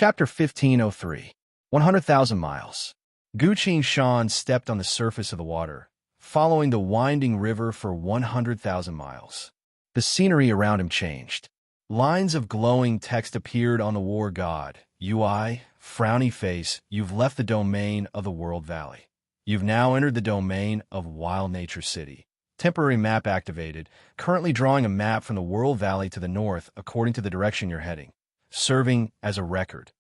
Chapter 1503, 100,000 Miles. Gu Shan stepped on the surface of the water, following the winding river for 100,000 miles. The scenery around him changed. Lines of glowing text appeared on the war god. UI, frowny face, you've left the domain of the World Valley. You've now entered the domain of Wild Nature City. Temporary map activated, currently drawing a map from the World Valley to the north according to the direction you're heading, serving as a record.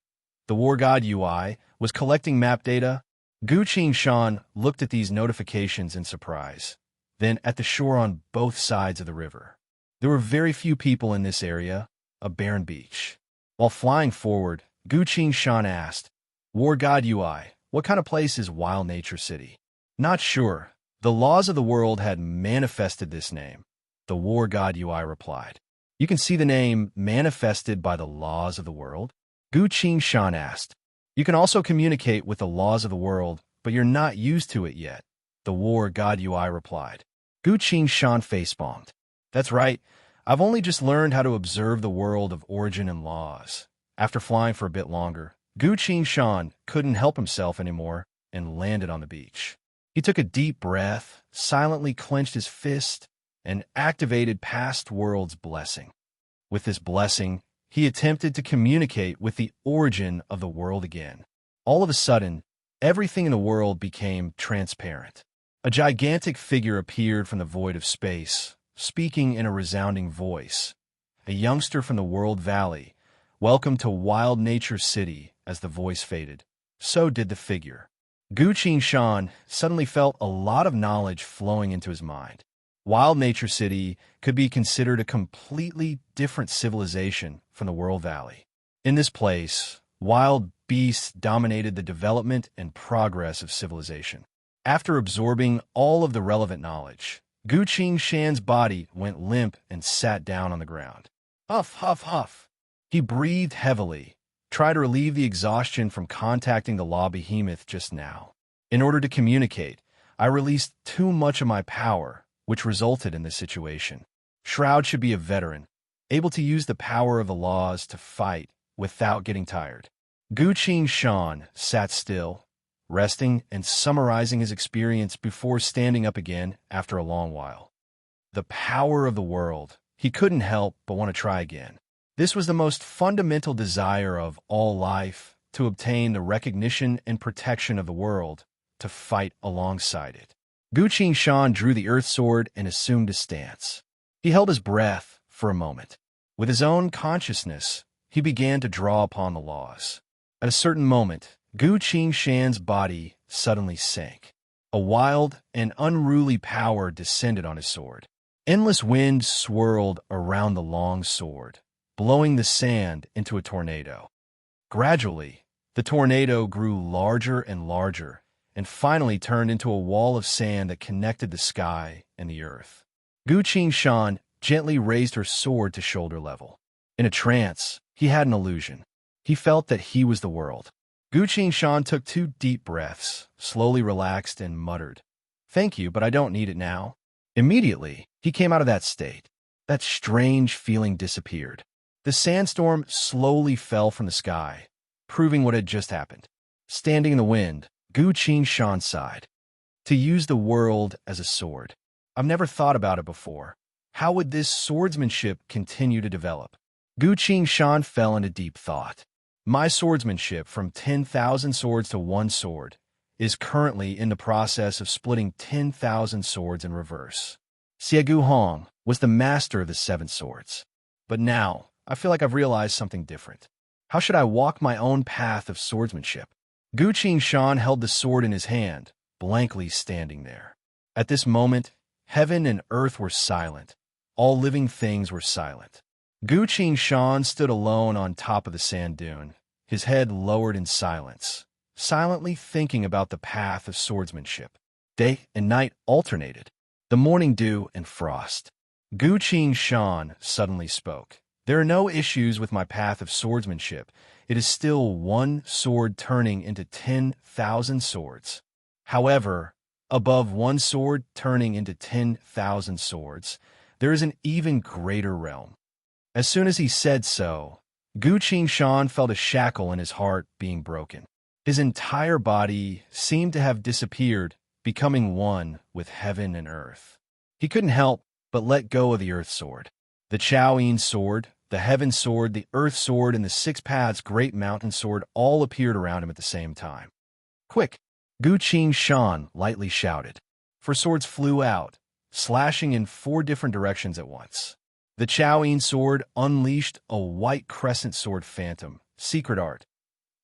The war god UI was collecting map data. Gu Shan looked at these notifications in surprise, then at the shore on both sides of the river. There were very few people in this area, a barren beach. While flying forward, Gu Shan asked, "War god UI, what kind of place is Wild Nature City?" "Not sure. The laws of the world had manifested this name," the war god UI replied. "You can see the name manifested by the laws of the world?" Gu Shan asked. "You can also communicate with the laws of the world, but you're not used to it yet," the war god UI replied. Gu Shan facepalmed. "That's right. I've only just learned how to observe the world of origin and laws." After flying for a bit longer, Gu Shan couldn't help himself anymore and landed on the beach. He took a deep breath, silently clenched his fist, and activated Past World's blessing. With this blessing, he attempted to communicate with the origin of the world again. All of a sudden, everything in the world became transparent. A gigantic figure appeared from the void of space, speaking in a resounding voice. "A youngster from the World Valley. Welcome to Wild Nature City." As the voice faded, so did the figure. Gu Shan suddenly felt a lot of knowledge flowing into his mind. Wild Nature City could be considered a completely different civilization from the World Valley. In this place, wild beasts dominated the development and progress of civilization. After absorbing all of the relevant knowledge, Gu Shan's body went limp and sat down on the ground. Huff, huff, huff. He breathed heavily, tried to relieve the exhaustion from contacting the law behemoth just now. "In order to communicate, I released too much of my power, which resulted in this situation. Shroud should be a veteran, able to use the power of the laws to fight without getting tired." Gu Shan sat still, resting and summarizing his experience before standing up again after a long while. The power of the world. He couldn't help but want to try again. This was the most fundamental desire of all life, to obtain the recognition and protection of the world, to fight alongside it. Gu Shan drew the earth sword and assumed a stance. He held his breath for a moment. With his own consciousness, he began to draw upon the laws. At a certain moment, Gu Shan's body suddenly sank. A wild and unruly power descended on his sword. Endless wind swirled around the long sword, blowing the sand into a tornado. Gradually, the tornado grew larger and larger, and finally turned into a wall of sand that connected the sky and the earth. Gu Shan gently raised her sword to shoulder level. In a trance, he had an illusion. He felt that he was the world. Gu Shan took 2 deep breaths, slowly relaxed, and muttered, "Thank you, but I don't need it now." Immediately, he came out of that state. That strange feeling disappeared. The sandstorm slowly fell from the sky, proving what had just happened. Standing in the wind, Gu Shan sighed. To use the world as a sword. I've never thought about it before. How would this swordsmanship continue to develop? Gu Shan fell into deep thought. My swordsmanship from 10,000 swords to 1 sword is currently in the process of splitting 10,000 swords in reverse. Xiegu Hong was the master of the 7 swords. But now, I feel like I've realized something different. How should I walk my own path of swordsmanship? Gu Shan held the sword in his hand, blankly standing there. At this moment, heaven and earth were silent. All living things were silent. Gu Shan stood alone on top of the sand dune, his head lowered in silence, silently thinking about the path of swordsmanship. Day and night alternated, the morning dew and frost. Gu Shan suddenly spoke. "There are no issues with my path of swordsmanship. It is still 1 sword turning into 10,000 swords. However, above 1 sword turning into 10,000 swords, there is an even greater realm." As soon as he said so, Gu Shan felt a shackle in his heart being broken. His entire body seemed to have disappeared, becoming one with heaven and earth. He couldn't help but let go of the earth sword. The Chao sword, the heaven sword, the earth sword, and the six paths great mountain sword all appeared around him at the same time. "Quick!" Gu Shan lightly shouted. 4 swords flew out, slashing in 4 different directions at once. The Chao sword unleashed a white crescent sword phantom, secret art.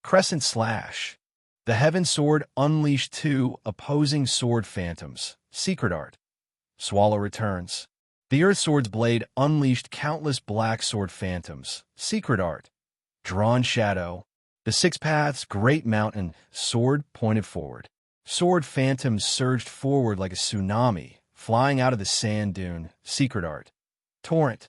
Crescent slash. The heaven sword unleashed 2 opposing sword phantoms, secret art. Swallow returns. The earth sword's blade unleashed countless black sword phantoms, secret art. Drawn shadow. The six paths great mountain sword pointed forward. Sword phantoms surged forward like a tsunami, flying out of the sand dune, secret art. Torrent.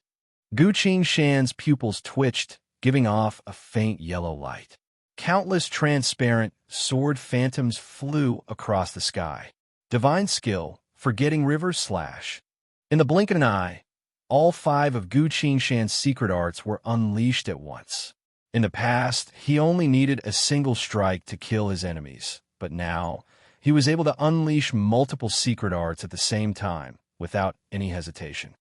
Gu Shan's pupils twitched, giving off a faint yellow light. Countless transparent sword phantoms flew across the sky. Divine skill, forgetting river slash. In the blink of an eye, all 5 of Gu Shan's secret arts were unleashed at once. In the past, he only needed a single strike to kill his enemies, but now he was able to unleash multiple secret arts at the same time, without any hesitation.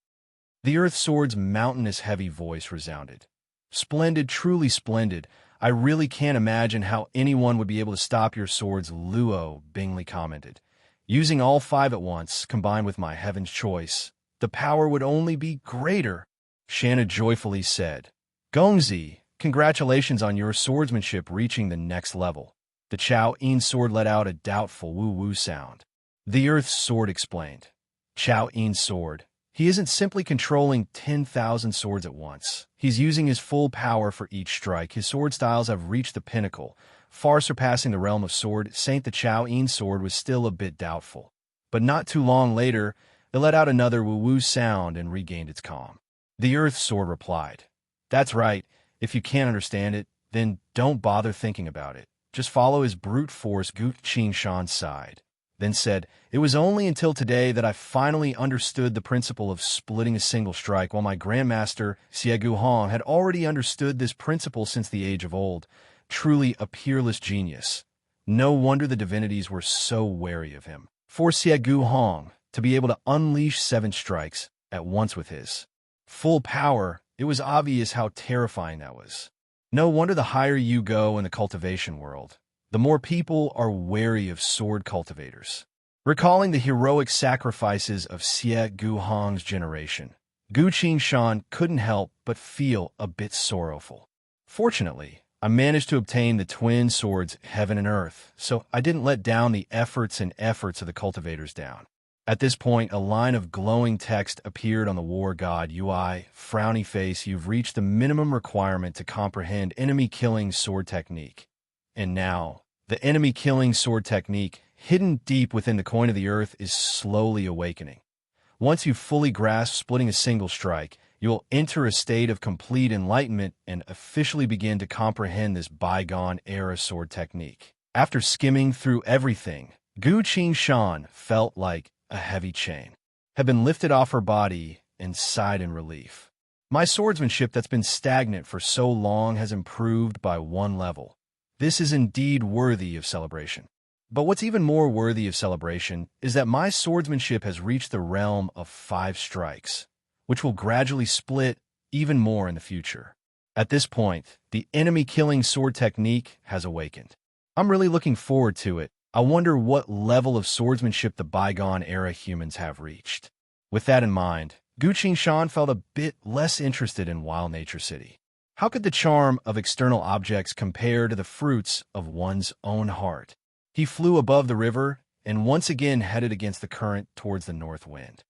The earth sword's mountainous heavy voice resounded. "Splendid, truly splendid. I really can't imagine how anyone would be able to stop your swords," Luo Bingley commented. "Using all 5 at once, combined with my heaven's choice, the power would only be greater," Shanna joyfully said. "Gongzi, congratulations on your swordsmanship reaching the next level." The Chao sword let out a doubtful woo-woo sound. The earth sword explained. Chao sword. He isn't simply controlling 10,000 swords at once. He's using his full power for each strike. His sword styles have reached the pinnacle, far surpassing the realm of sword. Saint the Chao sword was still a bit doubtful. But not too long later, it let out another woo-woo sound and regained its calm. The earth sword replied, "That's right. If you can't understand it, then don't bother thinking about it. Just follow his brute force." Gu Shan sighed, then said, "It was only until today that I finally understood the principle of splitting a single strike, while my grandmaster, Xie Guhong, had already understood this principle since the age of old. Truly a peerless genius. No wonder the divinities were so wary of him. For Xie Guhong to be able to unleash 7 strikes at once with his full power, it was obvious how terrifying that was. No wonder the higher you go in the cultivation world, the more people are wary of sword cultivators." Recalling the heroic sacrifices of Xie Guhong's generation, Gu Shan couldn't help but feel a bit sorrowful. "Fortunately, I managed to obtain the twin swords Heaven and Earth, so I didn't let down the efforts of the cultivators down." At this point, a line of glowing text appeared on the war god UI. Frowny face, "You've reached the minimum requirement to comprehend enemy-killing sword technique." And now, the enemy-killing sword technique, hidden deep within the coin of the earth, is slowly awakening. Once you fully grasp splitting a single strike, you will enter a state of complete enlightenment and officially begin to comprehend this bygone-era sword technique. After skimming through everything, Gu Shan felt like a heavy chain had been lifted off her body and sighed in relief. "My swordsmanship that's been stagnant for so long has improved by 1 level. This is indeed worthy of celebration. But what's even more worthy of celebration is that my swordsmanship has reached the realm of 5 strikes, which will gradually split even more in the future." At this point, the enemy-killing sword technique has awakened. "I'm really looking forward to it. I wonder what level of swordsmanship the bygone-era humans have reached." With that in mind, Gu Shan felt a bit less interested in Wild Nature City. How could the charm of external objects compare to the fruits of one's own heart? He flew above the river and once again headed against the current towards the north wind.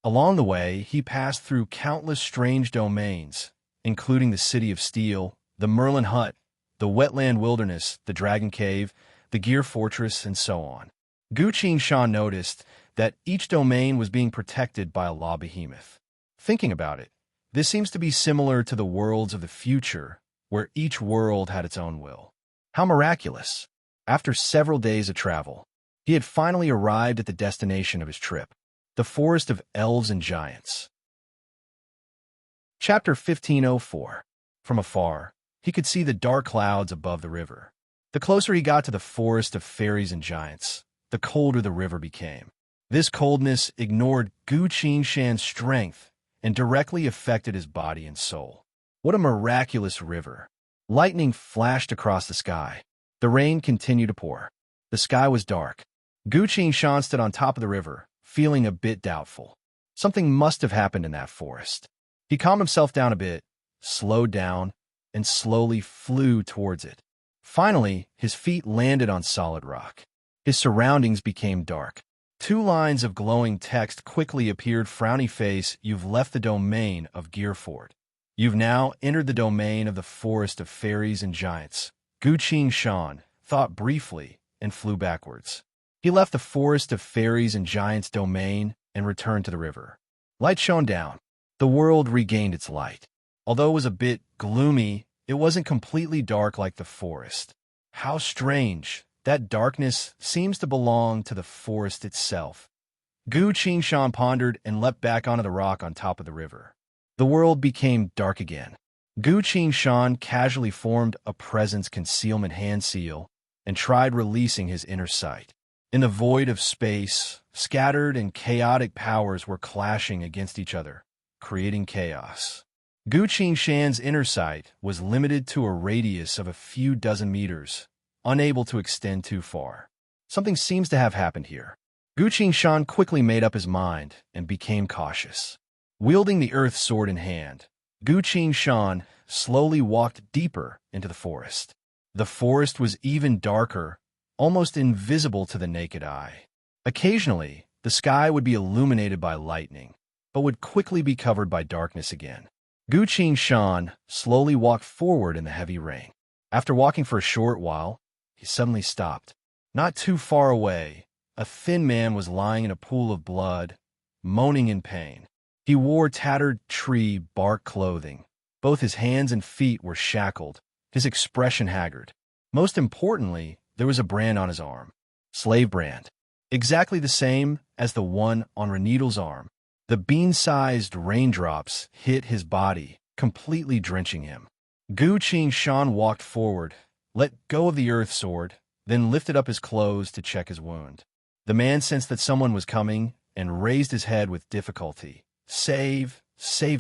Along the way, he passed through countless strange domains, including the City of Steel, the Merlin Hut, the Wetland Wilderness, the Dragon Cave, the Gear Fortress, and so on. Gu Shan noticed that each domain was being protected by a law behemoth. Thinking about it, this seems to be similar to the worlds of the future, where each world had its own will. How miraculous! After several days of travel, he had finally arrived at the destination of his trip, the Forest of Elves and Giants. Chapter 1504. From afar, he could see the dark clouds above the river. The closer he got to the forest of fairies and giants, the colder the river became. This coldness ignored Gu Qingshan's strength and directly affected his body and soul. What a miraculous river! Lightning flashed across the sky. The rain continued to pour. The sky was dark. Gu Qingshan stood on top of the river, feeling a bit doubtful. Something must have happened in that forest. He calmed himself down a bit, slowed down, and slowly flew towards it. Finally, his feet landed on solid rock. His surroundings became dark. 2 lines of glowing text quickly appeared. Frowny face, you've left the domain of Gearford. You've now entered the domain of the forest of fairies and giants. Gu Qingshan thought briefly and flew backwards. He left the forest of fairies and giants domain and returned to the river. Light shone down. The world regained its light. Although it was a bit gloomy, it wasn't completely dark like the forest. How strange! That darkness seems to belong to the forest itself. Gu Qingshan pondered and leapt back onto the rock on top of the river. The world became dark again. Gu Qingshan casually formed a presence concealment hand seal and tried releasing his inner sight. In the void of space, scattered and chaotic powers were clashing against each other, creating chaos. Gu Qingshan's inner sight was limited to a radius of a few dozen meters, unable to extend too far. Something seems to have happened here. Gu Qingshan quickly made up his mind and became cautious. Wielding the earth sword in hand, Gu Qingshan slowly walked deeper into the forest. The forest was even darker, almost invisible to the naked eye. Occasionally, the sky would be illuminated by lightning, but would quickly be covered by darkness again. Gu Qingshan slowly walked forward in the heavy rain. After walking for a short while, he suddenly stopped. Not too far away, a thin man was lying in a pool of blood, moaning in pain. He wore tattered tree bark clothing. Both his hands and feet were shackled, his expression haggard. Most importantly, there was a brand on his arm. Slave brand. Exactly the same as the one on Reneedle's arm. The bean-sized raindrops hit his body, completely drenching him. Gu Qingshan walked forward, let go of the earth sword, then lifted up his clothes to check his wound. The man sensed that someone was coming and raised his head with difficulty. Save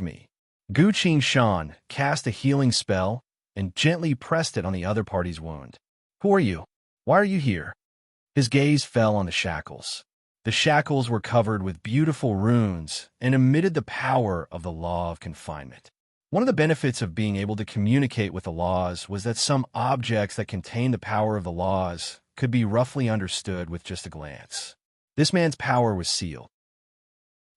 me. Gu Qingshan cast a healing spell and gently pressed it on the other party's wound. Who are you? Why are you here? His gaze fell on the shackles. The shackles were covered with beautiful runes and emitted the power of the law of confinement. One of the benefits of being able to communicate with the laws was that some objects that contained the power of the laws could be roughly understood with just a glance. This man's power was sealed.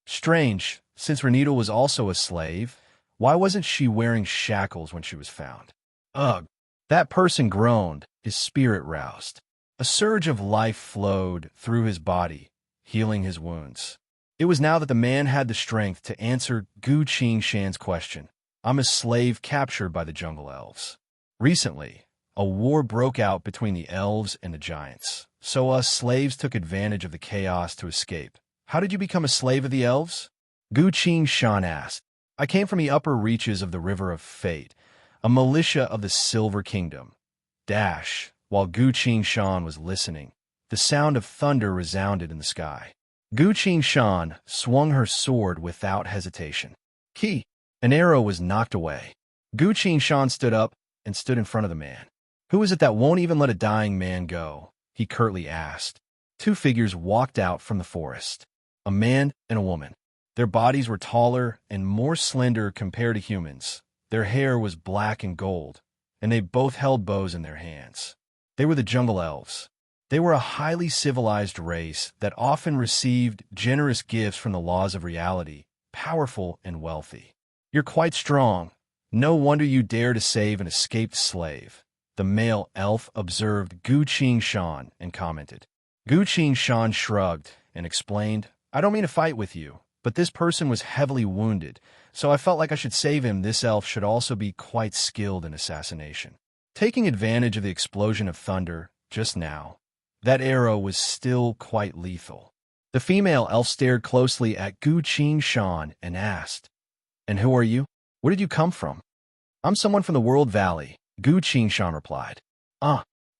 Strange, since Reneedle was also a slave, why wasn't she wearing shackles when she was found? Ugh! That person groaned, his spirit roused. A surge of life flowed through his body, healing his wounds. It was now that the man had the strength to answer Gu Qingshan's question. I'm a slave captured by the jungle elves. Recently, a war broke out between the elves and the giants, so us slaves took advantage of the chaos to escape. How did you become a slave of the elves? Gu Qingshan asked. I came from the upper reaches of the River of Fate, a militia of the Silver Kingdom. While Gu Qingshan was listening, the sound of thunder resounded in the sky. Gu Qingshan swung her sword without hesitation. Key! An arrow was knocked away. Gu Qingshan stood up and stood in front of the man. Who is it that won't even let a dying man go? He curtly asked. 2 figures walked out from the forest. A man and a woman. Their bodies were taller and more slender compared to humans. Their hair was black and gold, and they both held bows in their hands. They were the jungle elves. They were a highly civilized race that often received generous gifts from the laws of reality, powerful and wealthy. You're quite strong. No wonder you dare to save an escaped slave. The male elf observed Gu Qingshan and commented. Gu Qingshan shrugged and explained, I don't mean to fight with you, but this person was heavily wounded, so I felt like I should save him. This elf should also be quite skilled in assassination. Taking advantage of the explosion of thunder just now, that arrow was still quite lethal. The female elf stared closely at Gu Qingshan and asked, And who are you? Where did you come from? I'm someone from the World Valley, Gu Qingshan replied.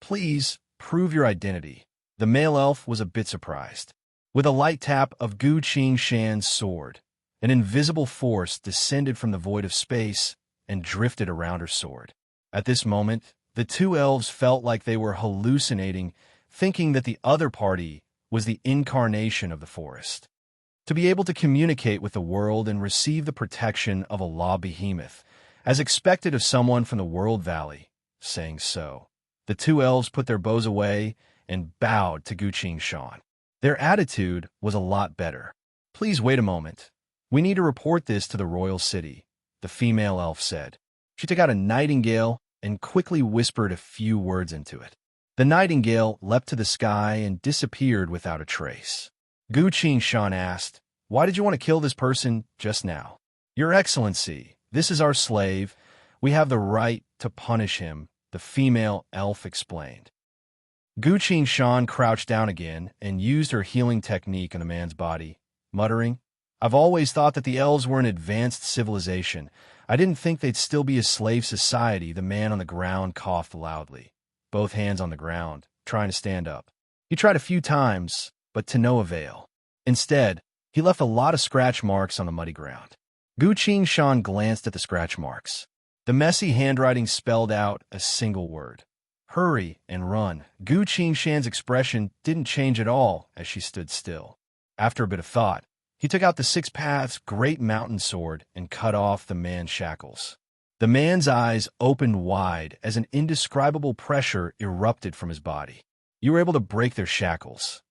Please, prove your identity. The male elf was a bit surprised. With a light tap of Gu Qingshan's sword, an invisible force descended from the void of space and drifted around her sword. At this moment, the two elves felt like they were hallucinating, thinking that the other party was the incarnation of the forest. To be able to communicate with the world and receive the protection of a law behemoth, as expected of someone from the World Valley, saying so. The two elves put their bows away and bowed to Gu Qingshan. Their attitude was a lot better. Please wait a moment. We need to report this to the royal city, the female elf said. She took out a nightingale and quickly whispered a few words into it. The nightingale leapt to the sky and disappeared without a trace. Gu Qingshan asked, "Why did you want to kill this person just now?" "Your Excellency, this is our slave. We have the right to punish him," the female elf explained. Gu Qingshan crouched down again and used her healing technique on the man's body, muttering, "I've always thought that the elves were an advanced civilization. I didn't think they'd still be a slave society." The man on the ground coughed loudly, both hands on the ground, trying to stand up. He tried a few times, but to no avail. Instead, he left a lot of scratch marks on the muddy ground. Gu Qingshan glanced at the scratch marks. The messy handwriting spelled out a single word. "Hurry and run." Gu Qingshan's expression didn't change at all as she stood still. After a bit of thought, he took out the Six Paths great mountain sword and cut off the man's shackles. The man's eyes opened wide as an indescribable pressure erupted from his body. "You were able to break their shackles.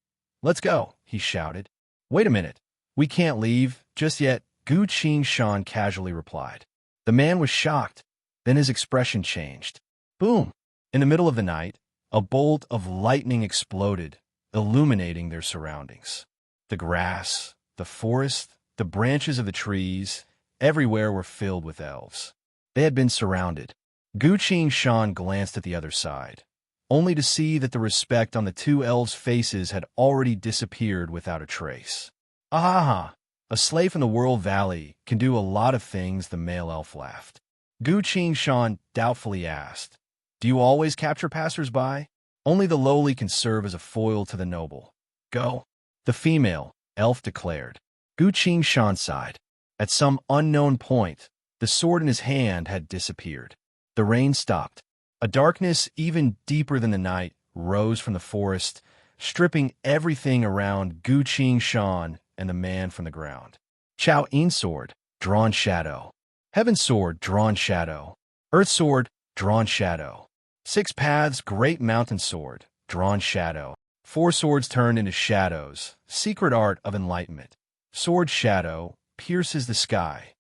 Let's go," he shouted. "Wait a minute. We can't leave just yet," Gu Qingshan casually replied. The man was shocked. Then his expression changed. Boom! In the middle of the night, a bolt of lightning exploded, illuminating their surroundings. The grass, the forest, the branches of the trees, everywhere were filled with elves. They had been surrounded. Gu Qingshan glanced at the other side, only to see that the respect on the two elves' faces had already disappeared without a trace. "Ah, a slave from the World Valley can do a lot of things," the male elf laughed. Gu Qingshan doubtfully asked, "Do you always capture passers-by?" "Only the lowly can serve as a foil to the noble." "Go," the female elf declared. Gu Qingshan sighed. At some unknown point, the sword in his hand had disappeared. The rain stopped. A darkness even deeper than the night rose from the forest, stripping everything around Gu Qingshan and the man from the ground. Chao Yin sword, drawn shadow. Heaven sword, drawn shadow. Earth sword, drawn shadow. Six Paths great mountain sword, drawn shadow. Four swords turned into shadows, secret art of enlightenment. Sword shadow pierces the sky.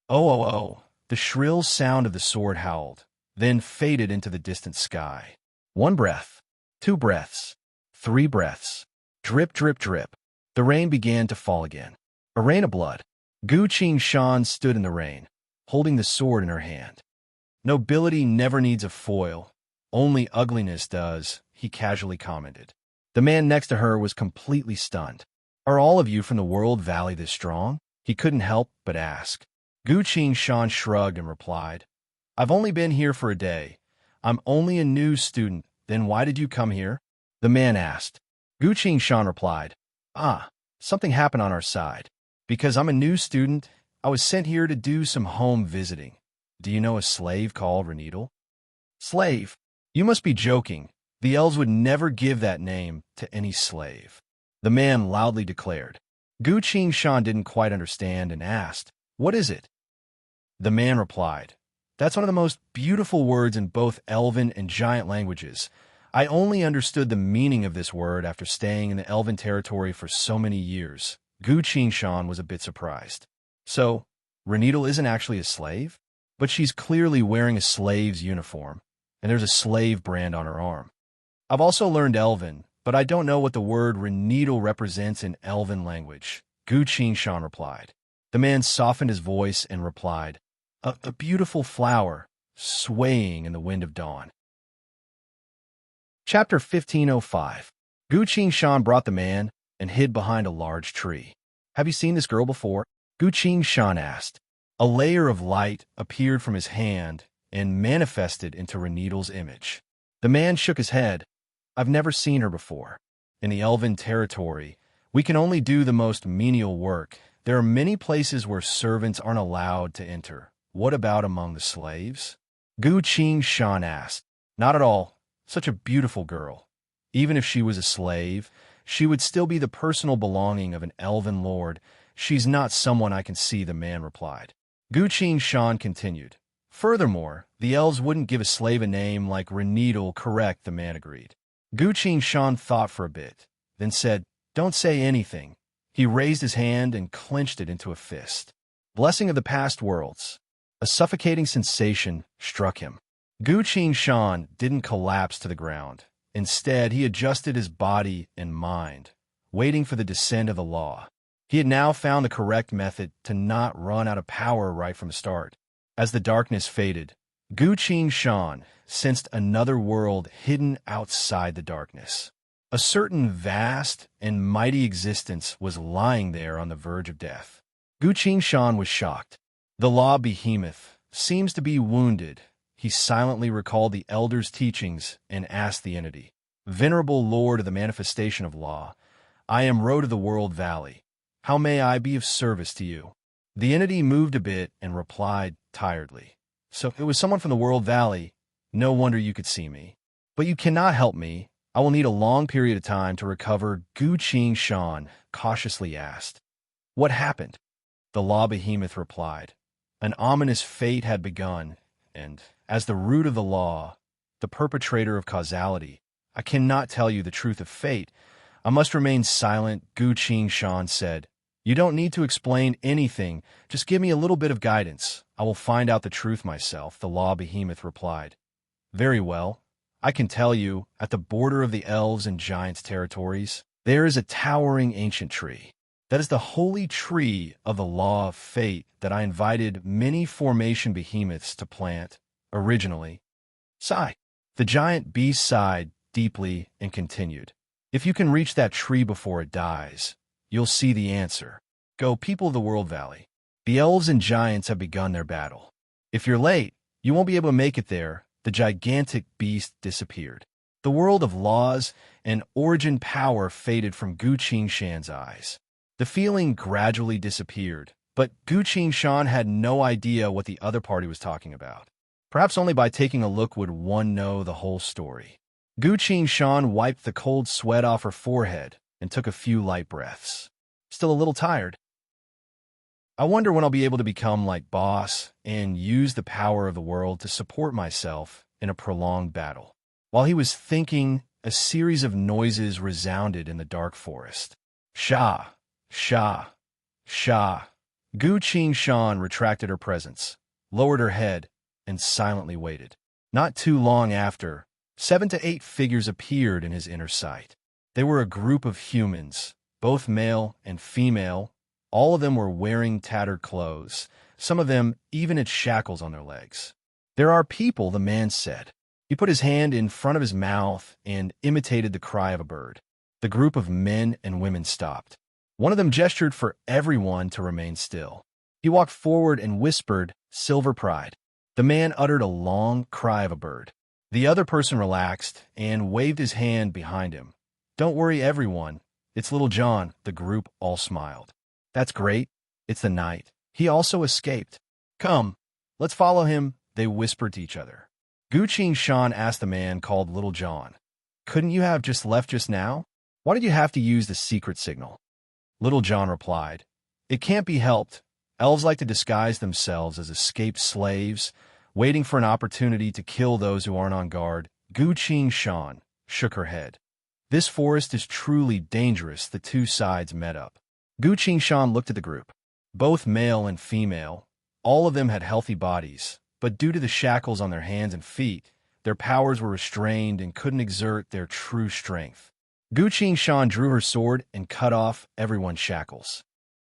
Oh, oh, oh, the shrill sound of the sword howled, then faded into the distant sky. One breath, two breaths, three breaths. Drip, drip, drip. The rain began to fall again. A rain of blood. Gu Qingshan stood in the rain, holding the sword in her hand. "Nobility never needs a foil. Only ugliness does," he casually commented. The man next to her was completely stunned. "Are all of you from the World Valley this strong?" He couldn't help but ask. Gu Qingshan shrugged and replied, "I've only been here for a day. I'm only a new student." "Then why did you come here?" the man asked. Gu Qingshan replied, "Something happened on our side. Because I'm a new student, I was sent here to do some home visiting. Do you know a slave called Renedal?" "Slave? You must be joking. The elves would never give that name to any slave," the man loudly declared. Gu Qingshan didn't quite understand and asked, "What is it?" The man replied, "That's one of the most beautiful words in both Elven and Giant languages. I only understood the meaning of this word after staying in the Elven territory for so many years." Gu Qingshan was a bit surprised. "So, Renedal isn't actually a slave? But she's clearly wearing a slave's uniform, and there's a slave brand on her arm." "I've also learned Elven, but I don't know what the word Renedal represents in Elven language," Gu Qingshan replied. The man softened his voice and replied, A beautiful flower, swaying in the wind of dawn." Chapter 1505. Gu Qingshan brought the man and hid behind a large tree. "Have you seen this girl before?" Gu Qingshan asked. A layer of light appeared from his hand, and manifested into Reneedle's image. The man shook his head. I've never seen her before. In the elven territory, we can only do the most menial work. There are many places where servants aren't allowed to enter. What about among the slaves? Gu Qing Shan asked. Not at all. Such a beautiful girl. Even if she was a slave, she would still be the personal belonging of an elven lord. She's not someone I can see, the man replied. Gu Qing Shan continued. Furthermore, the elves wouldn't give a slave a name like Reneedle. Correct, the man agreed. Gu Qing Shan thought for a bit, then said, Don't say anything. He raised his hand and clenched it into a fist. Blessing of the past worlds. A suffocating sensation struck him. Gu Qing Shan didn't collapse to the ground. Instead, he adjusted his body and mind, waiting for the descent of the law. He had now found the correct method to not run out of power right from the start. As the darkness faded, Gu Qing Shan sensed another world hidden outside the darkness. A certain vast and mighty existence was lying there on the verge of death. Gu Qing Shan was shocked. The law behemoth seems to be wounded. He silently recalled the elder's teachings and asked the entity, Venerable Lord of the manifestation of law, I am Road of the World Valley. How may I be of service to you? The entity moved a bit and replied tiredly, So it was someone from the World Valley. No wonder you could see me. But you cannot help me. I will need a long period of time to recover. Gu Qing Shan cautiously asked. What happened? The law behemoth replied. An ominous fate had begun, and, as the root of the law, the perpetrator of causality, I cannot tell you the truth of fate. I must remain silent, Gu Qing Shan said. You don't need to explain anything. Just give me a little bit of guidance. I will find out the truth myself, the law behemoth replied. Very well. I can tell you, at the border of the elves and giants' territories, there is a towering ancient tree. That is the holy tree of the law of fate that I invited many formation behemoths to plant, originally. Sigh. The giant beast sighed deeply and continued. If you can reach that tree before it dies, you'll see the answer. Go, people of the World Valley. The elves and giants have begun their battle. If you're late, you won't be able to make it there. The gigantic beast disappeared. The world of laws and origin power faded from Gu Qing Shan's eyes. The feeling gradually disappeared, but Gu Qing Shan had no idea what the other party was talking about. Perhaps only by taking a look would one know the whole story. Gu Qing Shan wiped the cold sweat off her forehead and took a few light breaths. Still a little tired. I wonder when I'll be able to become like Boss and use the power of the world to support myself in a prolonged battle. While he was thinking, a series of noises resounded in the dark forest. Sha, sha, sha. Gu Qing Shan retracted her presence, lowered her head, and silently waited. Not too long after, 7 to 8 figures appeared in his inner sight. They were a group of humans, both male and female. All of them were wearing tattered clothes, some of them even had shackles on their legs. There are people, the man said. He put his hand in front of his mouth and imitated the cry of a bird. The group of men and women stopped. One of them gestured for everyone to remain still. He walked forward and whispered, Silver Pride. The man uttered a long cry of a bird. The other person relaxed and waved his hand behind him. Don't worry, everyone. It's Little John. The group all smiled. That's great. It's the night. He also escaped. Come, let's follow him, they whispered to each other. Gu Qing Shan asked the man called Little John, Couldn't you have just left just now? Why did you have to use the secret signal? Little John replied, It can't be helped. Elves like to disguise themselves as escaped slaves, waiting for an opportunity to kill those who aren't on guard. Gu Qing Shan shook her head. This forest is truly dangerous. The two sides met up. Gu Qing Shan looked at the group. Both male and female, all of them had healthy bodies, but due to the shackles on their hands and feet, their powers were restrained and couldn't exert their true strength. Gu Qing Shan drew her sword and cut off everyone's shackles.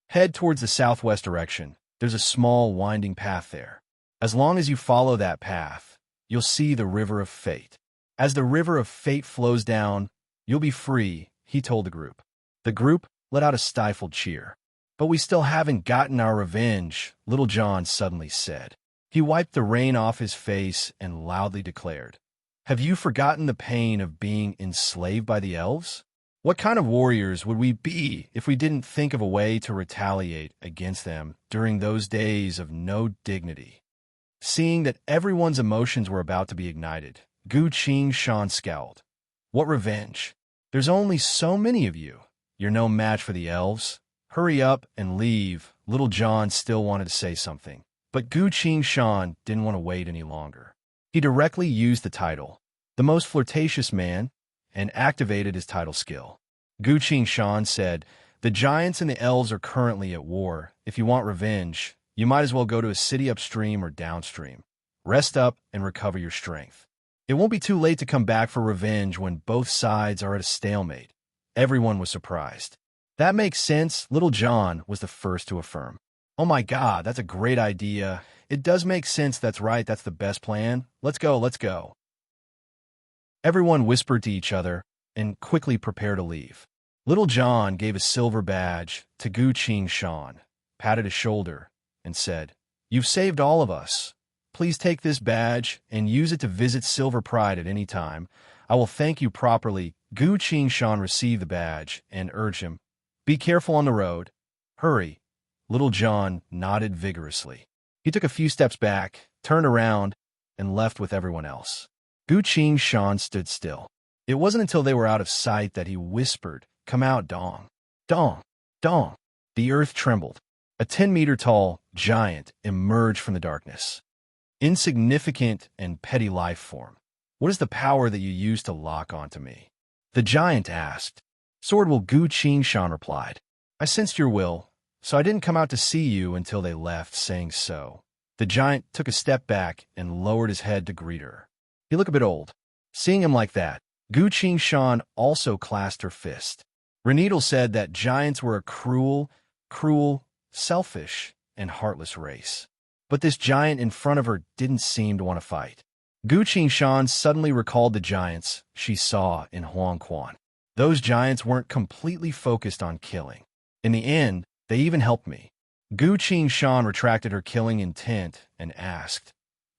Head towards the southwest direction. There's a small winding path there. As long as you follow that path, you'll see the River of Fate. As the River of Fate flows down, you'll be free, he told the group. The group let out a stifled cheer. But we still haven't gotten our revenge, Little John suddenly said. He wiped the rain off his face and loudly declared, "Have you forgotten the pain of being enslaved by the elves? What kind of warriors would we be if we didn't think of a way to retaliate against them during those days of no dignity?" Seeing that everyone's emotions were about to be ignited, Gu Qing scowled. "What revenge? There's only so many of you. You're no match for the elves. Hurry up and leave." Little John still wanted to say something, but Gu Qing didn't want to wait any longer. He directly used the title, "The Most Flirtatious Man," and activated his title skill. Gu Qing said, "The giants and the elves are currently at war. If you want revenge, you might as well go to a city upstream or downstream. Rest up and recover your strength. It won't be too late to come back for revenge when both sides are at a stalemate." Everyone was surprised. "That makes sense." Little John was the first to affirm. "Oh my God, that's a great idea. It does make sense. That's right. That's the best plan. Let's go, let's go." Everyone whispered to each other and quickly prepared to leave. Little John gave a silver badge to Gu Qing, patted his shoulder, and said, "You've saved all of us. Please take this badge and use it to visit Silver Pride at any time. I will thank you properly." Gu Qing received the badge and urged him, "Be careful on the road. Hurry." Little John nodded vigorously. He took a few steps back, turned around, and left with everyone else. Gu Qing stood still. It wasn't until they were out of sight that he whispered, "Come out, Dong. Dong. Dong." The earth trembled. A 10-meter-tall giant emerged from the darkness. Insignificant and petty life form. "What is the power that you use to lock onto me?" the giant asked. "Sword will," Gu Qing replied. "I sensed your will, so I didn't come out to see you until they left." Saying so, the giant took a step back and lowered his head to greet her. He looked a bit old. Seeing him like that, Gu Qing also clasped her fist. Renedal said that giants were a cruel, selfish, and heartless race. But this giant in front of her didn't seem to want to fight. Gu Qing suddenly recalled the giants she saw in Huangquan. Those giants weren't completely focused on killing. In the end, they even helped me. Gu Qing retracted her killing intent and asked,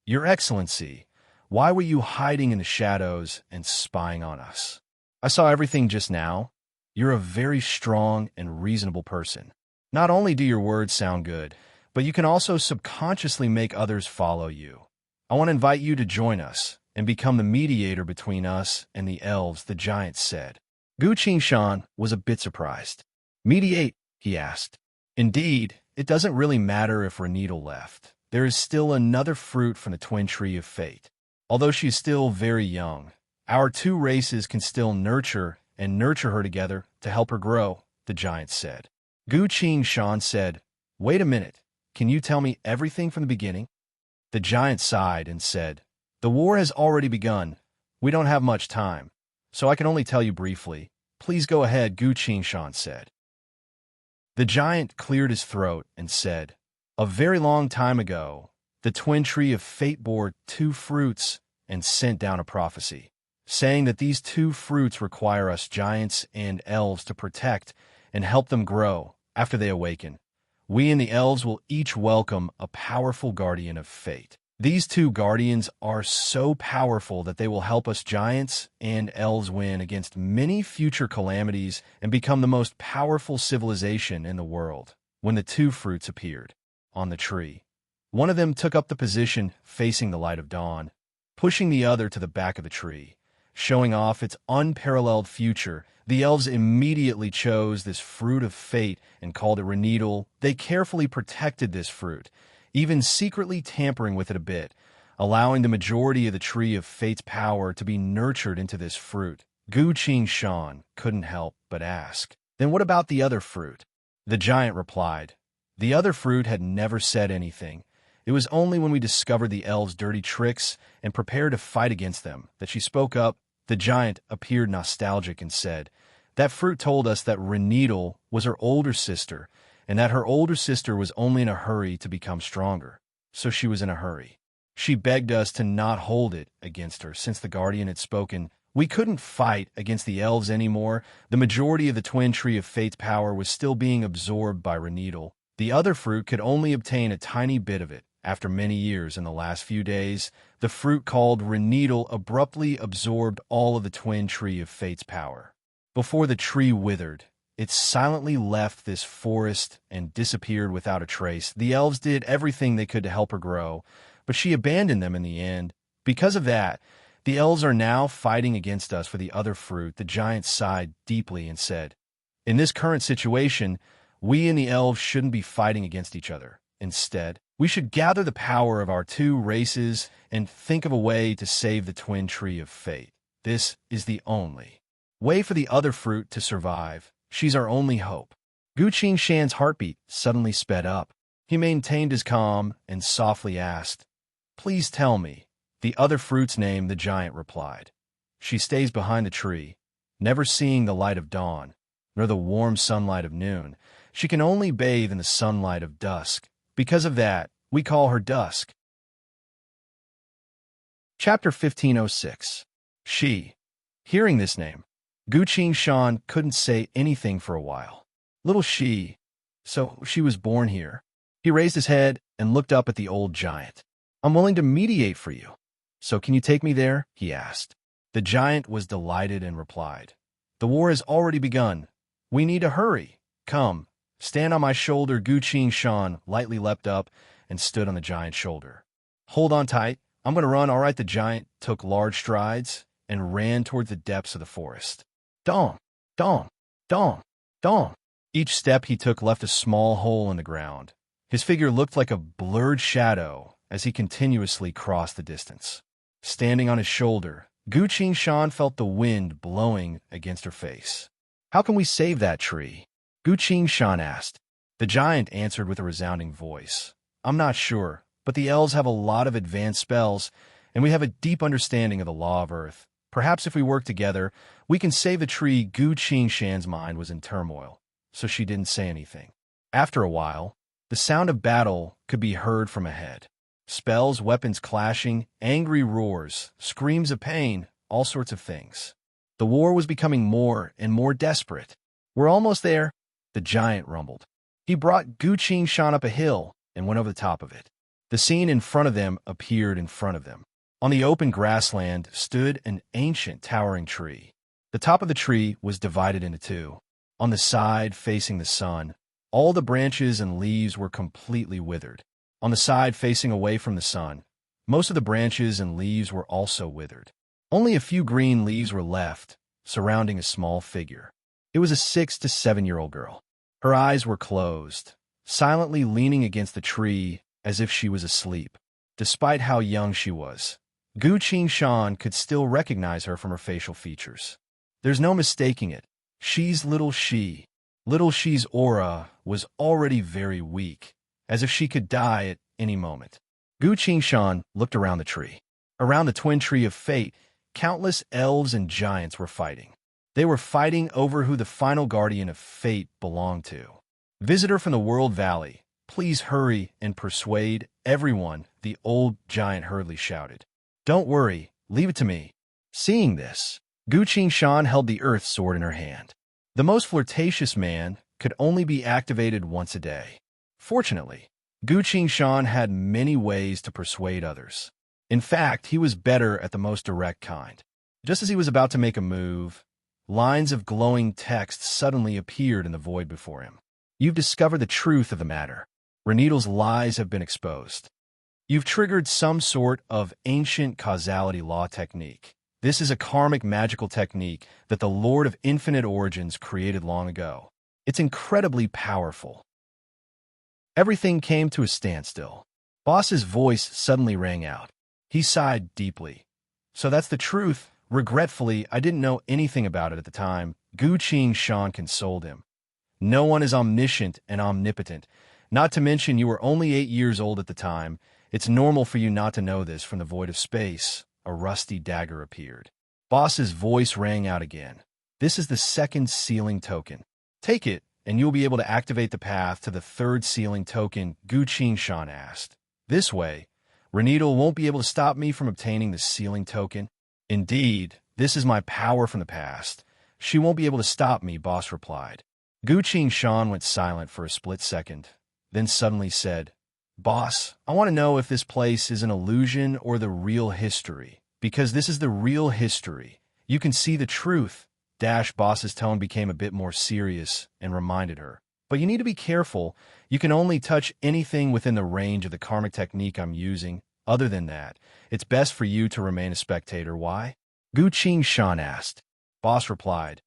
"Your Excellency, why were you hiding in the shadows and spying on us? I saw everything just now. You're a very strong and reasonable person. Not only do your words sound good, but you can also subconsciously make others follow you. I want to invite you to join us and become the mediator between us and the elves," the giant said. Gu Qing was a bit surprised. "Mediate?" he asked. "Indeed, it doesn't really matter if Renedal left. There is still another fruit from the twin tree of fate. Although she is still very young, our two races can still nurture her together to help her grow," the giant said. Gu Qing said, "Wait a minute. Can you tell me everything from the beginning?" The giant sighed and said, "The war has already begun. We don't have much time, so I can only tell you briefly." "Please go ahead," Gu Qing said. The giant cleared his throat and said, "A very long time ago, the twin tree of fate bore two fruits and sent down a prophecy, saying that these two fruits require us giants and elves to protect and help them grow after they awaken. We and the elves will each welcome a powerful guardian of fate. These two guardians are so powerful that they will help us giants and elves win against many future calamities and become the most powerful civilization in the world." When the two fruits appeared on the tree, one of them took up the position facing the light of dawn, pushing the other to the back of the tree, showing off its unparalleled future. The elves immediately chose this fruit of fate and called it Renedal. They carefully protected this fruit, even secretly tampering with it a bit, allowing the majority of the tree of fate's power to be nurtured into this fruit. Gu Qing couldn't help but ask, "Then what about the other fruit?" The giant replied, "The other fruit had never said anything. It was only when we discovered the elves' dirty tricks and prepared to fight against them that she spoke up." The giant appeared nostalgic and said, "That fruit told us that Renedal was her older sister, and that her older sister was only in a hurry to become stronger. So she was in a hurry. She begged us to not hold it against her. Since the guardian had spoken, we couldn't fight against the elves anymore. The majority of the twin tree of fate's power was still being absorbed by Renedal. The other fruit could only obtain a tiny bit of it. After many years in the last few days, the fruit called Reneedle abruptly absorbed all of the twin tree of fate's power. Before the tree withered, it silently left this forest and disappeared without a trace. The elves did everything they could to help her grow, but she abandoned them in the end. Because of that, the elves are now fighting against us for the other fruit. The giant sighed deeply and said, "In this current situation, we and the elves shouldn't be fighting against each other. Instead, we should gather the power of our two races and think of a way to save the twin tree of fate. This is the only way for the other fruit to survive. She's our only hope." Gu Qingshan's heartbeat suddenly sped up. He maintained his calm and softly asked, "Please tell me the other fruit's name." The giant replied, "She stays behind the tree, never seeing the light of dawn, nor the warm sunlight of noon. She can only bathe in the sunlight of dusk. Because of that, we call her Dusk." Chapter 1506. She. Hearing this name, Gu Qingshan couldn't say anything for a while. Little she. So she was born here. He raised his head and looked up at the old giant. "I'm willing to mediate for you. So can you take me there?" he asked. The giant was delighted and replied, "The war has already begun. We need to hurry. Come, stand on my shoulder." Gu Qingshan lightly leapt up and stood on the giant's shoulder. "Hold on tight. I'm going to run." "All right." The giant took large strides and ran toward the depths of the forest. Dong, dong, dong, dong. Each step he took left a small hole in the ground. His figure looked like a blurred shadow as he continuously crossed the distance. Standing on his shoulder, Gu Qingshan felt the wind blowing against her face. "How can we save that tree?" Gu Qingshan asked. The giant answered with a resounding voice, "I'm not sure, but the elves have a lot of advanced spells, and we have a deep understanding of the law of Earth. Perhaps if we work together, we can save the tree." Gu Qingshan's mind was in turmoil, so she didn't say anything. After a while, the sound of battle could be heard from ahead. Spells, weapons clashing, angry roars, screams of pain, all sorts of things. The war was becoming more and more desperate. "We're almost there," the giant rumbled. He brought Gu Qingshan up a hill and went over the top of it. The scene in front of them appeared in front of them. On the open grassland stood an ancient towering tree. The top of the tree was divided into two. On the side facing the sun, all the branches and leaves were completely withered. On the side facing away from the sun, most of the branches and leaves were also withered. Only a few green leaves were left, surrounding a small figure. It was a 6 to 7-year-old girl. Her eyes were closed, silently leaning against the tree as if she was asleep. Despite how young she was, Gu Qingshan could still recognize her from her facial features. There's no mistaking it. She's little she. Little she's aura was already very weak, as if she could die at any moment. Gu Qingshan looked around the tree. Around the twin tree of fate, countless elves and giants were fighting. They were fighting over who the final guardian of fate belonged to. "Visitor from the World Valley, please hurry and persuade everyone," the old giant hurriedly shouted. "Don't worry, leave it to me." Seeing this, Gu Qingshan held the earth sword in her hand. The most flirtatious man could only be activated once a day. Fortunately, Gu Qingshan had many ways to persuade others. In fact, he was better at the most direct kind. Just as he was about to make a move, lines of glowing text suddenly appeared in the void before him. "You've discovered the truth of the matter. Reneedle's lies have been exposed. You've triggered some sort of ancient causality law technique. This is a karmic magical technique that the Lord of Infinite Origins created long ago. It's incredibly powerful." Everything came to a standstill. Boss's voice suddenly rang out. He sighed deeply. "So that's the truth. Regretfully, I didn't know anything about it at the time." Gu Qingshan consoled him. "No one is omniscient and omnipotent. Not to mention you were only 8 years old at the time. It's normal for you not to know this." From the void of space, a rusty dagger appeared. Boss's voice rang out again. "This is the second sealing token. Take it, and you'll be able to activate the path to the third sealing token." Gu Qingshan asked. "This way, Reneedle won't be able to stop me from obtaining the sealing token." "Indeed, this is my power from the past. She won't be able to stop me," Boss replied. Gu Qingshan went silent for a split second, then suddenly said, Boss, I want to know if this place is an illusion or the real history. Because this is the real history. You can see the truth. Boss's tone became a bit more serious and reminded her. But you need to be careful. You can only touch anything within the range of the karmic technique I'm using. Other than that, it's best for you to remain a spectator. Why? Gu Shan asked. Boss replied,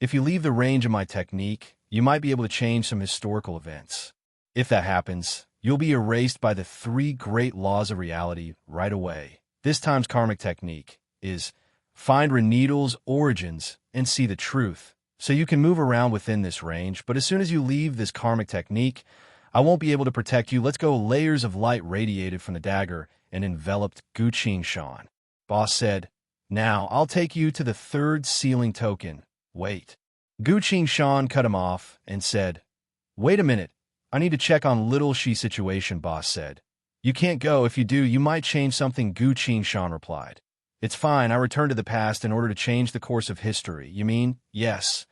if you leave the range of my technique, you might be able to change some historical events. If that happens, you'll be erased by the 3 great laws of reality right away. This time's karmic technique is find Reneedle's origins and see the truth. So you can move around within this range, but as soon as you leave this karmic technique, I won't be able to protect you. Let's go. Layers of light radiated from the dagger and enveloped Gu Shan. Boss said, now I'll take you to the 3rd sealing token. Wait. Gu Shan cut him off and said, wait a minute. I need to check on little she situation, Boss said. You can't go. If you do, you might change something, Gu Shan replied. It's fine. I returned to the past in order to change the course of history. You mean? Yes.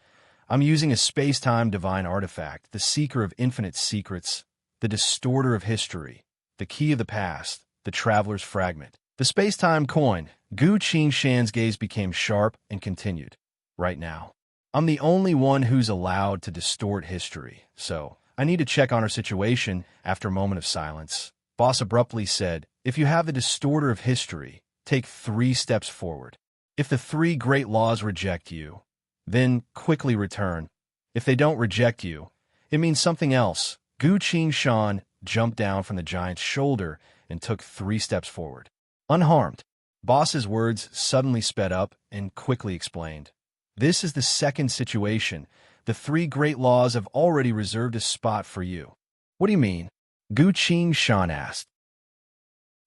I'm using a space-time divine artifact, the seeker of infinite secrets, the distorter of history, the key of the past, the traveler's fragment, the space-time coin. Gu Shan's gaze became sharp and continued. Right now, I'm the only one who's allowed to distort history, so I need to check on her situation. After a moment of silence, Boss abruptly said, if you have the distorter of history, take 3 steps forward. If the 3 great laws reject you, then quickly return. If they don't reject you, it means something else. Gu Shan jumped down from the giant's shoulder and took 3 steps forward. Unharmed. Boss's words suddenly sped up and quickly explained. This is the 2nd situation. The 3 great laws have already reserved a spot for you. What do you mean? Gu Shan asked.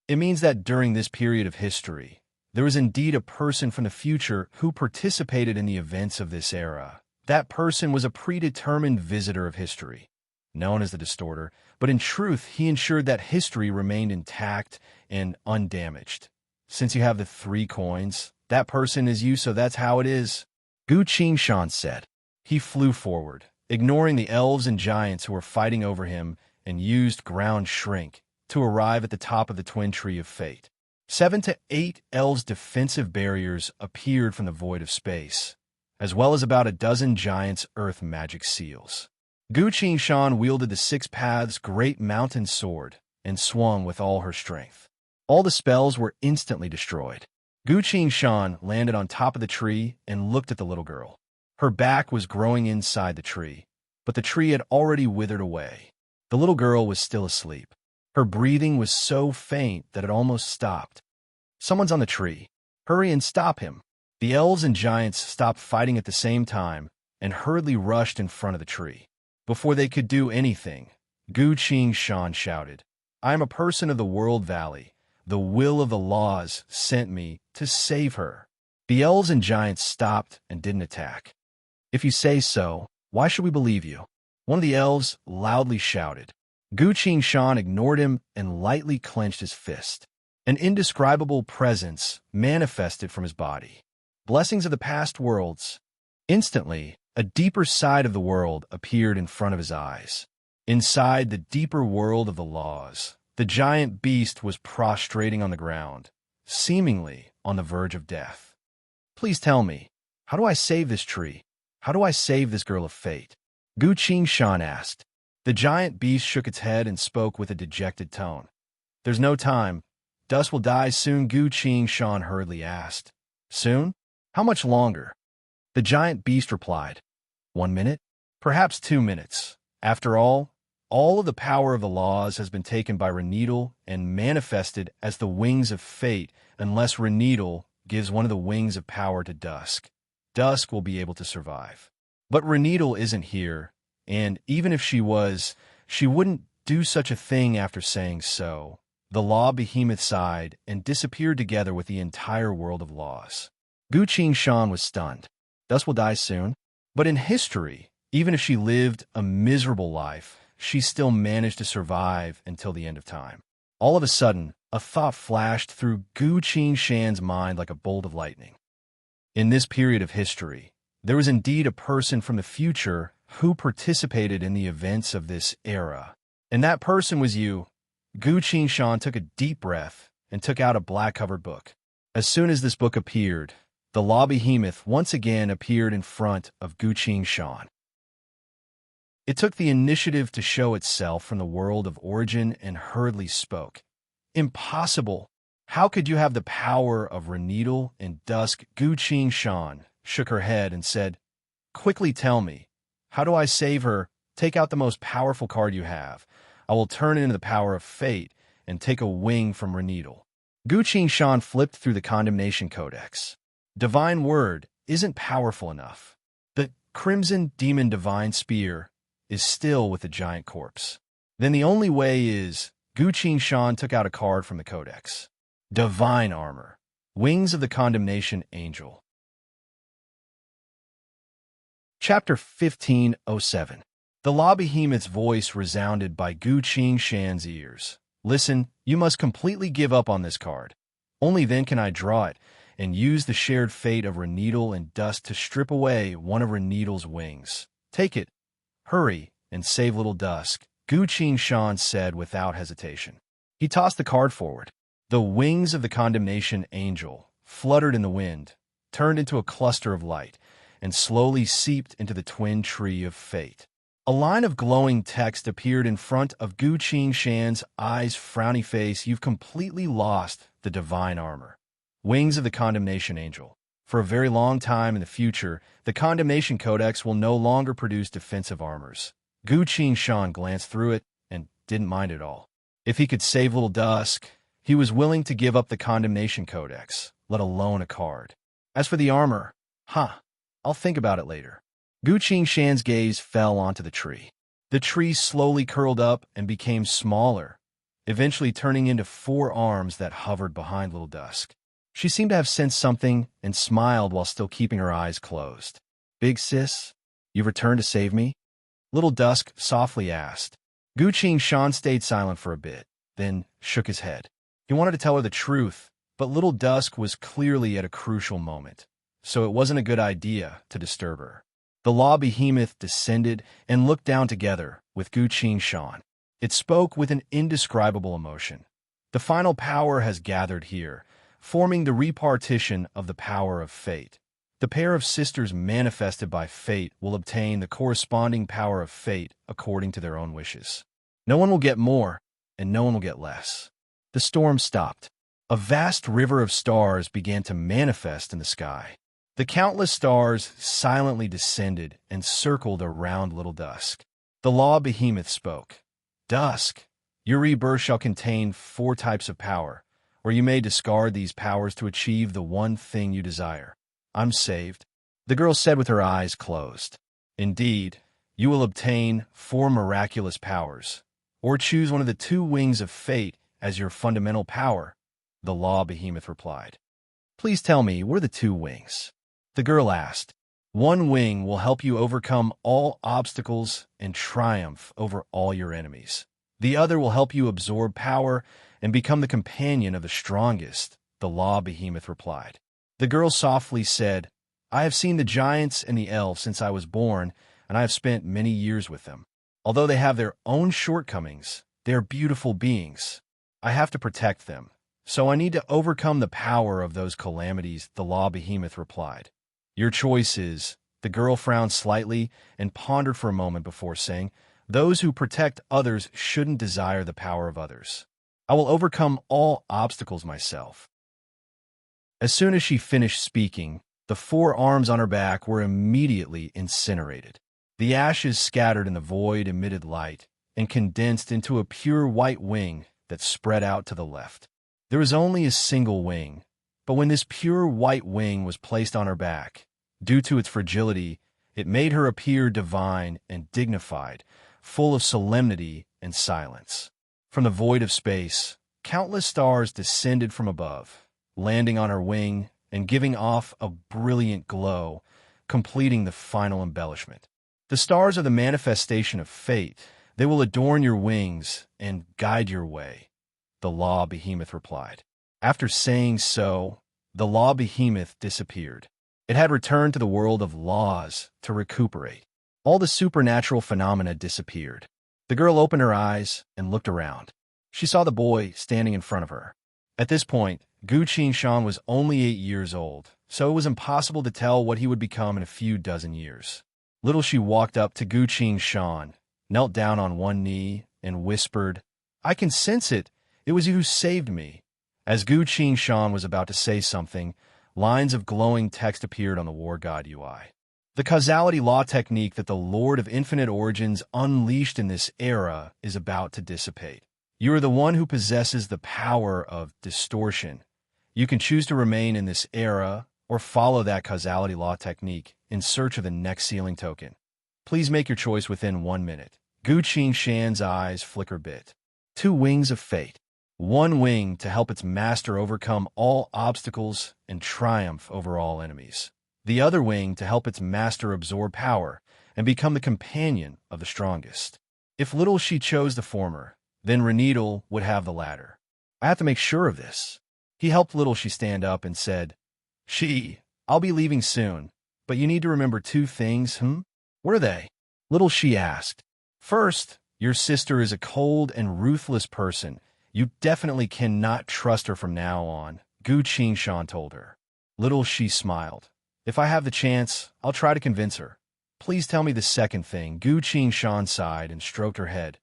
It means that during this period of history, there was indeed a person from the future who participated in the events of this era. That person was a predetermined visitor of history, known as the Distorter, but in truth, he ensured that history remained intact and undamaged. Since you have the 3 coins, that person is you, so that's how it is, Gu Shan said. He flew forward, ignoring the elves and giants who were fighting over him, and used ground shrink to arrive at the top of the twin tree of fate. 7 to 8 elves' defensive barriers appeared from the void of space, as well as about a dozen giants' earth magic seals. Gu Shan wielded the 6 Paths' great mountain sword and swung with all her strength. All the spells were instantly destroyed. Gu Shan landed on top of the tree and looked at the little girl. Her back was growing inside the tree, but the tree had already withered away. The little girl was still asleep. Her breathing was so faint that it almost stopped. Someone's on the tree. Hurry and stop him. The elves and giants stopped fighting at the same time and hurriedly rushed in front of the tree. Before they could do anything, Gu Shan shouted, I am a person of the World Valley. The will of the laws sent me to save her. The elves and giants stopped and didn't attack. If you say so, why should we believe you? One of the elves loudly shouted. Gu Shan ignored him and lightly clenched his fist. An indescribable presence manifested from his body. Blessings of the past worlds. Instantly, a deeper side of the world appeared in front of his eyes. Inside the deeper world of the laws, the giant beast was prostrating on the ground, seemingly on the verge of death. Please tell me, how do I save this tree? How do I save this girl of fate? Gu Shan asked. The giant beast shook its head and spoke with a dejected tone. There's no time. Dust will die soon, Gu Shan hurriedly asked. Soon? How much longer? The giant beast replied. 1 minute? Perhaps 2 minutes. After all of the power of the laws has been taken by Reneedle and manifested as the wings of fate unless Reneedle gives one of the wings of power to Dusk. Dusk will be able to survive. But Reneedle isn't here, and even if she was, she wouldn't do such a thing after saying so. The law behemoth sighed and disappeared together with the entire world of laws. Gu Shan was stunned. Dusk will die soon. But in history, even if she lived a miserable life, she still managed to survive until the end of time. All of a sudden, a thought flashed through Gu Shan's mind like a bolt of lightning. In this period of history, there was indeed a person from the future who participated in the events of this era. And that person was you. Gu Shan took a deep breath and took out a black-covered book. As soon as this book appeared, the law behemoth once again appeared in front of Gu Shan. It took the initiative to show itself from the world of origin and hurriedly spoke. Impossible! How could you have the power of Reneedle and Dusk? Gu Shan shook her head and said, "Quickly tell me, how do I save her? Take out the most powerful card you have. I will turn it into the power of fate and take a wing from Reneedle." Gu Shan flipped through the Condemnation Codex. Divine Word isn't powerful enough. The Crimson Demon Divine Spear is still with the giant corpse. Then the only way is... Gu Shan took out a card from the Codex. Divine Armor. Wings of the Condemnation Angel. Chapter 1507. The law behemoth's voice resounded by Gu Shan's ears. "Listen, you must completely give up on this card. Only then can I draw it and use the shared fate of Reneedle and Dusk to strip away one of Reneedle's wings. Take it. Hurry and save little Dusk," Gu Shan said without hesitation. He tossed the card forward. The wings of the Condemnation Angel fluttered in the wind, turned into a cluster of light, and slowly seeped into the twin tree of fate. A line of glowing text appeared in front of Gu Shan's eyes. Frowny face, "You've completely lost the divine armor. Wings of the Condemnation Angel. For a very long time in the future, the Condemnation Codex will no longer produce defensive armors." Gu Shan glanced through it and didn't mind at all. If he could save little Dusk, he was willing to give up the Condemnation Codex, let alone a card. As for the armor, I'll think about it later. Gu Shan's gaze fell onto the tree. The tree slowly curled up and became smaller, eventually turning into 4 arms that hovered behind little Dusk. She seemed to have sensed something and smiled while still keeping her eyes closed. "Big sis, you've returned to save me?" Little Dusk softly asked. Gu Shan stayed silent for a bit, then shook his head. He wanted to tell her the truth, but little Dusk was clearly at a crucial moment, so it wasn't a good idea to disturb her. The law behemoth descended and looked down together with Gu Shan. It spoke with an indescribable emotion. "The final power has gathered here, forming the repartition of the power of fate. The pair of sisters manifested by fate will obtain the corresponding power of fate according to their own wishes. No one will get more, and no one will get less." The storm stopped. A vast river of stars began to manifest in the sky. The countless stars silently descended and circled around little Dusk. The law behemoth spoke. "Dusk, your rebirth shall contain 4 types of power, or you may discard these powers to achieve the one thing you desire." "I'm saved," the girl said with her eyes closed. "Indeed, you will obtain 4 miraculous powers, or choose one of the 2 wings of fate as your fundamental power," the law behemoth replied. "Please tell me, what are the 2 wings?" the girl asked. "One wing will help you overcome all obstacles and triumph over all your enemies. The other will help you absorb power and become the companion of the strongest," the law behemoth replied. The girl softly said, "I have seen the giants and the elves since I was born, and I have spent many years with them. Although they have their own shortcomings, they are beautiful beings. I have to protect them, so I need to overcome the power of those calamities," the law behemoth replied. "Your choice is..." The girl frowned slightly and pondered for a moment before saying, "Those who protect others shouldn't desire the power of others. I will overcome all obstacles myself." As soon as she finished speaking, the 4 arms on her back were immediately incinerated. The ashes scattered in the void emitted light and condensed into a pure white wing that spread out to the left. There was only a single wing, but when this pure white wing was placed on her back, due to its fragility, it made her appear divine and dignified, full of solemnity and silence. From the void of space, countless stars descended from above, landing on her wing and giving off a brilliant glow, completing the final embellishment. "The stars are the manifestation of fate. They will adorn your wings and guide your way," the law behemoth replied. After saying so, the law behemoth disappeared. It had returned to the world of laws to recuperate. All the supernatural phenomena disappeared. The girl opened her eyes and looked around. She saw the boy standing in front of her. At this point, Gu Qingshan was only 8 years old, so it was impossible to tell what he would become in a few dozen years. Little she walked up to Gu Qingshan, knelt down on one knee, and whispered, "I can sense it. It was you who saved me." As Gu Qingshan was about to say something, lines of glowing text appeared on the War God UI. The causality law technique that the Lord of Infinite Origins unleashed in this era is about to dissipate. You are the one who possesses the power of distortion. You can choose to remain in this era or follow that causality law technique in search of the next sealing token. Please make your choice within 1 minute. Gu Qingshan's eyes flicker bit. 2 wings of fate. One wing to help its master overcome all obstacles and triumph over all enemies. The other wing to help its master absorb power and become the companion of the strongest. If little she chose the former, then Renedal would have the latter. I have to make sure of this. He helped little she stand up and said, I'll be leaving soon, but you need to remember 2 things, What are they? Little she asked. First, your sister is a cold and ruthless person. You definitely cannot trust her from now on, Gu Qingshan told her. Little she smiled. If I have the chance, I'll try to convince her. Please tell me the second thing. Gu Qingshan sighed and stroked her head.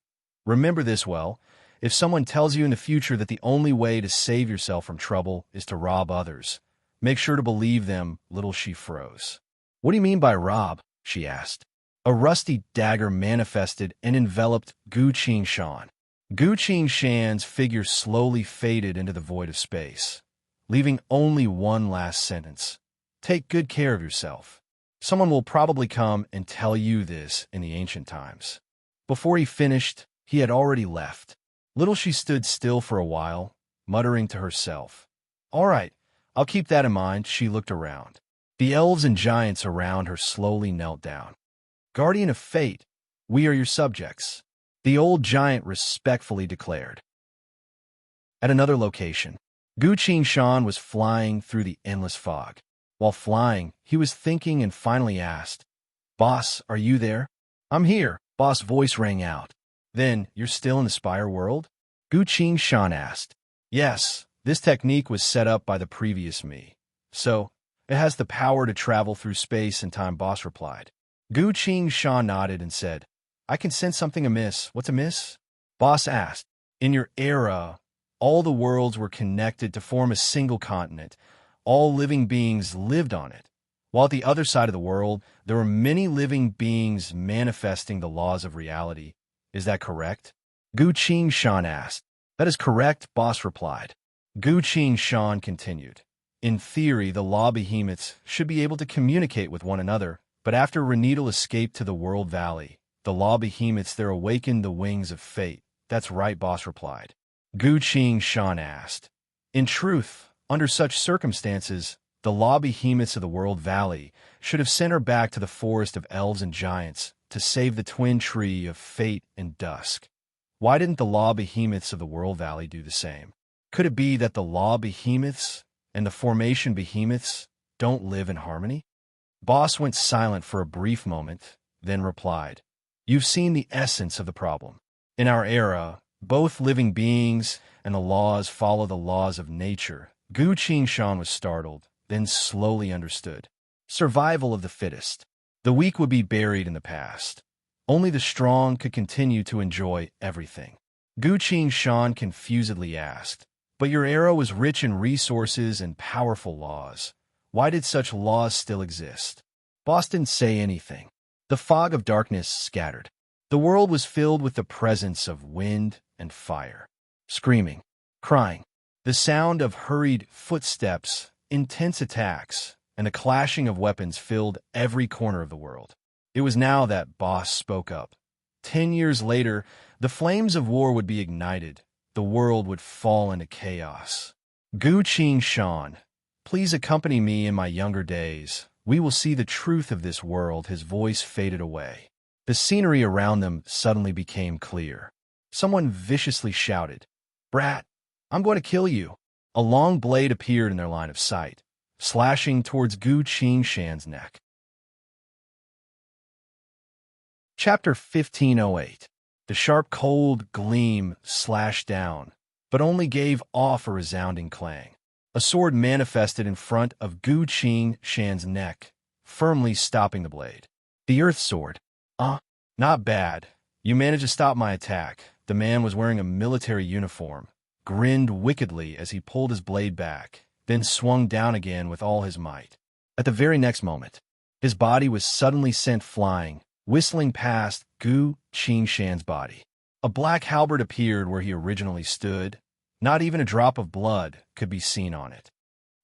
Remember this well. If someone tells you in the future that the only way to save yourself from trouble is to rob others, make sure to believe them. Little she froze. What do you mean by rob? She asked. A rusty dagger manifested and enveloped Gu Qingshan. Gu Qingshan's figure slowly faded into the void of space, leaving only one last sentence. Take good care of yourself. Someone will probably come and tell you this in the ancient times. Before he finished, he had already left. Little she stood still for a while, muttering to herself. All right, I'll keep that in mind. She looked around. The elves and giants around her slowly knelt down. Guardian of Fate, we are your subjects, the old giant respectfully declared. At another location, Gu Qingshan was flying through the endless fog. While flying, he was thinking and finally asked, Boss, are you there? I'm here, Boss' voice rang out. Then, you're still in the Spire world? Gu Qingshan asked. Yes, this technique was set up by the previous me. So, it has the power to travel through space and time, Boss replied. Gu Qingshan nodded and said, I can sense something amiss. What's amiss? Boss asked. In your era, all the worlds were connected to form a single continent. All living beings lived on it. While at the other side of the world, there were many living beings manifesting the laws of reality. Is that correct? Gu Qingshan asked. That is correct, Boss replied. Gu Qingshan continued. In theory, the law behemoths should be able to communicate with one another, but after Renedal escaped to the World Valley, the law behemoths there awakened the wings of fate. That's right, Boss replied. Gu Qingshan asked. In truth, under such circumstances, the law behemoths of the World Valley should have sent her back to the forest of elves and giants to save the twin tree of fate and dusk. Why didn't the law behemoths of the World Valley do the same? Could it be that the law behemoths and the formation behemoths don't live in harmony? Boss went silent for a brief moment, then replied, You've seen the essence of the problem. In our era, both living beings and the laws follow the laws of nature. Gu Qingshan was startled, then slowly understood. Survival of the fittest. The weak would be buried in the past. Only the strong could continue to enjoy everything. Gu Qingshan confusedly asked, But your era was rich in resources and powerful laws. Why did such laws still exist? Boss didn't say anything. The fog of darkness scattered. The world was filled with the presence of wind and fire. Screaming, crying, the sound of hurried footsteps, intense attacks, and the clashing of weapons filled every corner of the world. It was now that Boss spoke up. 10 years later, the flames of war would be ignited. The world would fall into chaos. Gu Qingshan, please accompany me in my younger days. We will see the truth of this world. His voice faded away. The scenery around them suddenly became clear. Someone viciously shouted, Brat, I'm going to kill you. A long blade appeared in their line of sight, slashing towards Gu Qingshan's neck. Chapter 1508. The sharp, cold gleam slashed down, but only gave off a resounding clang. A sword manifested in front of Gu Qing-shan's neck, firmly stopping the blade. The Earth Sword. Not bad. You managed to stop my attack. The man was wearing a military uniform, grinned wickedly as he pulled his blade back, then swung down again with all his might. At the very next moment, his body was suddenly sent flying, whistling past Gu Qing-shan's body. A black halberd appeared where he originally stood. Not even a drop of blood could be seen on it.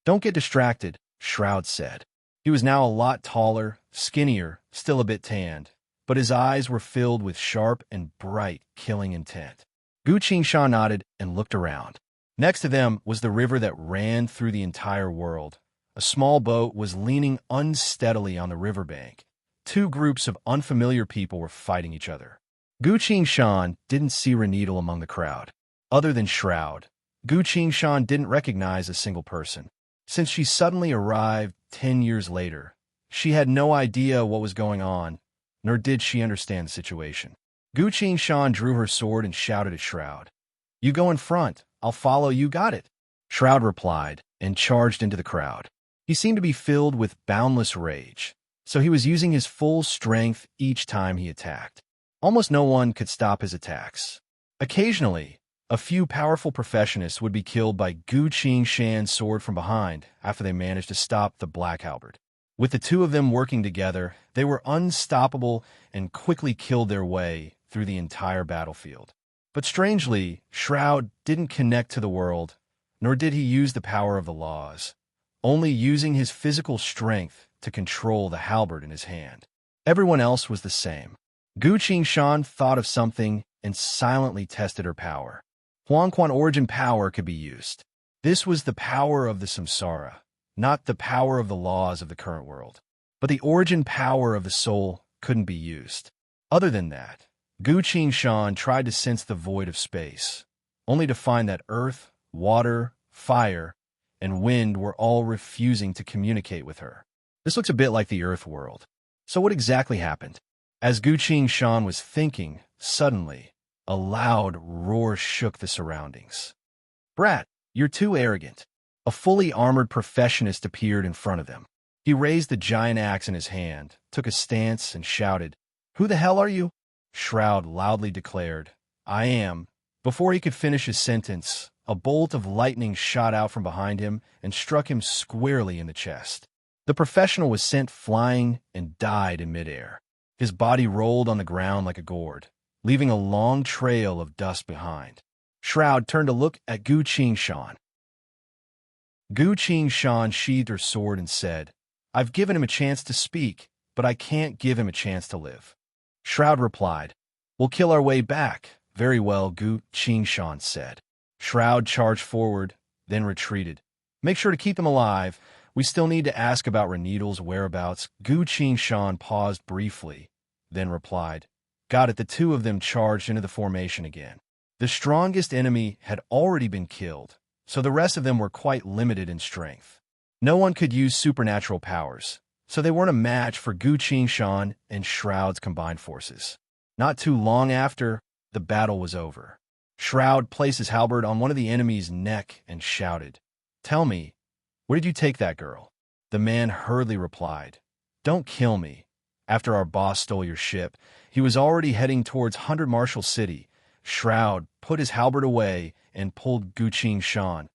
Don't get distracted, Shroud said. He was now a lot taller, skinnier, still a bit tanned, but his eyes were filled with sharp and bright, killing intent. Gu Qingshan nodded and looked around. Next to them was the river that ran through the entire world. A small boat was leaning unsteadily on the riverbank. Two groups of unfamiliar people were fighting each other. Gu Qingshan didn't see Reneedle among the crowd. Other than Shroud, Gu Qingshan didn't recognize a single person. Since she suddenly arrived 10 years later, she had no idea what was going on, nor did she understand the situation. Gu Qingshan drew her sword and shouted at Shroud. You go in front, I'll follow, you got it. Shroud replied and charged into the crowd. He seemed to be filled with boundless rage, so he was using his full strength each time he attacked. Almost no one could stop his attacks. Occasionally, a few powerful professionists would be killed by Gu Qingshan's sword from behind after they managed to stop the Black Halberd. With the two of them working together, they were unstoppable and quickly killed their way through the entire battlefield. But strangely, Shroud didn't connect to the world, nor did he use the power of the laws, only using his physical strength to control the halberd in his hand. Everyone else was the same. Gu Qingshan thought of something and silently tested her power. Huangquan origin power could be used. This was the power of the samsara, not the power of the laws of the current world. But the origin power of the soul couldn't be used. Other than that, Gu Qingshan tried to sense the void of space, only to find that earth, water, fire, and wind were all refusing to communicate with her. This looks a bit like the Earth world. So what exactly happened? As Gu Qingshan was thinking, suddenly, a loud roar shook the surroundings. Brat, you're too arrogant. A fully armored professionist appeared in front of them. He raised the giant axe in his hand, took a stance, and shouted, Who the hell are you? Shroud loudly declared, I am. Before he could finish his sentence, a bolt of lightning shot out from behind him and struck him squarely in the chest. The professional was sent flying and died in midair. His body rolled on the ground like a gourd, leaving a long trail of dust behind. Shroud turned to look at Gu Qingshan. Gu Qingshan sheathed her sword and said, I've given him a chance to speak, but I can't give him a chance to live. Shroud replied, We'll kill our way back. Very well, Gu Qingshan said. Shroud charged forward, then retreated. Make sure to keep them alive. We still need to ask about Reneedle's whereabouts. Gu Qingshan paused briefly, then replied, Got it. The two of them charged into the formation again. The strongest enemy had already been killed, so the rest of them were quite limited in strength. No one could use supernatural powers, so they weren't a match for Gu Qingshan and Shroud's combined forces. Not too long after, the battle was over. Shroud placed his halberd on one of the enemy's neck and shouted, Tell me, where did you take that girl? The man hurriedly replied, Don't kill me. After our boss stole your ship, he was already heading towards 100 Marshall City. Shroud put his halberd away and pulled Gu Qingshan.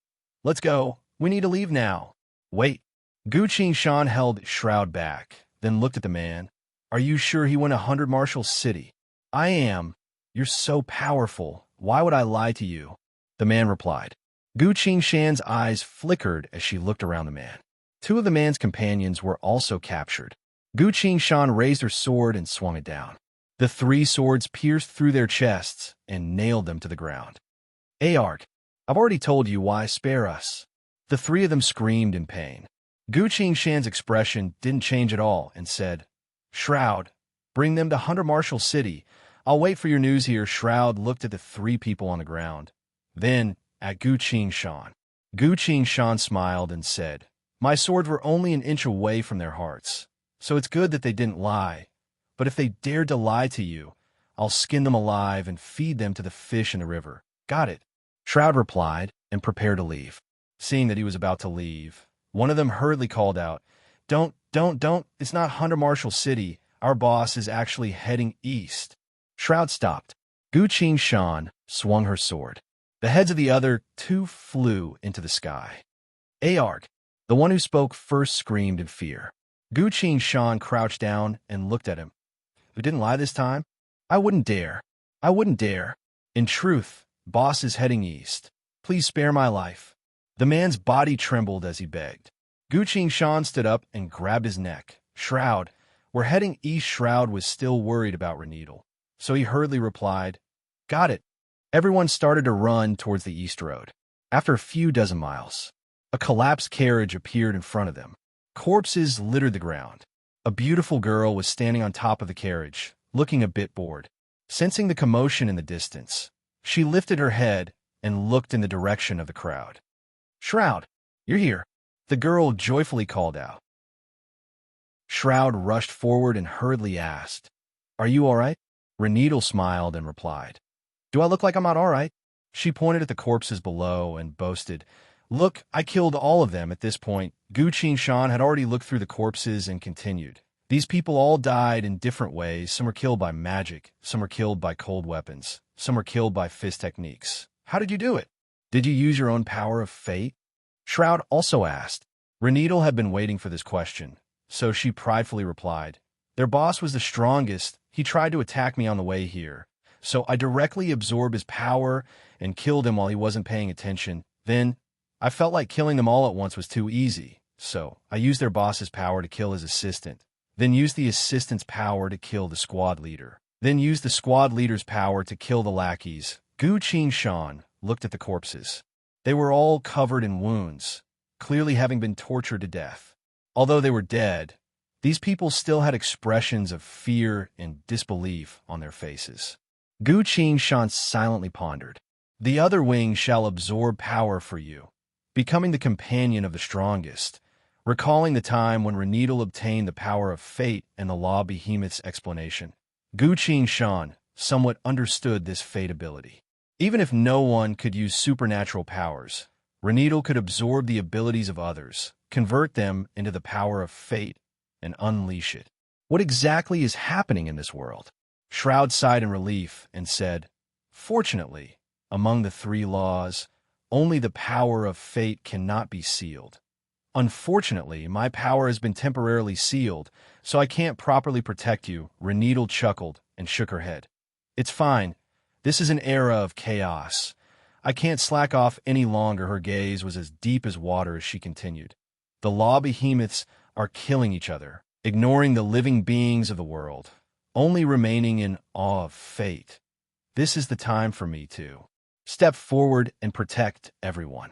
Let's go. We need to leave now. Wait. Gu Qingshan held Shroud back, then looked at the man. Are you sure he went 100 Marshall City? I am. You're so powerful. Why would I lie to you? The man replied. Gu Qingshan's eyes flickered as she looked around the man. Two of the man's companions were also captured. Gu Qingshan raised her sword and swung it down. The three swords pierced through their chests and nailed them to the ground. Embark, I've already told you why, spare us. The three of them screamed in pain. Gu Qingshan's expression didn't change at all and said, Shroud, bring them to 100 Marshall City. I'll wait for your news here. Shroud looked at the three people on the ground, then at Gu Qingshan. Gu Qingshan smiled and said, My swords were only an inch away from their hearts, so it's good that they didn't lie. But if they dared to lie to you, I'll skin them alive and feed them to the fish in the river. Got it. Shroud replied and prepared to leave. Seeing that he was about to leave, one of them hurriedly called out, Don't. It's not Hunter Marshall City. Our boss is actually heading east. Shroud stopped. Gu Qin swung her sword. The heads of the other two flew into the sky. Aarg, the one who spoke first, screamed in fear. Gu Qin crouched down and looked at him. You didn't lie this time? I wouldn't dare. In truth, boss is heading east. Please spare my life. The man's body trembled as he begged. Gu Qin stood up and grabbed his neck. Shroud, we're heading east. Shroud was still worried about Reneedle, so he hurriedly replied, Got it. Everyone started to run towards the east road. After a few dozen miles, a collapsed carriage appeared in front of them. Corpses littered the ground. A beautiful girl was standing on top of the carriage, looking a bit bored. Sensing the commotion in the distance, she lifted her head and looked in the direction of the crowd. Shroud, you're here, the girl joyfully called out. Shroud rushed forward and hurriedly asked, Are you all right? Reneedle smiled and replied, Do I look like I'm not all right? She pointed at the corpses below and boasted, Look, I killed all of them. At this point, Gu Qin had already looked through the corpses and continued. These people all died in different ways. Some were killed by magic, some were killed by cold weapons, some were killed by fist techniques. How did you do it? Did you use your own power of fate? Shroud also asked. Reneedle had been waiting for this question, so she pridefully replied, Their boss was the strongest. He tried to attack me on the way here, so I directly absorbed his power and killed him while he wasn't paying attention. Then, I felt like killing them all at once was too easy, so I used their boss's power to kill his assistant, then used the assistant's power to kill the squad leader, then used the squad leader's power to kill the lackeys. Gu Qin looked at the corpses. They were all covered in wounds, clearly having been tortured to death. Although they were dead, these people still had expressions of fear and disbelief on their faces. Gu Qin silently pondered. The other wing shall absorb power for you, becoming the companion of the strongest, recalling the time when Reneedle obtained the power of fate and the law behemoth's explanation. Gu Qin somewhat understood this fate ability. Even if no one could use supernatural powers, Reneedle could absorb the abilities of others, convert them into the power of fate, and unleash it. What exactly is happening in this world? Shroud sighed in relief and said, Fortunately, among the three laws, only the power of fate cannot be sealed. Unfortunately, my power has been temporarily sealed, so I can't properly protect you. Reneedle chuckled and shook her head. It's fine. This is an era of chaos. I can't slack off any longer. Her gaze was as deep as water as she continued. The law behemoths are killing each other, ignoring the living beings of the world, only remaining in awe of fate. This is the time for me to step forward and protect everyone.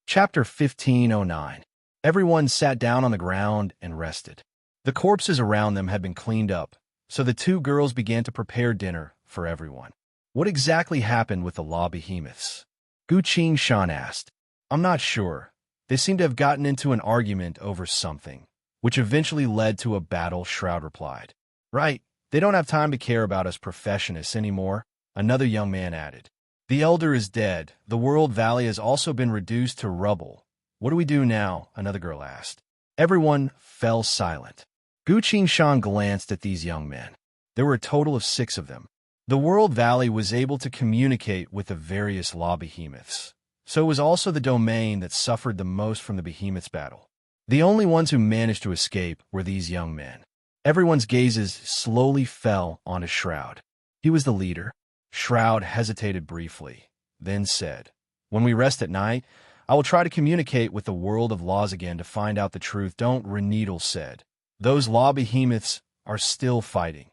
Chapter 1509. Everyone sat down on the ground and rested. The corpses around them had been cleaned up, so the two girls began to prepare dinner for everyone. What exactly happened with the law behemoths? Gu Qin asked. I'm not sure. They seem to have gotten into an argument over something, which eventually led to a battle, Shroud replied. Right, they don't have time to care about us professionists anymore, another young man added. The elder is dead. The World Valley has also been reduced to rubble. What do we do now? Another girl asked. Everyone fell silent. Gu Qin glanced at these young men. There were a total of 6 of them. The World Valley was able to communicate with the various law behemoths, so it was also the domain that suffered the most from the behemoths' battle. The only ones who managed to escape were these young men. Everyone's gazes slowly fell on his Shroud. He was the leader. Shroud hesitated briefly, then said, When we rest at night, I will try to communicate with the world of laws again to find out the truth. Don't, Reneedle said. Those law behemoths are still fighting.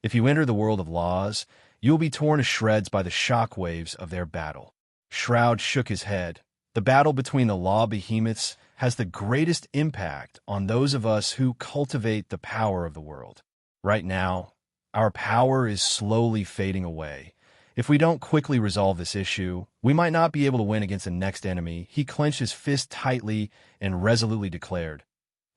If you enter the world of laws, you will be torn to shreds by the shock waves of their battle. Shroud shook his head. The battle between the law behemoths has the greatest impact on those of us who cultivate the power of the world. Right now, our power is slowly fading away. If we don't quickly resolve this issue, we might not be able to win against the next enemy. He clenched his fist tightly and resolutely declared,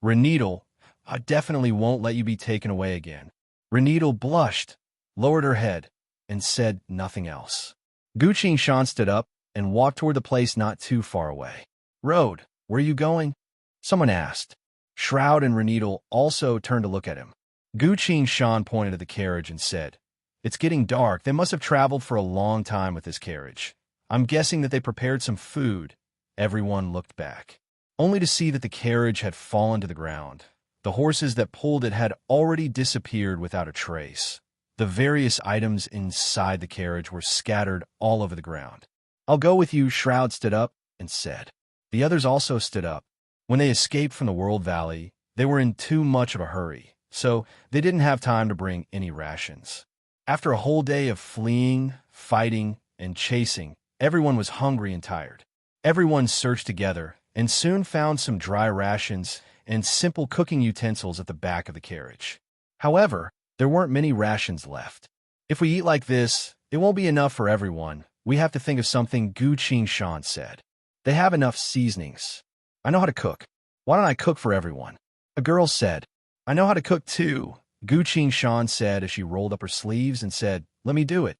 Reneedle, I definitely won't let you be taken away again. Renedal blushed, lowered her head, and said nothing else. Guqin Shan stood up and walked toward the place not too far away. Road, where are you going? Someone asked. Shroud and Renedal also turned to look at him. Guqin Shan pointed to the carriage and said, It's getting dark. They must have traveled for a long time with this carriage. I'm guessing that they prepared some food. Everyone looked back, only to see that the carriage had fallen to the ground. The horses that pulled it had already disappeared without a trace. The various items inside the carriage were scattered all over the ground. I'll go with you, Shroud stood up and said. The others also stood up. When they escaped from the World Valley, they were in too much of a hurry, so they didn't have time to bring any rations. After a whole day of fleeing, fighting, and chasing, everyone was hungry and tired. Everyone searched together and soon found some dry rations and simple cooking utensils at the back of the carriage. However, there weren't many rations left. If we eat like this, it won't be enough for everyone. We have to think of something, Guqin Shan said. They have enough seasonings. I know how to cook. Why don't I cook for everyone? A girl said. I know how to cook too, Guqin Shan said as she rolled up her sleeves and said, Let me do it.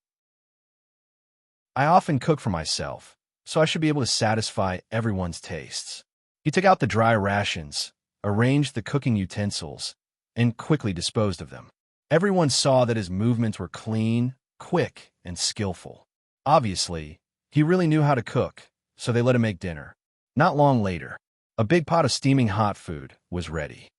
I often cook for myself, so I should be able to satisfy everyone's tastes. He took out the dry rations, arranged the cooking utensils, and quickly disposed of them. Everyone saw that his movements were clean, quick, and skillful. Obviously, he really knew how to cook, so they let him make dinner. Not long later, a big pot of steaming hot food was ready.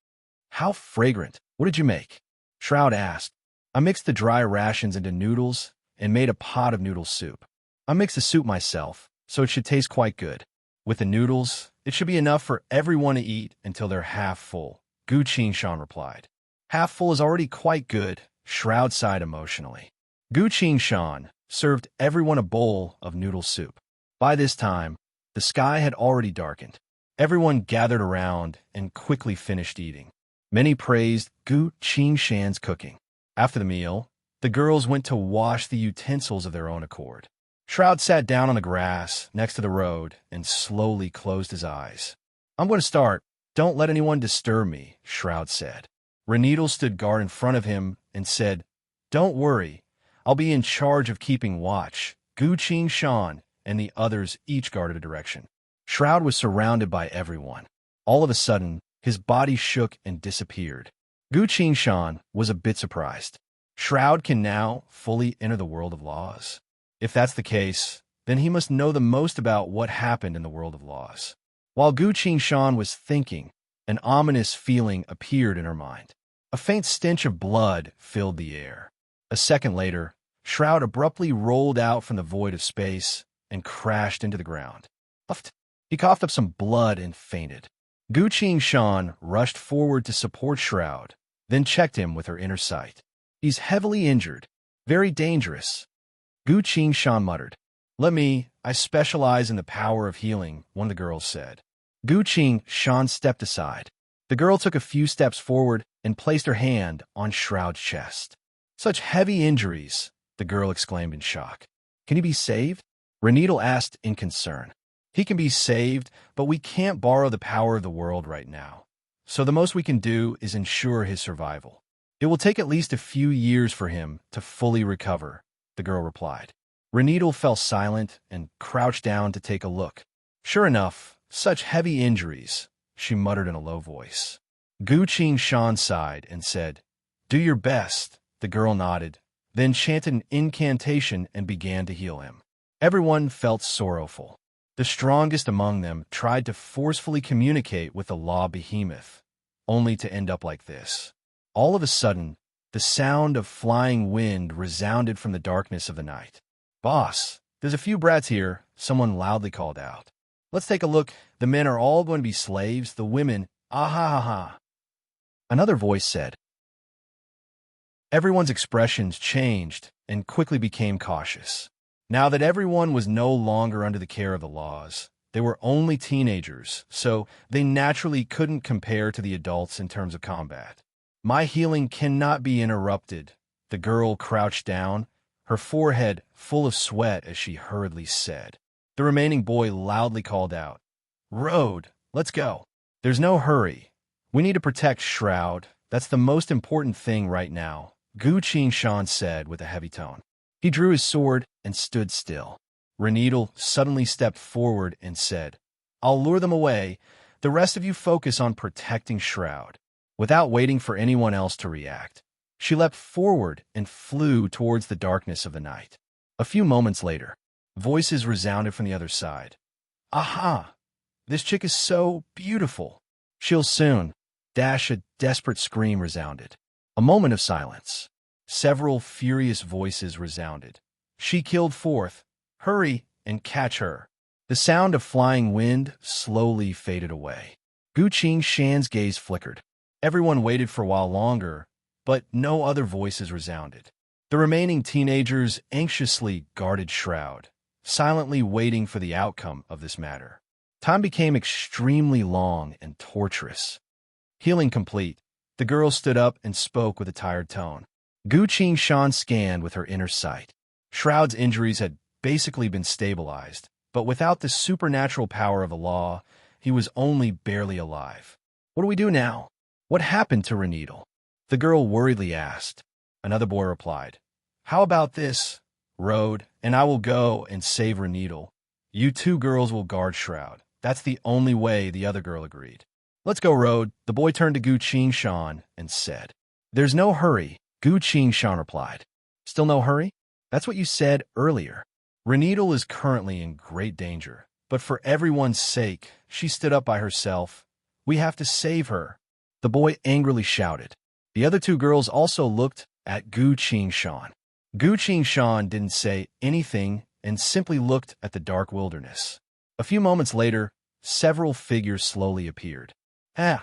How fragrant! What did you make? Shroud asked. I mixed the dry rations into noodles and made a pot of noodle soup. I mixed the soup myself, so it should taste quite good. With the noodles, it should be enough for everyone to eat until they're half full, Guqin Shan replied. Half full is already quite good, Shroud sighed emotionally. Guqin Shan served everyone a bowl of noodle soup. By this time, the sky had already darkened. Everyone gathered around and quickly finished eating. Many praised Guqin Shan's cooking. After the meal, the girls went to wash the utensils of their own accord. Shroud sat down on the grass next to the road and slowly closed his eyes. I'm going to start. Don't let anyone disturb me, Shroud said. Renedal stood guard in front of him and said, Don't worry. I'll be in charge of keeping watch. Guqin Shan and the others each guarded a direction. Shroud was surrounded by everyone. All of a sudden, his body shook and disappeared. Guqin Shan was a bit surprised. Shroud can now fully enter the world of laws. If that's the case, then he must know the most about what happened in the world of laws. While Guqin Shan was thinking, an ominous feeling appeared in her mind. A faint stench of blood filled the air. A second later, Shroud abruptly rolled out from the void of space and crashed into the ground. He coughed up some blood and fainted. Guqin Shan rushed forward to support Shroud, then checked him with her inner sight. He's heavily injured. Very dangerous. Guqin Shan muttered. I specialize in the power of healing, one of the girls said. Guqin Shan stepped aside. The girl took a few steps forward and placed her hand on Shroud's chest. Such heavy injuries, the girl exclaimed in shock. Can he be saved? Renedal asked in concern. He can be saved, but we can't borrow the power of the world right now. So the most we can do is ensure his survival. It will take at least a few years for him to fully recover, the girl replied. Renedal fell silent and crouched down to take a look. Sure enough, such heavy injuries, she muttered in a low voice. Guqin Shan sighed and said, Do your best, the girl nodded, then chanted an incantation and began to heal him. Everyone felt sorrowful. The strongest among them tried to forcefully communicate with the law behemoth, only to end up like this. All of a sudden, the sound of flying wind resounded from the darkness of the night. Boss, there's a few brats here, someone loudly called out. Let's take a look. The men are all going to be slaves, the women, ah ha ha ha. Another voice said. Everyone's expressions changed and quickly became cautious. Now that everyone was no longer under the care of the laws, they were only teenagers, so they naturally couldn't compare to the adults in terms of combat. My healing cannot be interrupted. The girl crouched down, her forehead full of sweat as she hurriedly said. The remaining boy loudly called out, Road, let's go. There's no hurry. We need to protect Shroud. That's the most important thing right now, Gu Qingshan said with a heavy tone. He drew his sword and stood still. Reneedle suddenly stepped forward and said, I'll lure them away. The rest of you focus on protecting Shroud. Without waiting for anyone else to react, she leapt forward and flew towards the darkness of the night. A few moments later, voices resounded from the other side. Aha! This chick is so beautiful. She'll soon. Dash a desperate scream resounded. A moment of silence. Several furious voices resounded. She killed forth. Hurry and catch her. The sound of flying wind slowly faded away. Gu Qingshan's gaze flickered. Everyone waited for a while longer, but no other voices resounded. The remaining teenagers anxiously guarded Shroud, silently waiting for the outcome of this matter. Time became extremely long and torturous. Healing complete, the girl stood up and spoke with a tired tone. Gu Qingshan scanned with her inner sight. Shroud's injuries had basically been stabilized, but without the supernatural power of the law, he was only barely alive. What do we do now? What happened to Reneedle? The girl worriedly asked. Another boy replied, How about this, Road, and I will go and save Reneedle. You two girls will guard Shroud. That's the only way, the other girl agreed. Let's go, Road. The boy turned to Gu Qingshan and said. There's no hurry, Gu Qingshan replied. Still no hurry? That's what you said earlier. Reneedle is currently in great danger, but for everyone's sake, she stood up by herself. We have to save her. The boy angrily shouted. The other two girls also looked at Gu Qingshan. Gu Qingshan didn't say anything and simply looked at the dark wilderness. A few moments later, several figures slowly appeared. There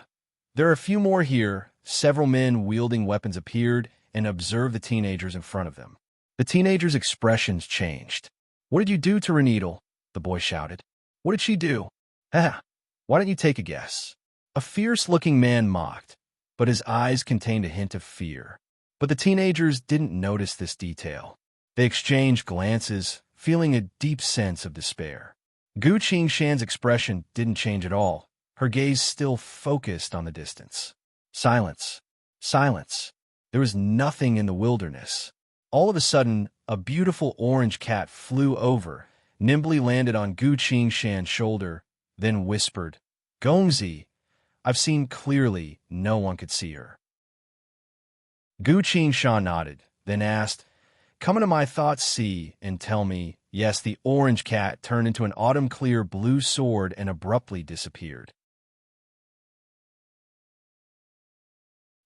are a few more here. Several men wielding weapons appeared and observed the teenagers in front of them. The teenagers' expressions changed. What did you do to Reneedle? The boy shouted. What did she do? Why don't you take a guess? A fierce-looking man mocked, but his eyes contained a hint of fear. But the teenagers didn't notice this detail. They exchanged glances, feeling a deep sense of despair. Gu Qingshan's expression didn't change at all, her gaze still focused on the distance. Silence. Silence. There was nothing in the wilderness. All of a sudden, a beautiful orange cat flew over, nimbly landed on Gu Qingshan's shoulder, then whispered, Gongzi, I've seen clearly no one could see her. Gu Qingshan nodded, then asked, Come into my thoughts, see, and tell me. Yes, the orange cat turned into an autumn-clear blue sword and abruptly disappeared.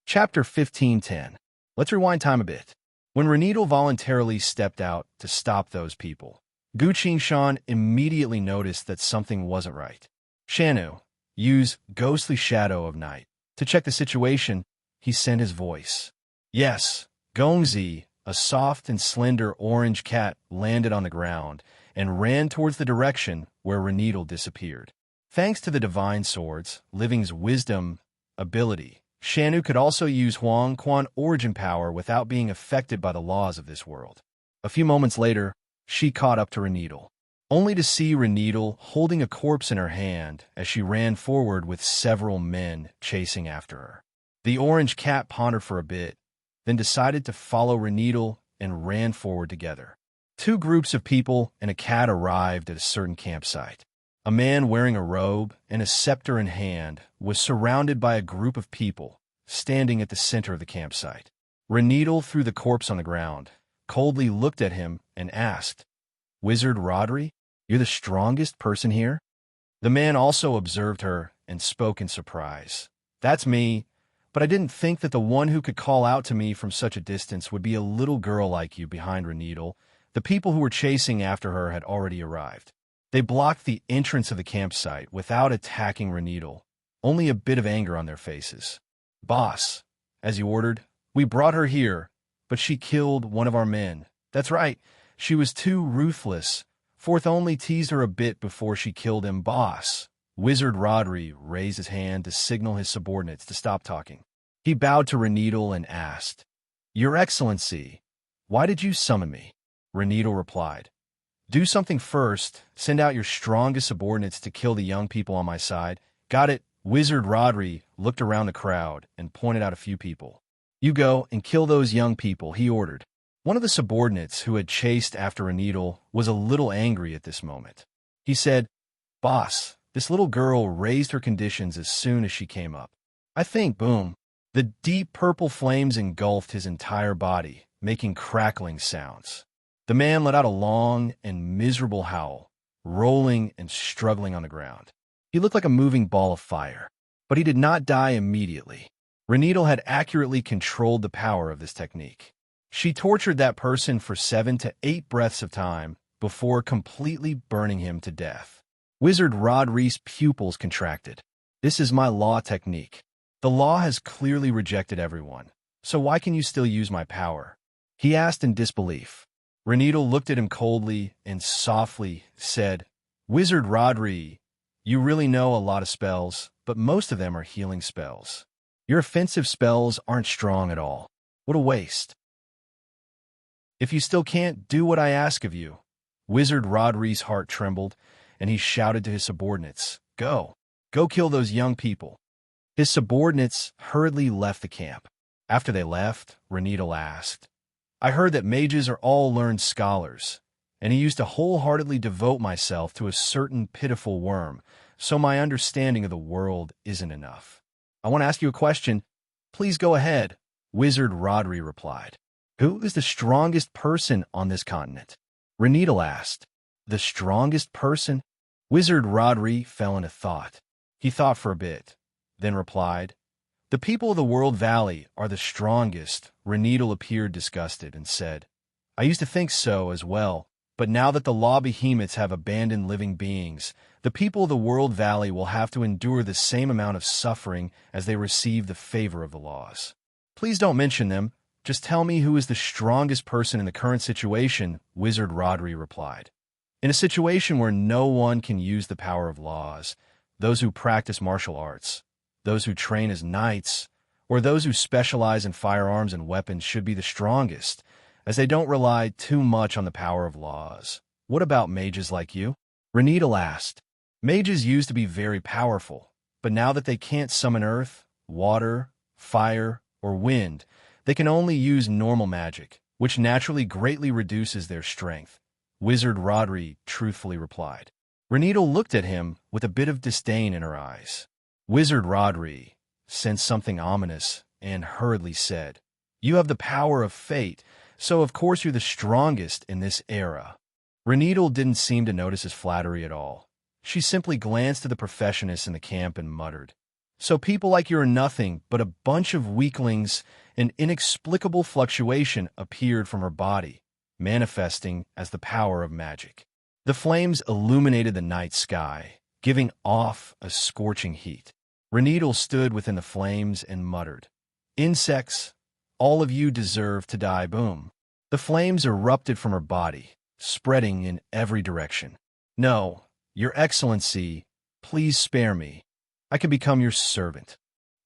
Chapter 15:10. Let's rewind time a bit. When Reneedle voluntarily stepped out to stop those people, Gu Qingshan immediately noticed that something wasn't right. Shanu, use ghostly shadow of night. To check the situation, he sent his voice. Yes, Gongzi, a soft and slender orange cat, landed on the ground and ran towards the direction where Reneedle disappeared. Thanks to the divine swords, Living's wisdom ability, Shanu could also use Huang Quan origin power without being affected by the laws of this world. A few moments later, she caught up to Reneedle, only to see Reneedle holding a corpse in her hand as she ran forward with several men chasing after her. The orange cat pondered for a bit, then decided to follow Reneedle and ran forward together. Two groups of people and a cat arrived at a certain campsite. A man wearing a robe and a scepter in hand was surrounded by a group of people standing at the center of the campsite. Reneedle threw the corpse on the ground, coldly looked at him, and asked, Wizard Rodri, you're the strongest person here? The man also observed her and spoke in surprise. That's me, but I didn't think that the one who could call out to me from such a distance would be a little girl like you behind Reneedle. The people who were chasing after her had already arrived. They blocked the entrance of the campsite without attacking Reneedle, only a bit of anger on their faces. Boss, as you ordered, we brought her here, but she killed one of our men. That's right, she was too ruthless. Fourth only teased her a bit before she killed him. Boss. Wizard Rodri raised his hand to signal his subordinates to stop talking. He bowed to Reneedle and asked, Your Excellency, why did you summon me? Reneedle replied, Do something first. Send out your strongest subordinates to kill the young people on my side. Got it, Wizard Rodri looked around the crowd and pointed out a few people. "You go and kill those young people," he ordered. One of the subordinates who had chased after Renidal was a little angry at this moment. He said, "Boss, this little girl raised her conditions as soon as she came up. I think, boom." The deep purple flames engulfed his entire body, making crackling sounds. The man let out a long and miserable howl, rolling and struggling on the ground. He looked like a moving ball of fire, but he did not die immediately. Renidal had accurately controlled the power of this technique. She tortured that person for 7 to 8 breaths of time before completely burning him to death. Wizard Rodri's pupils contracted. "This is my law technique. The law has clearly rejected everyone, so why can you still use my power?" he asked in disbelief. Renidal looked at him coldly and softly said, "Wizard Rodri, you really know a lot of spells, but most of them are healing spells. Your offensive spells aren't strong at all. What a waste. If you still can't do what I ask of you." Wizard Rodri's heart trembled, and he shouted to his subordinates, Go kill those young people." His subordinates hurriedly left the camp. After they left, Renidal asked, "I heard that mages are all learned scholars, and he used to wholeheartedly devote myself to a certain pitiful worm, so my understanding of the world isn't enough. I want to ask you a question." "Please go ahead," Wizard Rodri replied. "Who is the strongest person on this continent?" Renidal asked. "The strongest person?" Wizard Rodri fell into thought. He thought for a bit, then replied, "The people of the World Valley are the strongest." Renidal appeared disgusted and said, "I used to think so as well, but now that the law behemoths have abandoned living beings, the people of the World Valley will have to endure the same amount of suffering as they receive the favor of the laws. Please don't mention them. Just tell me who is the strongest person in the current situation," Wizard Rodri replied. "In a situation where no one can use the power of laws, those who practice martial arts, those who train as knights, or those who specialize in firearms and weapons should be the strongest, as they don't rely too much on the power of laws. What about mages like you?" Renidal asked. "Mages used to be very powerful, but now that they can't summon earth, water, fire, or wind, they can only use normal magic, which naturally greatly reduces their strength," Wizard Rodri truthfully replied. Renidal looked at him with a bit of disdain in her eyes. Wizard Rodri sensed something ominous and hurriedly said, "You have the power of fate, so of course you're the strongest in this era." Renidal didn't seem to notice his flattery at all. She simply glanced at the professionists in the camp and muttered, "So people like you are nothing but a bunch of weaklings." An inexplicable fluctuation appeared from her body, manifesting as the power of magic. The flames illuminated the night sky, giving off a scorching heat. Renidal stood within the flames and muttered, "Insects, all of you deserve to die." Boom. The flames erupted from her body, spreading in every direction. "No, Your Excellency, please spare me. I can become your servant."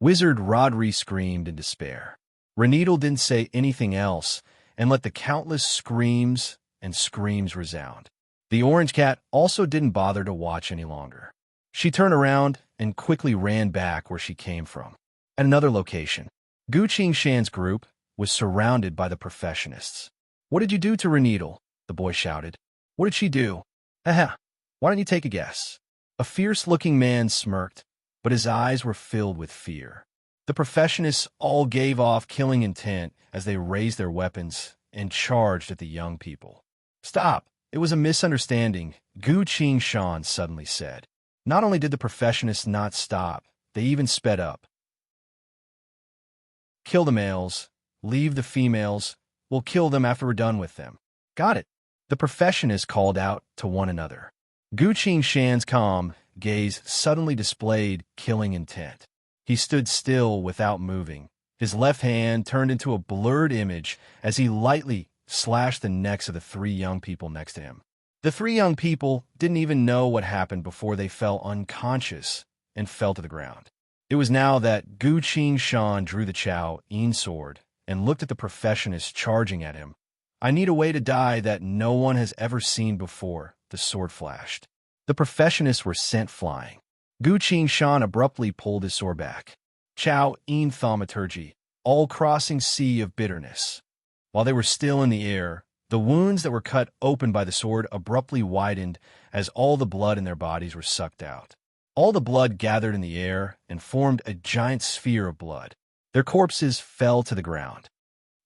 Wizard Rodri screamed in despair. Renidal didn't say anything else and let the countless screams and screams resound. The orange cat also didn't bother to watch any longer. She turned around and quickly ran back where she came from. At another location, Gu Qingshan's group was surrounded by the professionists. "What did you do to Renidal?" the boy shouted. "What did she do?" "Haha, why don't you take a guess?" A fierce-looking man smirked, but his eyes were filled with fear. The professionists all gave off killing intent as they raised their weapons and charged at the young people. "Stop! It was a misunderstanding," Gu Qingshan suddenly said. Not only did the professionists not stop, they even sped up. "Kill the males, leave the females. We'll kill them after we're done with them." "Got it," the professionists called out to one another. Gu Qingshan's calm gaze suddenly displayed killing intent. He stood still without moving. His left hand turned into a blurred image as he lightly slashed the necks of the 3 young people next to him. The 3 young people didn't even know what happened before they fell unconscious and fell to the ground. It was now that Gu Qingshan drew the Chao Yin sword and looked at the professionists charging at him. "I need a way to die that no one has ever seen before," the sword flashed. The professionists were sent flying. Gu Shan abruptly pulled his sword back. Chow in thaumaturgy, all-crossing sea of bitterness. While they were still in the air, the wounds that were cut open by the sword abruptly widened as all the blood in their bodies were sucked out. All the blood gathered in the air and formed a giant sphere of blood. Their corpses fell to the ground.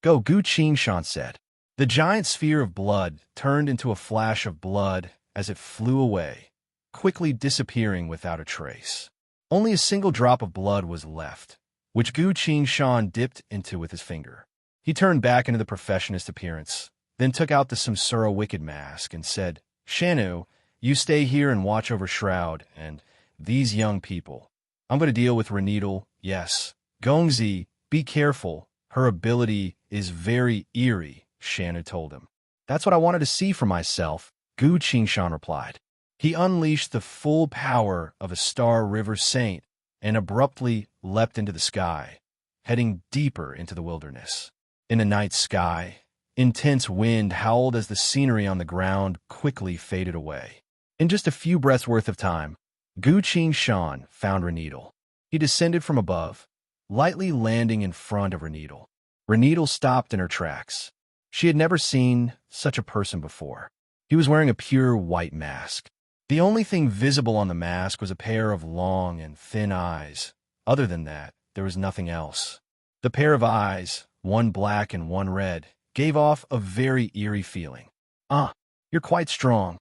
Go, Gu Shan said. The giant sphere of blood turned into a flash of blood as it flew away, quickly disappearing without a trace. Only a single drop of blood was left, which Gu Shan dipped into with his finger. He turned back into the professionist appearance, then took out the Samsara wicked mask and said, Shanu, you stay here and watch over Shroud and these young people. I'm going to deal with Reneedle, yes. Gongzi, be careful. Her ability is very eerie, Shanu told him. That's what I wanted to see for myself, Gu Shan replied. He unleashed the full power of a Star River Saint and abruptly leapt into the sky, heading deeper into the wilderness. In the night sky, intense wind howled as the scenery on the ground quickly faded away. In just a few breaths' worth of time, Gu Shan found Reneedle. He descended from above, lightly landing in front of Reneedle. Reneedle stopped in her tracks. She had never seen such a person before. He was wearing a pure white mask. The only thing visible on the mask was a pair of long and thin eyes. Other than that, there was nothing else. The pair of eyes, one black and one red, gave off a very eerie feeling. You're quite strong.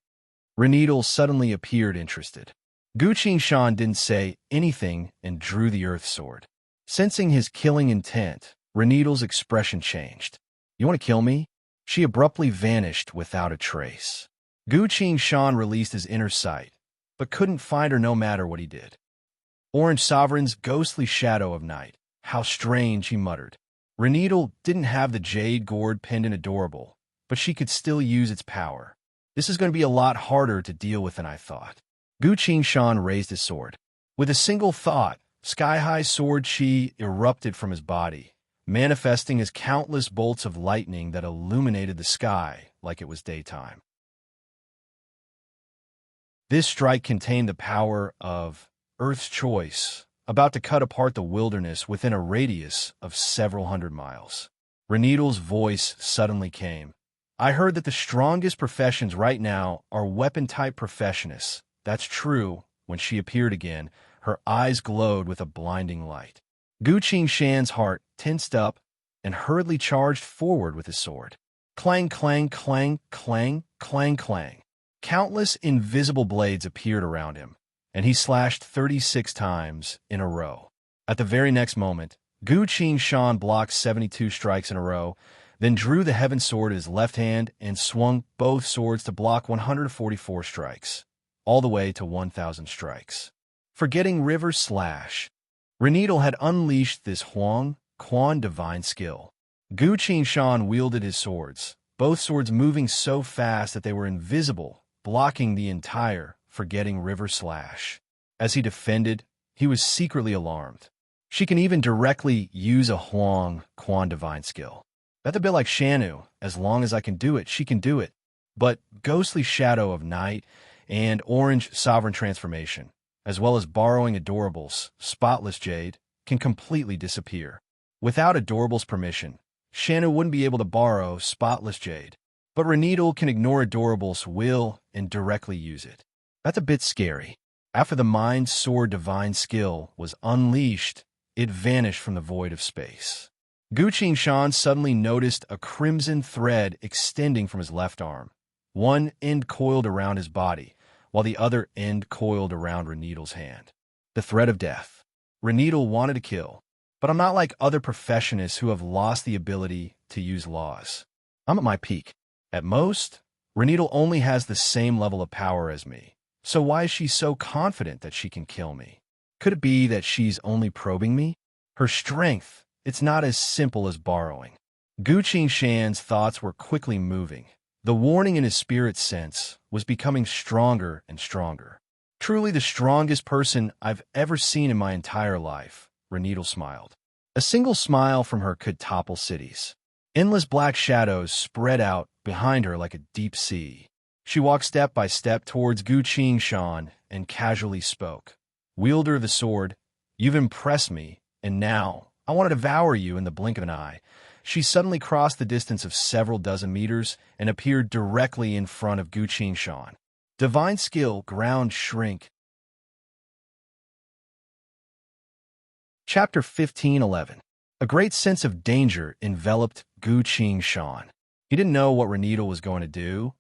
Reneedle suddenly appeared interested. Gu Shan didn't say anything and drew the earth sword. Sensing his killing intent, Reneedle's expression changed. You want to kill me? She abruptly vanished without a trace. Gu Shan released his inner sight, but couldn't find her no matter what he did. Orange Sovereign's ghostly shadow of night. How strange, he muttered. Reneedle didn't have the jade gourd pendant adorable, but she could still use its power. This is going to be a lot harder to deal with than I thought. Gu Shan raised his sword. With a single thought, sky-high sword chi erupted from his body, manifesting as countless bolts of lightning that illuminated the sky like it was daytime. This strike contained the power of Earth's choice, about to cut apart the wilderness within a radius of several hundred miles. Reneedle's voice suddenly came. I heard that the strongest professions right now are weapon-type professionists. That's true. When she appeared again, her eyes glowed with a blinding light. Gu Shan's heart tensed up and hurriedly charged forward with his sword. Clang, clang, clang, clang, clang, clang. Countless invisible blades appeared around him, and he slashed 36 times in a row. At the very next moment, Gu Shan blocked 72 strikes in a row, then drew the heaven sword in his left hand and swung both swords to block 144 strikes, all the way to 1,000 strikes. Forgetting River Slash, Reneedle had unleashed this Huang Quan divine skill. Gu Shan wielded his swords, both swords moving so fast that they were invisible, blocking the entire Forgetting River Slash. As he defended, he was secretly alarmed. She can even directly use a Huang Quan divine skill. That's a bit like Shanu. As long as I can do it, she can do it. But Ghostly Shadow of Night and Orange Sovereign Transformation, as well as borrowing Adorable's Spotless Jade, can completely disappear. Without Adorable's permission, Shanu wouldn't be able to borrow Spotless Jade. But Reneedle can ignore Adorable's will and directly use it. That's a bit scary. After the Mind Sword divine skill was unleashed, it vanished from the void of space. Gu Shan suddenly noticed a crimson thread extending from his left arm. One end coiled around his body, while the other end coiled around Reneedle's hand. The thread of death. Reneedle wanted to kill, but I'm not like other professionists who have lost the ability to use laws. I'm at my peak. At most, Reneedle only has the same level of power as me. So why is she so confident that she can kill me? Could it be that she's only probing me? Her strength, it's not as simple as borrowing. Gu Shan's thoughts were quickly moving. The warning in his spirit sense was becoming stronger and stronger. Truly the strongest person I've ever seen in my entire life, Reneedle smiled. A single smile from her could topple cities. Endless black shadows spread out behind her like a deep sea. She walked step by step towards Gu Shan and casually spoke. wielder of the sword, you've impressed me, and now I want to devour you in the blink of an eye. She suddenly crossed the distance of several dozen meters and appeared directly in front of Gu Qingshan. Divine skill, ground shrink. Chapter 15:11. A great sense of danger enveloped Gu Qingshan. He didn't know what Renedal was going to do,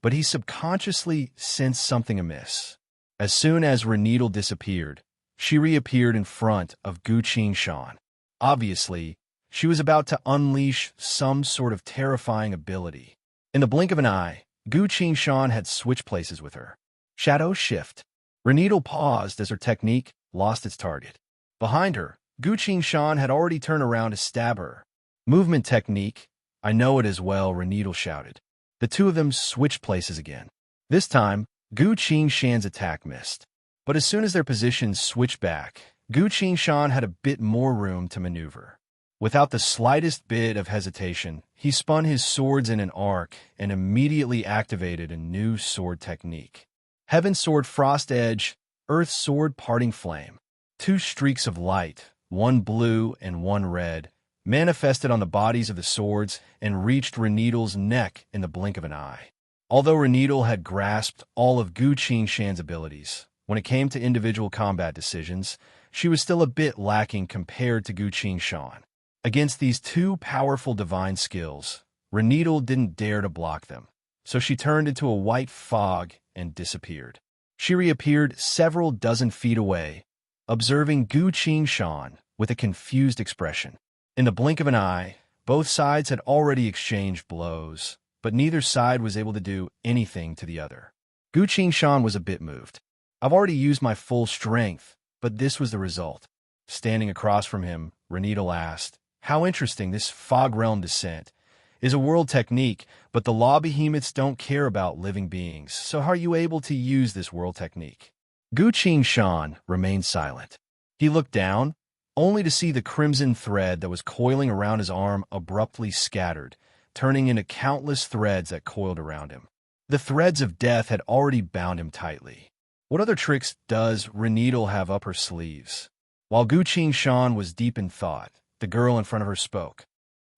but he subconsciously sensed something amiss. As soon as Renedal disappeared, she reappeared in front of Gu Qingshan. Obviously, she was about to unleash some sort of terrifying ability. In the blink of an eye, Gu Qingshan had switched places with her. Shadow shift. Renedal paused as her technique lost its target. Behind her, Gu Qingshan had already turned around to stab her. Movement technique. I know it as well, Renedal shouted. The two of them switched places again. This time, Gu Qingshan's attack missed. But as soon as their positions switched back, Gu Qingshan had a bit more room to maneuver. Without the slightest bit of hesitation, he spun his swords in an arc and immediately activated a new sword technique. Heaven Sword Frost Edge, Earth Sword Parting Flame. Two streaks of light, one blue and one red, manifested on the bodies of the swords and reached Renedal's neck in the blink of an eye. Although Renedal had grasped all of Gu Qingshan's abilities, when it came to individual combat decisions, she was still a bit lacking compared to Gu Qingshan. Against these two powerful divine skills, Renedal didn't dare to block them, so she turned into a white fog and disappeared. She reappeared several dozen feet away, observing Gu Qingshan with a confused expression. In the blink of an eye, both sides had already exchanged blows, but neither side was able to do anything to the other. Gu Qingshan was a bit moved. I've already used my full strength, but this was the result. Standing across from him, Renedal asked, how interesting, this fog realm descent is a world technique, but the law behemoths don't care about living beings, so how are you able to use this world technique? Gu Qingshan remained silent. He looked down, only to see the crimson thread that was coiling around his arm abruptly scattered, turning into countless threads that coiled around him. The threads of death had already bound him tightly. What other tricks does Renedal have up her sleeves? While Gu Qingshan was deep in thought, the girl in front of her spoke.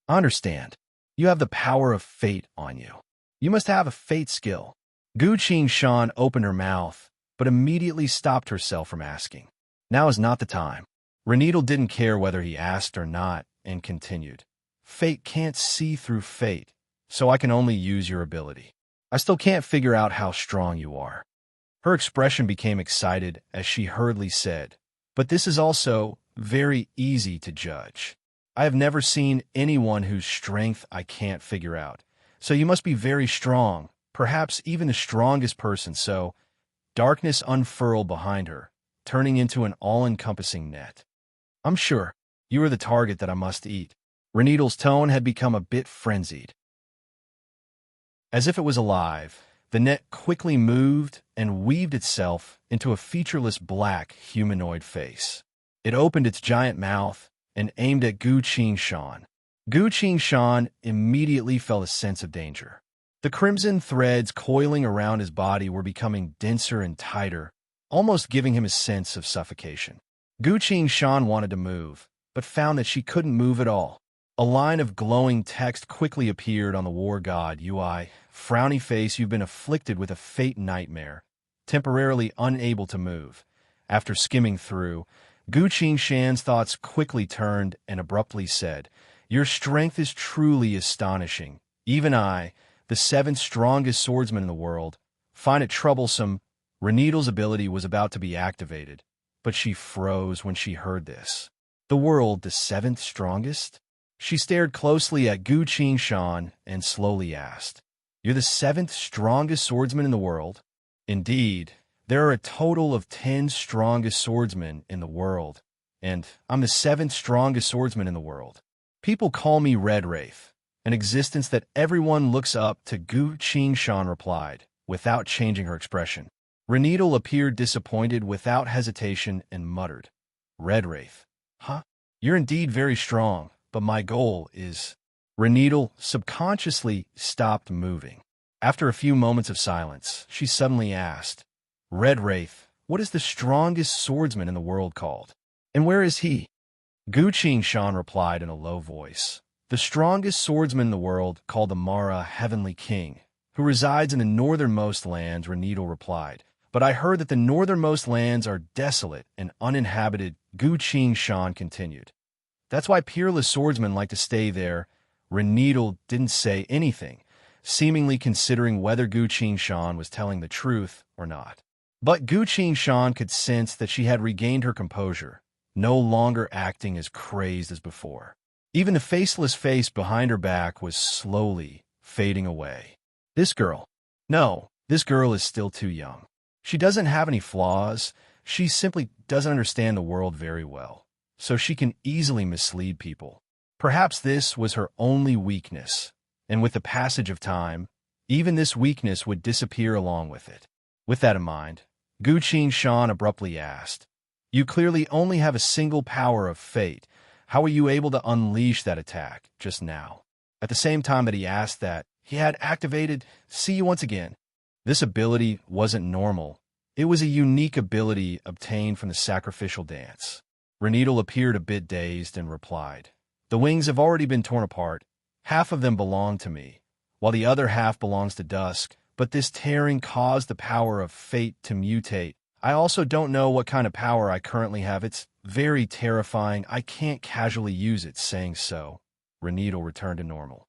I understand. You have the power of fate on you. You must have a fate skill. Gu Qingshan opened her mouth, but immediately stopped herself from asking. Now is not the time. Renedal didn't care whether he asked or not, and continued. Fate can't see through fate, so I can only use your ability. I still can't figure out how strong you are. Her expression became excited as she hurriedly said, but this is also very easy to judge. I have never seen anyone whose strength I can't figure out, so you must be very strong, perhaps even the strongest person, so darkness unfurled behind her, turning into an all-encompassing net. I'm sure you are the target that I must eat. Renedal's tone had become a bit frenzied. As if it was alive, the net quickly moved and weaved itself into a featureless black humanoid face. It opened its giant mouth and aimed at Gu Qingshan. Gu Qingshan immediately felt a sense of danger. The crimson threads coiling around his body were becoming denser and tighter, almost giving him a sense of suffocation. Gu Qingshan wanted to move, but found that she couldn't move at all. A line of glowing text quickly appeared on the war god UI. Frowny face, you've been afflicted with a fate nightmare, temporarily unable to move. After skimming through, Gu Qingshan's thoughts quickly turned and abruptly said, your strength is truly astonishing. Even I, the seventh strongest swordsman in the world, find it troublesome. Renedal's ability was about to be activated, but she froze when she heard this. The world, the seventh strongest? She stared closely at Gu Qingshan and slowly asked, you're the seventh strongest swordsman in the world? Indeed, there are a total of 10 strongest swordsmen in the world, and I'm the seventh strongest swordsman in the world. People call me Red Wraith, an existence that everyone looks up to, Gu Qingshan replied, without changing her expression. Renedal appeared disappointed without hesitation and muttered, Red Wraith? Huh? You're indeed very strong, but my goal is... Renedal subconsciously stopped moving. After a few moments of silence, she suddenly asked, Red Wraith, what is the strongest swordsman in the world called? And where is he? Gu Shan replied in a low voice. The strongest swordsman in the world, called the Mara Heavenly King, who resides in the northernmost lands, Renito replied. But I heard that the northernmost lands are desolate and uninhabited, Gu Shan continued. That's why peerless swordsmen like to stay there. Renito didn't say anything, seemingly considering whether Gu Shan was telling the truth or not. But Gu Shan could sense that she had regained her composure, no longer acting as crazed as before. Even the faceless face behind her back was slowly fading away. This girl. No, this girl is still too young. She doesn't have any flaws. She simply doesn't understand the world very well, so she can easily mislead people. Perhaps this was her only weakness, and with the passage of time, even this weakness would disappear along with it. With that in mind, Gu Shan abruptly asked, "You clearly only have a single power of fate. How were you able to unleash that attack just now?" At the same time that he asked that, he had activated "See You Once Again." This ability wasn't normal. It was a unique ability obtained from the sacrificial dance. Renito appeared a bit dazed and replied, "The wings have already been torn apart. Half of them belong to me, while the other half belongs to Dusk, but this tearing caused the power of fate to mutate. I also don't know what kind of power I currently have. It's very terrifying. I can't casually use it." Saying so, Renito returned to normal.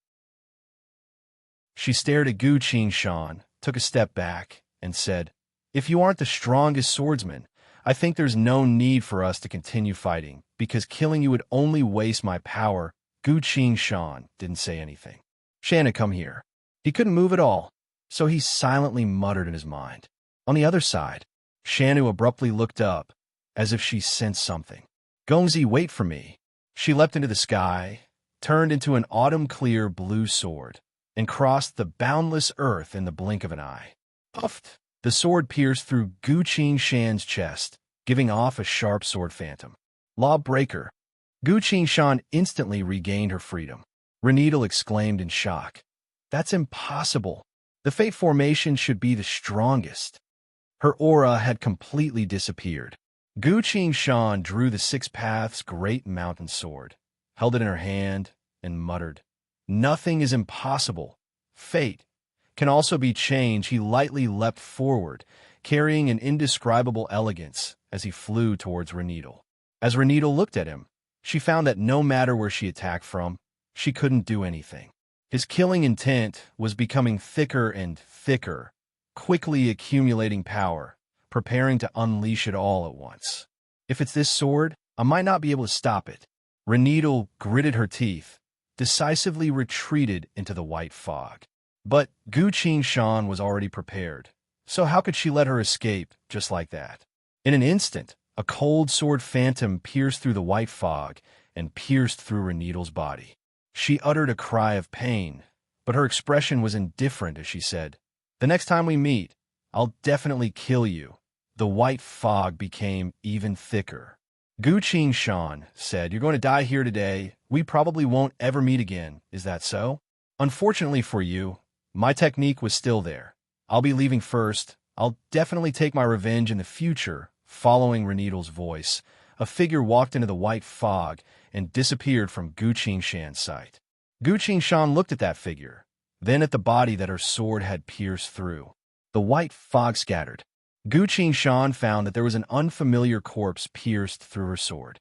She stared at Gu Shan, took a step back, and said, "If you aren't the strongest swordsman, I think there's no need for us to continue fighting, because killing you would only waste my power." Gu Shan didn't say anything. "Shanna, come here." He couldn't move at all, so he silently muttered in his mind. On the other side, Shanu abruptly looked up, as if she sensed something. "Gongzi, wait for me." She leapt into the sky, turned into an autumn-clear blue sword, and crossed the boundless earth in the blink of an eye. Puffed! The sword pierced through Gu Shan's chest, giving off a sharp sword phantom. "Lawbreaker!" Gu Shan instantly regained her freedom. Renito exclaimed in shock. "That's impossible. The Fate formation should be the strongest." Her aura had completely disappeared. Gu Shan drew the Six Paths Great Mountain Sword, held it in her hand, and muttered, "Nothing is impossible. Fate can also be changed." He lightly leapt forward, carrying an indescribable elegance as he flew towards Renito. As Renito looked at him, she found that no matter where she attacked from, she couldn't do anything. His killing intent was becoming thicker and thicker, quickly accumulating power, preparing to unleash it all at once. "If it's this sword, I might not be able to stop it." Renito gritted her teeth, decisively retreated into the white fog. But Gu Shan was already prepared, so how could she let her escape just like that? In an instant, a cold sword phantom pierced through the white fog and pierced through Renito's body. She uttered a cry of pain, but her expression was indifferent as she said, "The next time we meet, I'll definitely kill you." The white fog became even thicker. Gu Shan said, "You're going to die here today. We probably won't ever meet again. Is that so?" "Unfortunately for you, my technique was still there. I'll be leaving first. I'll definitely take my revenge in the future." Following Renito's voice, a figure walked into the white fog and disappeared from Gu Shan's sight. Gu Shan looked at that figure, then at the body that her sword had pierced through. The white fog scattered. Gu Shan found that there was an unfamiliar corpse pierced through her sword.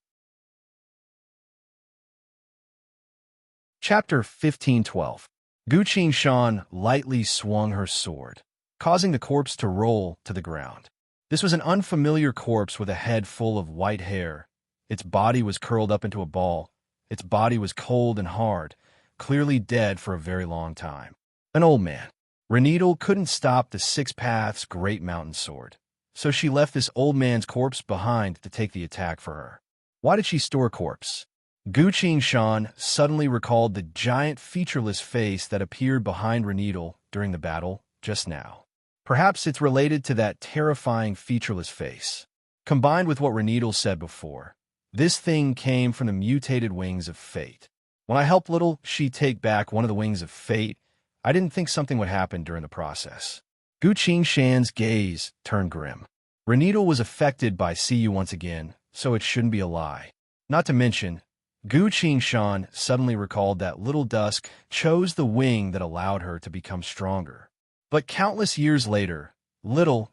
Chapter 15:12. Gu Shan lightly swung her sword, causing the corpse to roll to the ground. This was an unfamiliar corpse with a head full of white hair. Its body was curled up into a ball. Its body was cold and hard, clearly dead for a very long time. An old man. Renito couldn't stop the Six Paths Great Mountain Sword, so she left this old man's corpse behind to take the attack for her. Why did she store a corpse? Gu Shan suddenly recalled the giant featureless face that appeared behind Renito during the battle just now. Perhaps it's related to that terrifying featureless face. Combined with what Renito said before, this thing came from the mutated wings of fate. When I helped little she take back one of the wings of fate, I didn't think something would happen during the process. Gu Shan's gaze turned grim. Renedal was affected by "see you once again," so it shouldn't be a lie. Not to mention, Gu Qingshan suddenly recalled that Little Dusk chose the wing that allowed her to become stronger. But countless years later,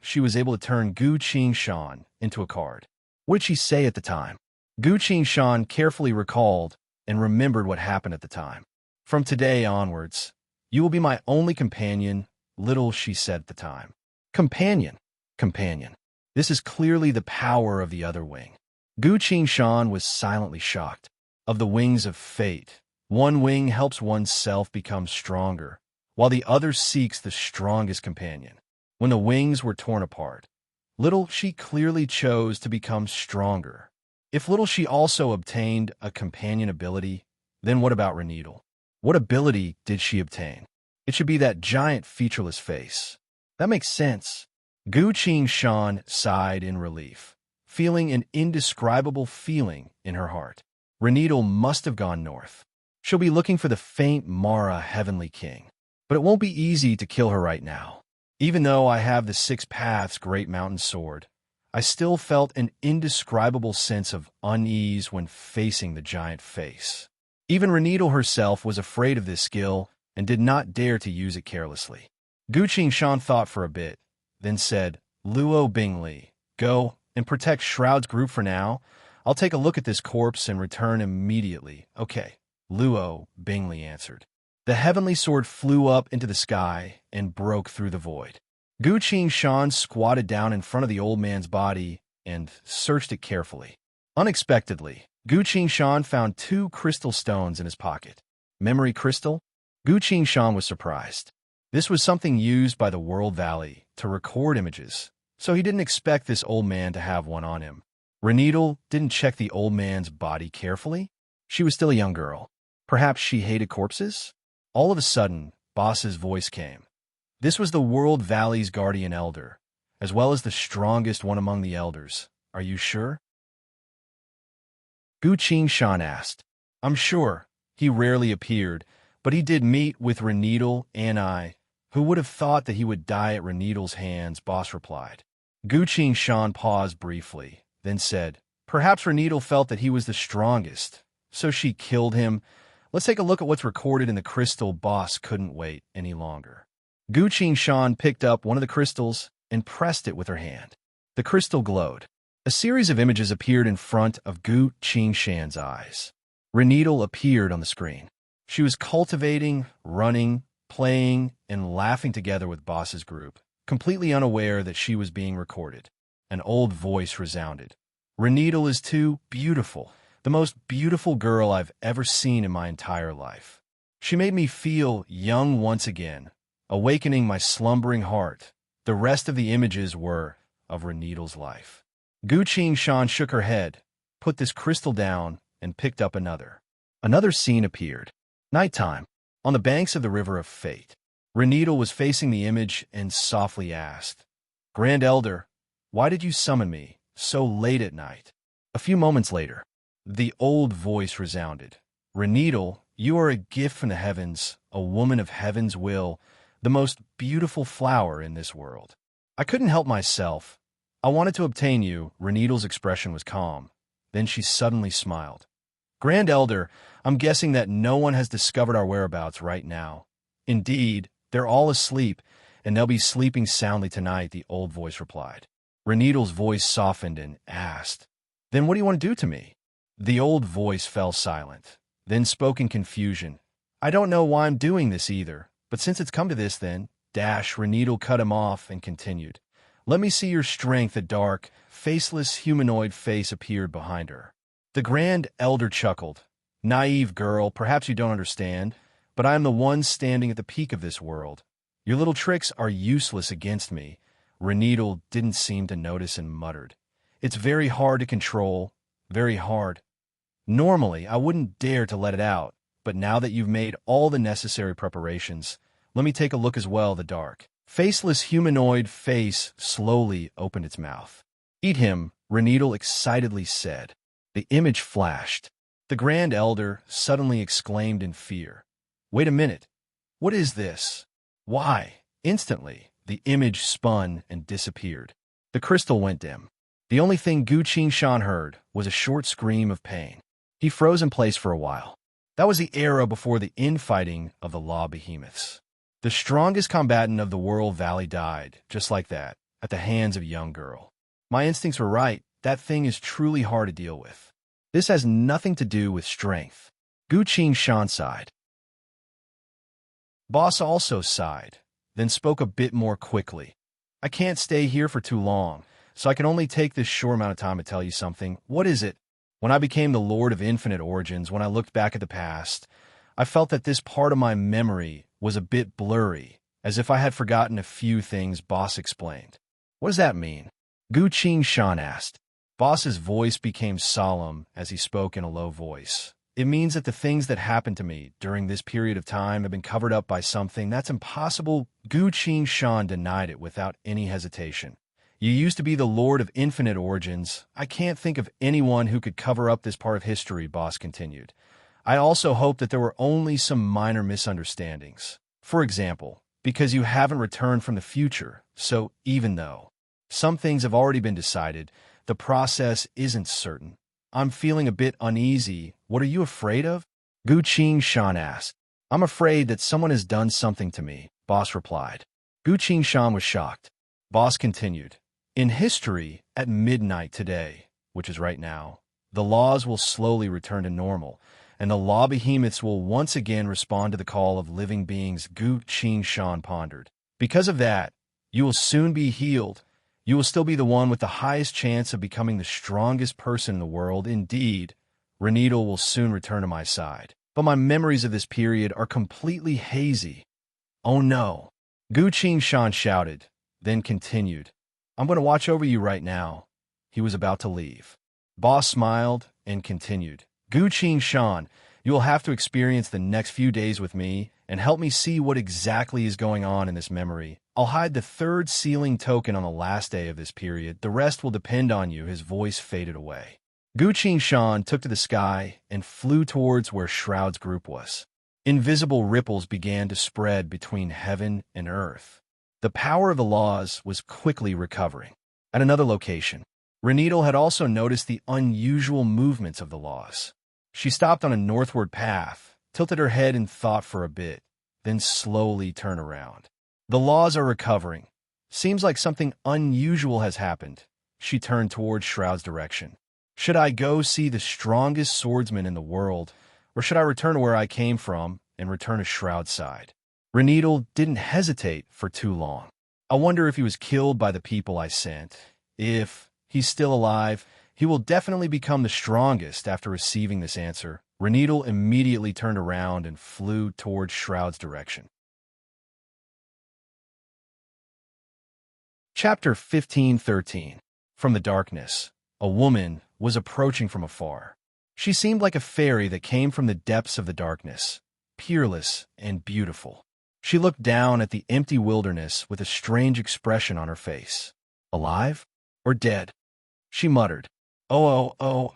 she was able to turn Gu Qingshan into a card. What did she say at the time? Gu Qingshan carefully recalled and remembered what happened at the time. "From today onwards, you will be my only companion," she said at the time. Companion. Companion. This is clearly the power of the other wing. Gu Qingshan was silently shocked. Of the wings of fate, one wing helps oneself become stronger, while the other seeks the strongest companion. When the wings were torn apart, she clearly chose to become stronger. If she also obtained a companion ability, then what about Renedal? What ability did she obtain? It should be that giant featureless face. That makes sense. Gu Qingshan sighed in relief, feeling an indescribable feeling in her heart. Renedal must have gone north. She'll be looking for the faint Mara Heavenly King. But it won't be easy to kill her right now. Even though I have the Six Paths Great Mountain Sword, I still felt an indescribable sense of unease when facing the giant face. Even Renedal herself was afraid of this skill and did not dare to use it carelessly. Gu Qingshan thought for a bit, then said, "Luo Bingli, go and protect Shroud's group for now. I'll take a look at this corpse and return immediately." "Okay," Luo Bingli answered. The heavenly sword flew up into the sky and broke through the void. Gu Qingshan squatted down in front of the old man's body and searched it carefully. Unexpectedly, Gu Qingshan found 2 crystal stones in his pocket. Memory crystal? Gu Qingshan was surprised. This was something used by the World Valley to record images, so he didn't expect this old man to have one on him. Renedal didn't check the old man's body carefully. She was still a young girl. Perhaps she hated corpses? All of a sudden, Boss's voice came. This was the World Valley's guardian elder, as well as the strongest one among the elders. "Are you sure?" Gu Qingshan asked. "I'm sure. He rarely appeared, but he did meet with Renedal and I. Who would have thought that he would die at Renedal's hands?" Boss replied. Gu Qingshan paused briefly, then said, "Perhaps Renedal felt that he was the strongest, so she killed him. Let's take a look at what's recorded in the crystal." Boss couldn't wait any longer. Gu Qingshan picked up one of the crystals and pressed it with her hand. The crystal glowed. A series of images appeared in front of Gu Qingshan's eyes. Renedal appeared on the screen. She was cultivating, running, playing, and laughing together with Boss's group, completely unaware that she was being recorded. An old voice resounded. "Renedal is too beautiful. The most beautiful girl I've ever seen in my entire life. She made me feel young once again, awakening my slumbering heart." The rest of the images were of Renedal's life. Gu Qingshan shook her head, put this crystal down, and picked up another. Another scene appeared. Nighttime, on the banks of the River of Fate. Renedal was facing the image and softly asked, "Grand Elder, why did you summon me so late at night?" A few moments later, the old voice resounded. "Renedal, you are a gift from the heavens, a woman of heaven's will, the most beautiful flower in this world. I couldn't help myself. I wanted to obtain you." Renedal's expression was calm. Then she suddenly smiled. "Grand Elder, I'm guessing that no one has discovered our whereabouts right now." "Indeed, they're all asleep, and they'll be sleeping soundly tonight," the old voice replied. Renedal's voice softened and asked, "Then what do you want to do to me?" The old voice fell silent, then spoke in confusion. "I don't know why I'm doing this either, but since it's come to this then, Renedal cut him off and continued. "Let me see your strength." A dark, faceless humanoid face appeared behind her. The Grand Elder chuckled. "Naive girl, perhaps you don't understand, but I am the one standing at the peak of this world. Your little tricks are useless against me." Renedal didn't seem to notice and muttered, "It's very hard to control, very hard. Normally, I wouldn't dare to let it out, but now that you've made all the necessary preparations, let me take a look as well." The dark, faceless humanoid face slowly opened its mouth. "Eat him," Renedal excitedly said. The image flashed. The Grand Elder suddenly exclaimed in fear, "Wait a minute. What is this? Why?" Instantly, the image spun and disappeared. The crystal went dim. The only thing Gu Qingshan heard was a short scream of pain. He froze in place for a while. That was the era before the infighting of the law behemoths. The strongest combatant of the World Valley died, just like that, at the hands of a young girl. My instincts were right. That thing is truly hard to deal with. This has nothing to do with strength. Gu Qingshan sighed. Boss also sighed, then spoke a bit more quickly. I can't stay here for too long, so I can only take this short amount of time to tell you something. What is it? When I became the Lord of Infinite Origins, when I looked back at the past, I felt that this part of my memory was a bit blurry, as if I had forgotten a few things, Boss explained. What does that mean? Gu Qingshan asked. Boss's voice became solemn as he spoke in a low voice. It means that the things that happened to me during this period of time have been covered up by something that's impossible. Gu Qingshan denied it without any hesitation. You used to be the Lord of Infinite Origins. I can't think of anyone who could cover up this part of history, Boss continued. I also hope that there were only some minor misunderstandings. For example, because you haven't returned from the future, so even though some things have already been decided, the process isn't certain. I'm feeling a bit uneasy. What are you afraid of? Gu Qingshan asked. I'm afraid that someone has done something to me, Boss replied. Gu Qingshan was shocked. Boss continued. In history, at midnight today, which is right now, the laws will slowly return to normal, and the law behemoths will once again respond to the call of living beings, Gu Qingshan pondered. Because of that, you will soon be healed. You will still be the one with the highest chance of becoming the strongest person in the world. Indeed, Renedal will soon return to my side. But my memories of this period are completely hazy. Oh no! Gu Qingshan shouted, then continued. I'm going to watch over you right now. He was about to leave. Boss smiled and continued. Gu Qingshan, you will have to experience the next few days with me and help me see what exactly is going on in this memory. I'll hide the third sealing token on the last day of this period. The rest will depend on you. His voice faded away. Gu Qingshan took to the sky and flew towards where Shroud's group was. Invisible ripples began to spread between heaven and earth. The power of the laws was quickly recovering. At another location, Renedal had also noticed the unusual movements of the laws. She stopped on a northward path, tilted her head in thought for a bit, then slowly turned around. The laws are recovering. Seems like something unusual has happened. She turned towards Shroud's direction. Should I go see the strongest swordsman in the world, or should I return to where I came from and return to Shroud's side? Renedal didn't hesitate for too long. I wonder if he was killed by the people I sent. If he's still alive, he will definitely become the strongest after receiving this answer. Renedal immediately turned around and flew towards Shroud's direction. Chapter 15:13. From the darkness, a woman was approaching from afar. She seemed like a fairy that came from the depths of the darkness, peerless and beautiful. She looked down at the empty wilderness with a strange expression on her face. Alive or dead? She muttered. Oh.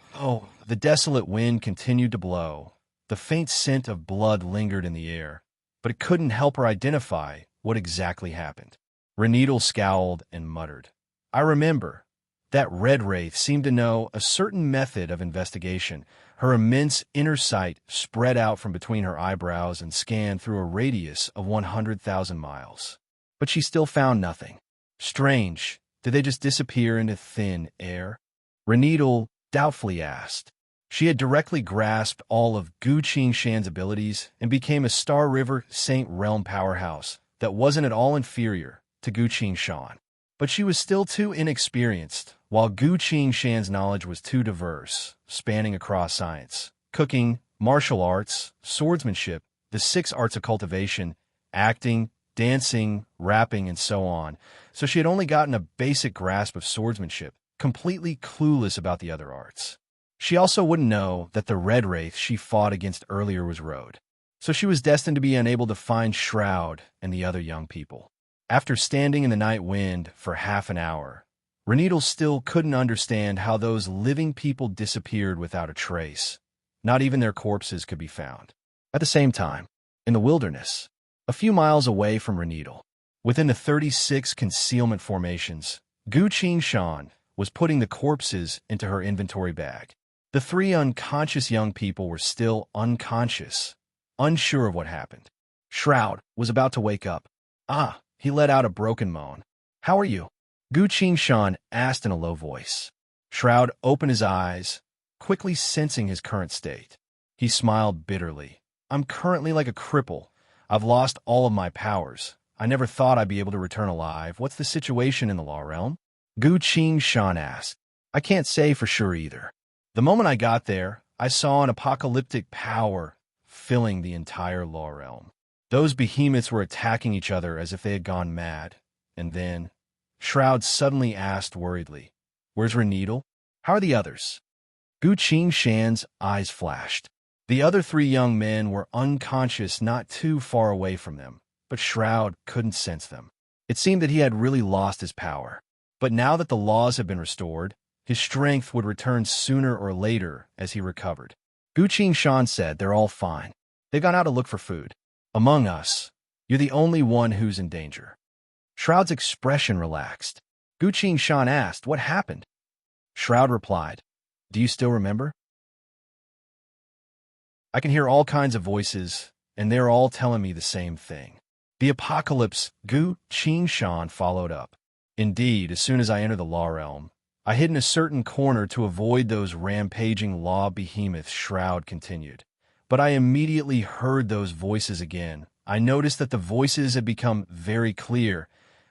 The desolate wind continued to blow. The faint scent of blood lingered in the air, but it couldn't help her identify what exactly happened. Renedal scowled and muttered. I remember. That red wraith seemed to know a certain method of investigation. Her immense inner sight spread out from between her eyebrows and scanned through a radius of 100,000 miles. But she still found nothing. Strange. Did they just disappear into thin air? Renedal doubtfully asked. She had directly grasped all of Gu Qingshan's abilities and became a Star River Saint Realm powerhouse that wasn't at all inferior to Gu Qingshan. But she was still too inexperienced, while Gu Qingshan's knowledge was too diverse, spanning across science, cooking, martial arts, swordsmanship, the 6 arts of cultivation, acting, dancing, rapping, and so on. So she had only gotten a basic grasp of swordsmanship, completely clueless about the other arts. She also wouldn't know that the red wraith she fought against earlier was Road. So she was destined to be unable to find Shroud and the other young people. After standing in the night wind for half an hour, Renedal still couldn't understand how those living people disappeared without a trace. Not even their corpses could be found. At the same time, in the wilderness, a few miles away from Renedal, within the 36 concealment formations, Gu Shan was putting the corpses into her inventory bag. The three unconscious young people were still unconscious, unsure of what happened. Shroud was about to wake up. Ah, he let out a broken moan. How are you? Gu Shan asked in a low voice. Shroud opened his eyes, quickly sensing his current state. He smiled bitterly. I'm currently like a cripple. I've lost all of my powers. I never thought I'd be able to return alive. What's the situation in the law realm? Gu Shan asked. I can't say for sure either. The moment I got there, I saw an apocalyptic power filling the entire law realm. Those behemoths were attacking each other as if they had gone mad. And then, Shroud suddenly asked worriedly, Where's Reneedle? How are the others? Gu Shan's eyes flashed. The other three young men were unconscious not too far away from them, but Shroud couldn't sense them. It seemed that he had really lost his power. But now that the laws had been restored, his strength would return sooner or later as he recovered. Gu Shan said, They're all fine. They've gone out to look for food. Among us, you're the only one who's in danger. Shroud's expression relaxed. Gu Shan asked, What happened? Shroud replied, Do you still remember? I can hear all kinds of voices, and they're all telling me the same thing. The apocalypse, Gu Shan followed up. Indeed, as soon as I entered the law realm, I hid in a certain corner to avoid those rampaging law behemoths, Shroud continued. But I immediately heard those voices again. I noticed that the voices had become very clear,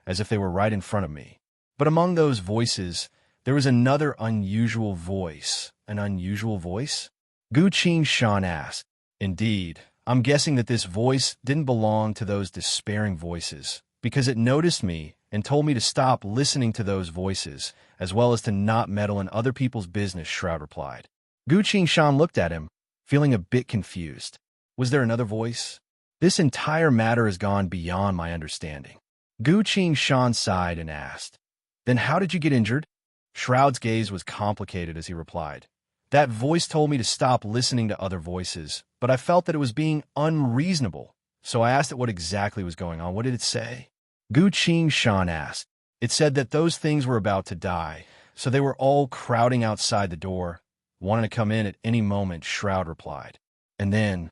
as if they were right in front of me. But among those voices, there was another unusual voice. An unusual voice? Gu Shan asked. Indeed, I'm guessing that this voice didn't belong to those despairing voices, because it noticed me and told me to stop listening to those voices, as well as to not meddle in other people's business, Shroud replied. Gu Shan looked at him, feeling a bit confused. Was there another voice? This entire matter has gone beyond my understanding. Gu Shan sighed and asked, Then how did you get injured? Shroud's gaze was complicated as he replied. That voice told me to stop listening to other voices, but I felt that it was being unreasonable, so I asked it what exactly was going on. What did it say? Gu Shan asked. It said that those things were about to die, so they were all crowding outside the door, wanting to come in at any moment, Shroud replied. And then,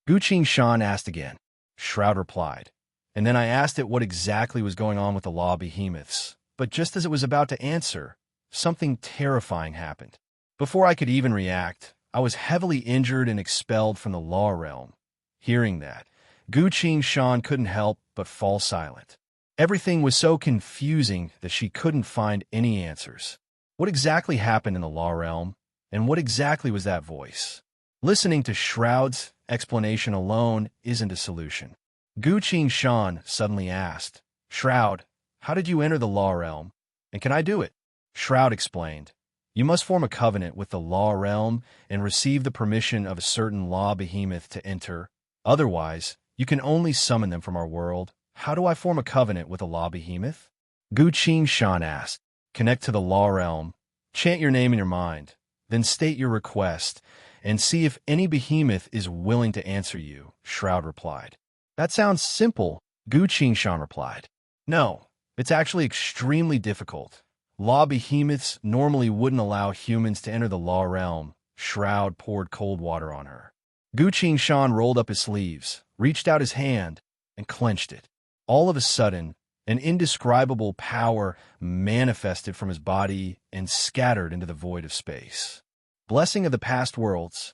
Gu Shan asked again. Shroud replied. And then I asked it what exactly was going on with the law behemoths, but just as it was about to answer, something terrifying happened. Before I could even react, I was heavily injured and expelled from the law realm. Hearing that, Gu Shan couldn't help but fall silent. Everything was so confusing that she couldn't find any answers. What exactly happened in the law realm, and what exactly was that voice? Listening to Shroud's explanation alone isn't a solution. Gu Shan suddenly asked, Shroud, how did you enter the law realm, and can I do it? Shroud explained, You must form a covenant with the law realm and receive the permission of a certain law behemoth to enter. Otherwise, you can only summon them from our world. How do I form a covenant with a law behemoth? Gu Shan asked. Connect to the law realm, chant your name in your mind, then state your request, and see if any behemoth is willing to answer you, Shroud replied. That sounds simple, Gu Shan replied. No, it's actually extremely difficult. Law behemoths normally wouldn't allow humans to enter the law realm. Shroud poured cold water on her. Gu Shan rolled up his sleeves, reached out his hand, and clenched it. All of a sudden, an indescribable power manifested from his body and scattered into the void of space. Blessing of the past worlds,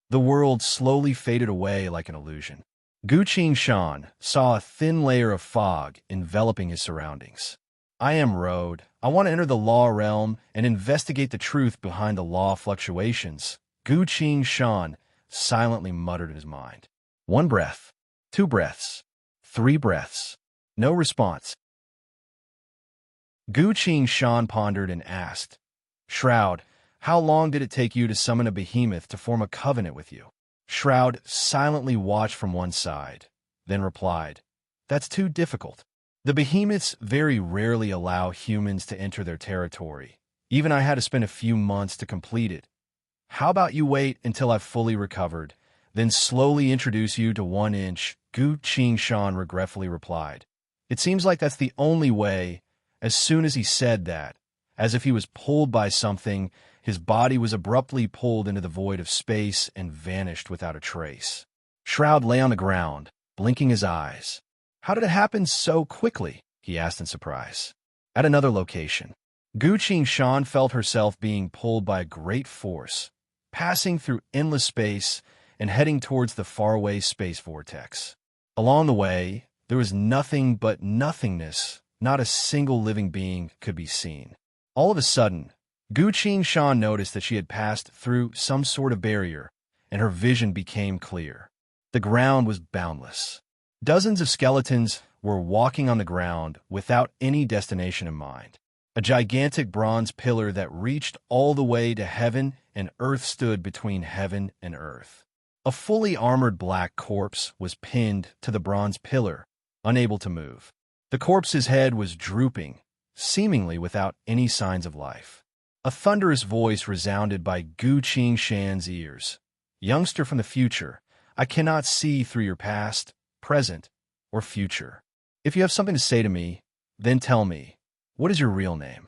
the world slowly faded away like an illusion. Gu Shan saw a thin layer of fog enveloping his surroundings. I am Road. I want to enter the law realm and investigate the truth behind the law fluctuations, Gu Shan silently muttered in his mind. 1 breath, 2 breaths, 3 breaths. No response. Gu Shan pondered and asked, Shroud, how long did it take you to summon a behemoth to form a covenant with you? Shroud silently watched from one side, then replied, That's too difficult. The behemoths very rarely allow humans to enter their territory. Even I had to spend a few months to complete it. How about you wait until I've fully recovered, then slowly introduce you to 1 inch, Gu Shan regretfully replied. It seems like that's the only way As soon as he said that, as if he was pulled by something, his body was abruptly pulled into the void of space and vanished without a trace. Shroud lay on the ground, blinking his eyes. How did it happen so quickly? He asked in surprise. At another location, Gu Shan felt herself being pulled by a great force, passing through endless space and heading towards the faraway space vortex. Along the way, there was nothing but nothingness. Not a single living being could be seen. All of a sudden, Gu Shan noticed that she had passed through some sort of barrier, and her vision became clear. The ground was boundless. Dozens of skeletons were walking on the ground without any destination in mind. A gigantic bronze pillar that reached all the way to heaven and earth stood between heaven and earth. A fully armored black corpse was pinned to the bronze pillar, unable to move. The corpse's head was drooping, seemingly without any signs of life. A thunderous voice resounded by Gu Shan's ears. "Youngster from the future, I cannot see through your past, present, or future. If you have something to say to me, then tell me, what is your real name?"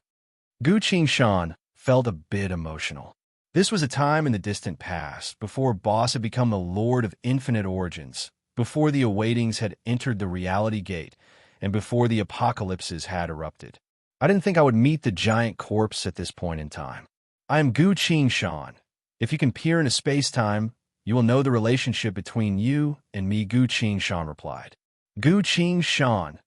Gu Shan felt a bit emotional. This was a time in the distant past, before Boss had become the Lord of Infinite Origins, before the Awaitings had entered the Reality Gate, and before the apocalypses had erupted. I didn't think I would meet the giant corpse at this point in time. I am Gu Shan. If you can peer into space-time, you will know the relationship between you and me, Gu Shan replied. Gu Shan,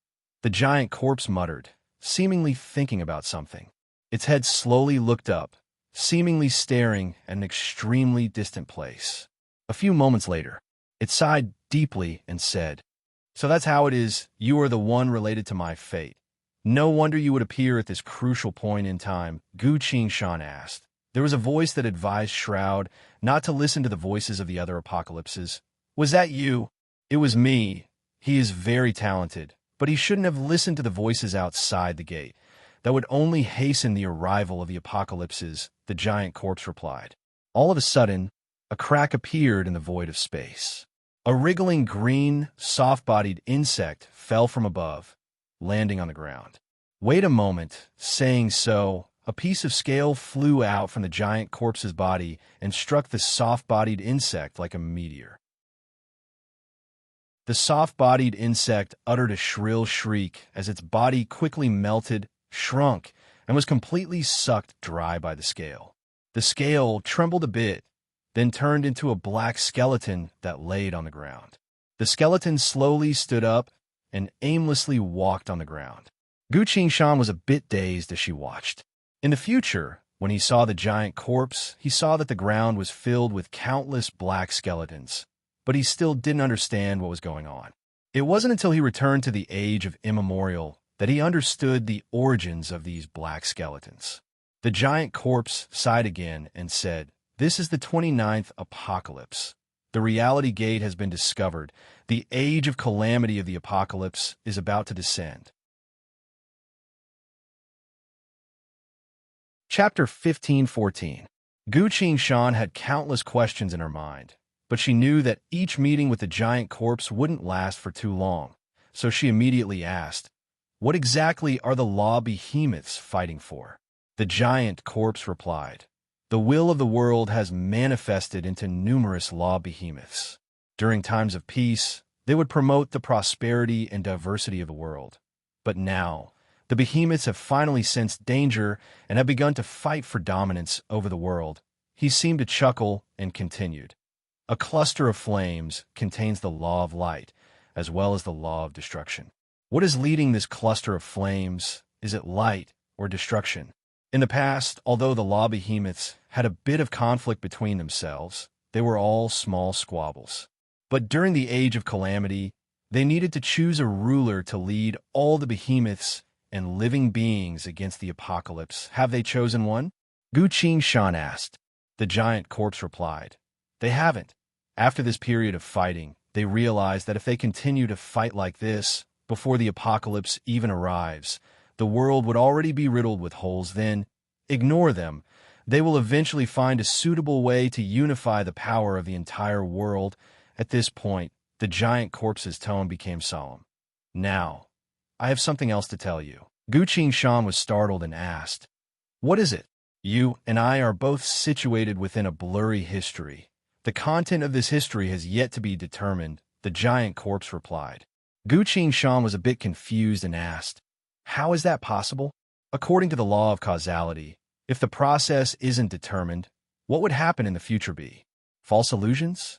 the giant corpse muttered, seemingly thinking about something. Its head slowly looked up, seemingly staring at an extremely distant place. A few moments later, it sighed deeply and said, "So that's how it is, you are the one related to my fate. No wonder you would appear at this crucial point in time," Gu Shan asked. There was a voice that advised Shroud not to listen to the voices of the other apocalypses. "Was that you?" "It was me. He is very talented, but he shouldn't have listened to the voices outside the gate. That would only hasten the arrival of the apocalypses," the giant corpse replied. All of a sudden, a crack appeared in the void of space. A wriggling green, soft-bodied insect fell from above, landing on the ground. "Wait a moment," saying so, a piece of scale flew out from the giant corpse's body and struck the soft-bodied insect like a meteor. The soft-bodied insect uttered a shrill shriek as its body quickly melted, shrunk, and was completely sucked dry by the scale. The scale trembled a bit, then turned into a black skeleton that laid on the ground. The skeleton slowly stood up and aimlessly walked on the ground. Gu Shan was a bit dazed as she watched. In the future, when he saw the giant corpse, he saw that the ground was filled with countless black skeletons, but he still didn't understand what was going on. It wasn't until he returned to the age of immemorial that he understood the origins of these black skeletons. The giant corpse sighed again and said, "This is the 29th apocalypse. The reality gate has been discovered. The age of calamity of the apocalypse is about to descend." Chapter 15-14. Gu Shan had countless questions in her mind, but she knew that each meeting with the giant corpse wouldn't last for too long, so she immediately asked, "What exactly are the law behemoths fighting for?" The giant corpse replied, "The will of the world has manifested into numerous law behemoths. During times of peace, they would promote the prosperity and diversity of the world. But now, the behemoths have finally sensed danger and have begun to fight for dominance over the world." He seemed to chuckle and continued, "A cluster of flames contains the law of light, as well as the law of destruction. What is leading this cluster of flames? Is it light or destruction?" In the past, although the law behemoths had a bit of conflict between themselves, they were all small squabbles. But during the age of calamity, they needed to choose a ruler to lead all the behemoths and living beings against the apocalypse. Have they chosen one? Gu Shan asked. The giant corpse replied, "They haven't. After this period of fighting, they realized that if they continue to fight like this, before the apocalypse even arrives, the world would already be riddled with holes. Then, ignore them. They will eventually find a suitable way to unify the power of the entire world." At this point, the giant corpse's tone became solemn. "Now, I have something else to tell you." Gu Shan was startled and asked, "What is it?" "You and I are both situated within a blurry history. The content of this history has yet to be determined," the giant corpse replied. Gu Shan was a bit confused and asked, "How is that possible?" "According to the law of causality, if the process isn't determined, what would happen in the future be? False illusions?"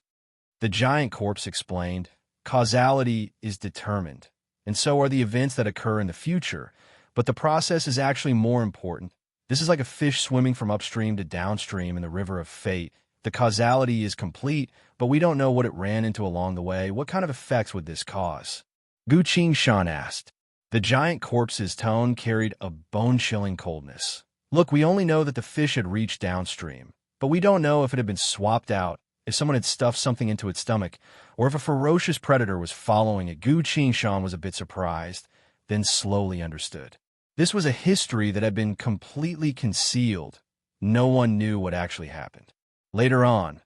The giant corpse explained, "Causality is determined, and so are the events that occur in the future, but the process is actually more important. This is like a fish swimming from upstream to downstream in the river of fate. The causality is complete, but we don't know what it ran into along the way. What kind of effects would this cause?" Gu Shan asked. The giant corpse's tone carried a bone-chilling coldness. "Look, we only know that the fish had reached downstream, but we don't know if it had been swapped out, if someone had stuffed something into its stomach, or if a ferocious predator was following it." Gu Shan was a bit surprised, then slowly understood. This was a history that had been completely concealed. No one knew what actually happened. Later on,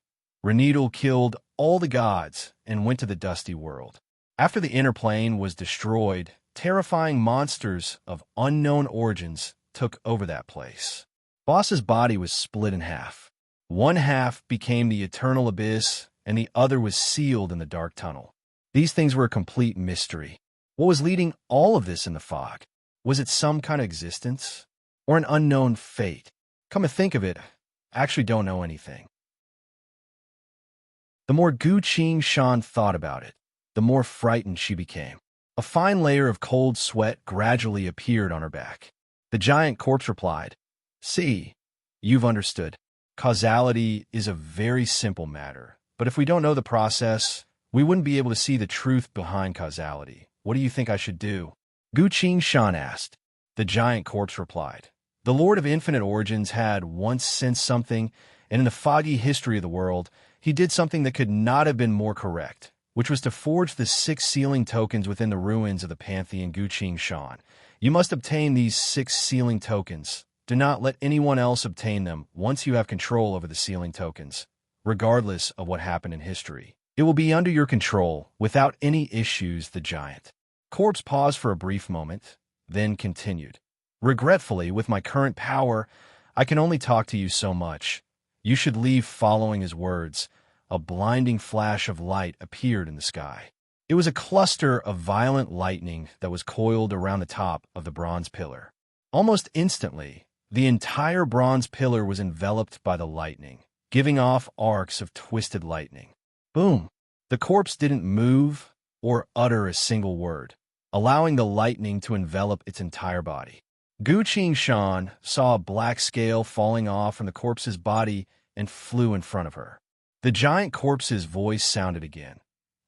Renidal killed all the gods and went to the dusty world. After the inner plane was destroyed, terrifying monsters of unknown origins took over that place. Boss's body was split in half. One half became the eternal abyss, and the other was sealed in the dark tunnel. These things were a complete mystery. What was leading all of this in the fog? Was it some kind of existence? Or an unknown fate? Come to think of it, I actually don't know anything. The more Gu Shan thought about it, the more frightened she became. A fine layer of cold sweat gradually appeared on her back. The giant corpse replied, "See, you've understood. Causality is a very simple matter, but if we don't know the process, we wouldn't be able to see the truth behind causality. What do you think I should do?" Gu Shan asked. The giant corpse replied, "The Lord of Infinite Origins had once sensed something, and in the foggy history of the world, he did something that could not have been more correct, which was to forge the 6 sealing tokens within the ruins of the Pantheon." Gu Shan. "You must obtain these 6 sealing tokens. Do not let anyone else obtain them once you have control over the sealing tokens, regardless of what happened in history. It will be under your control without any issues." The giant corpse paused for a brief moment, then continued, "Regretfully, with my current power, I can only talk to you so much. You should leave." Following his words, a blinding flash of light appeared in the sky. It was a cluster of violent lightning that was coiled around the top of the bronze pillar. Almost instantly, the entire bronze pillar was enveloped by the lightning, giving off arcs of twisted lightning. Boom! The corpse didn't move or utter a single word, allowing the lightning to envelop its entire body. Gu Shan saw a black scale falling off from the corpse's body and flew in front of her. The giant corpse's voice sounded again.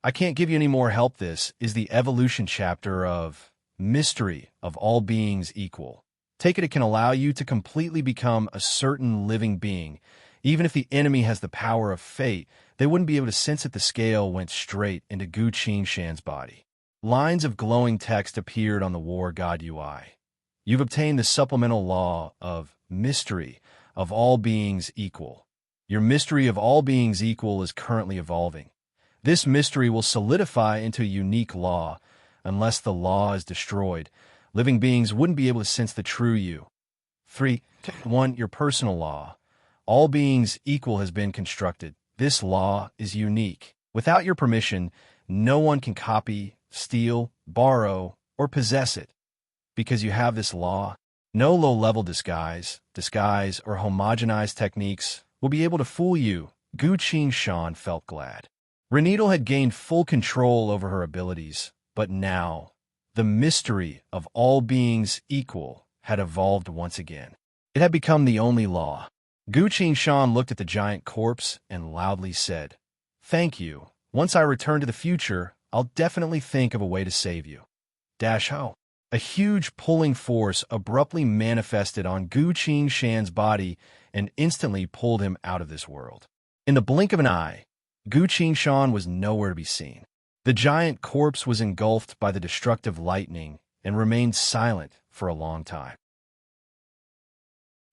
"I can't give you any more help. This is the evolution chapter of Mystery of All Beings Equal. Take it, it can allow you to completely become a certain living being. Even if the enemy has the power of fate, they wouldn't be able to sense that." The scale went straight into Gu Shan's body. Lines of glowing text appeared on the War God UI. "You've obtained the supplemental law of Mystery of All Beings Equal. Your Mystery of All Beings Equal is currently evolving. This mystery will solidify into a unique law. Unless the law is destroyed, living beings wouldn't be able to sense the true you. 3. 1. Your personal law. All beings equal has been constructed. This law is unique. Without your permission, no one can copy, steal, borrow, or possess it. Because you have this law, no low-level disguise, or homogenized techniques will be able to fool you." Gu Shan felt glad. Renidal had gained full control over her abilities, but now, the mystery of all beings equal had evolved once again. It had become the only law. Gu Shan looked at the giant corpse and loudly said, "Thank you. Once I return to the future, I'll definitely think of a way to save you." Ho! A huge pulling force abruptly manifested on Gu Shan's body and instantly pulled him out of this world. In the blink of an eye, Gu Shan was nowhere to be seen. The giant corpse was engulfed by the destructive lightning and remained silent for a long time.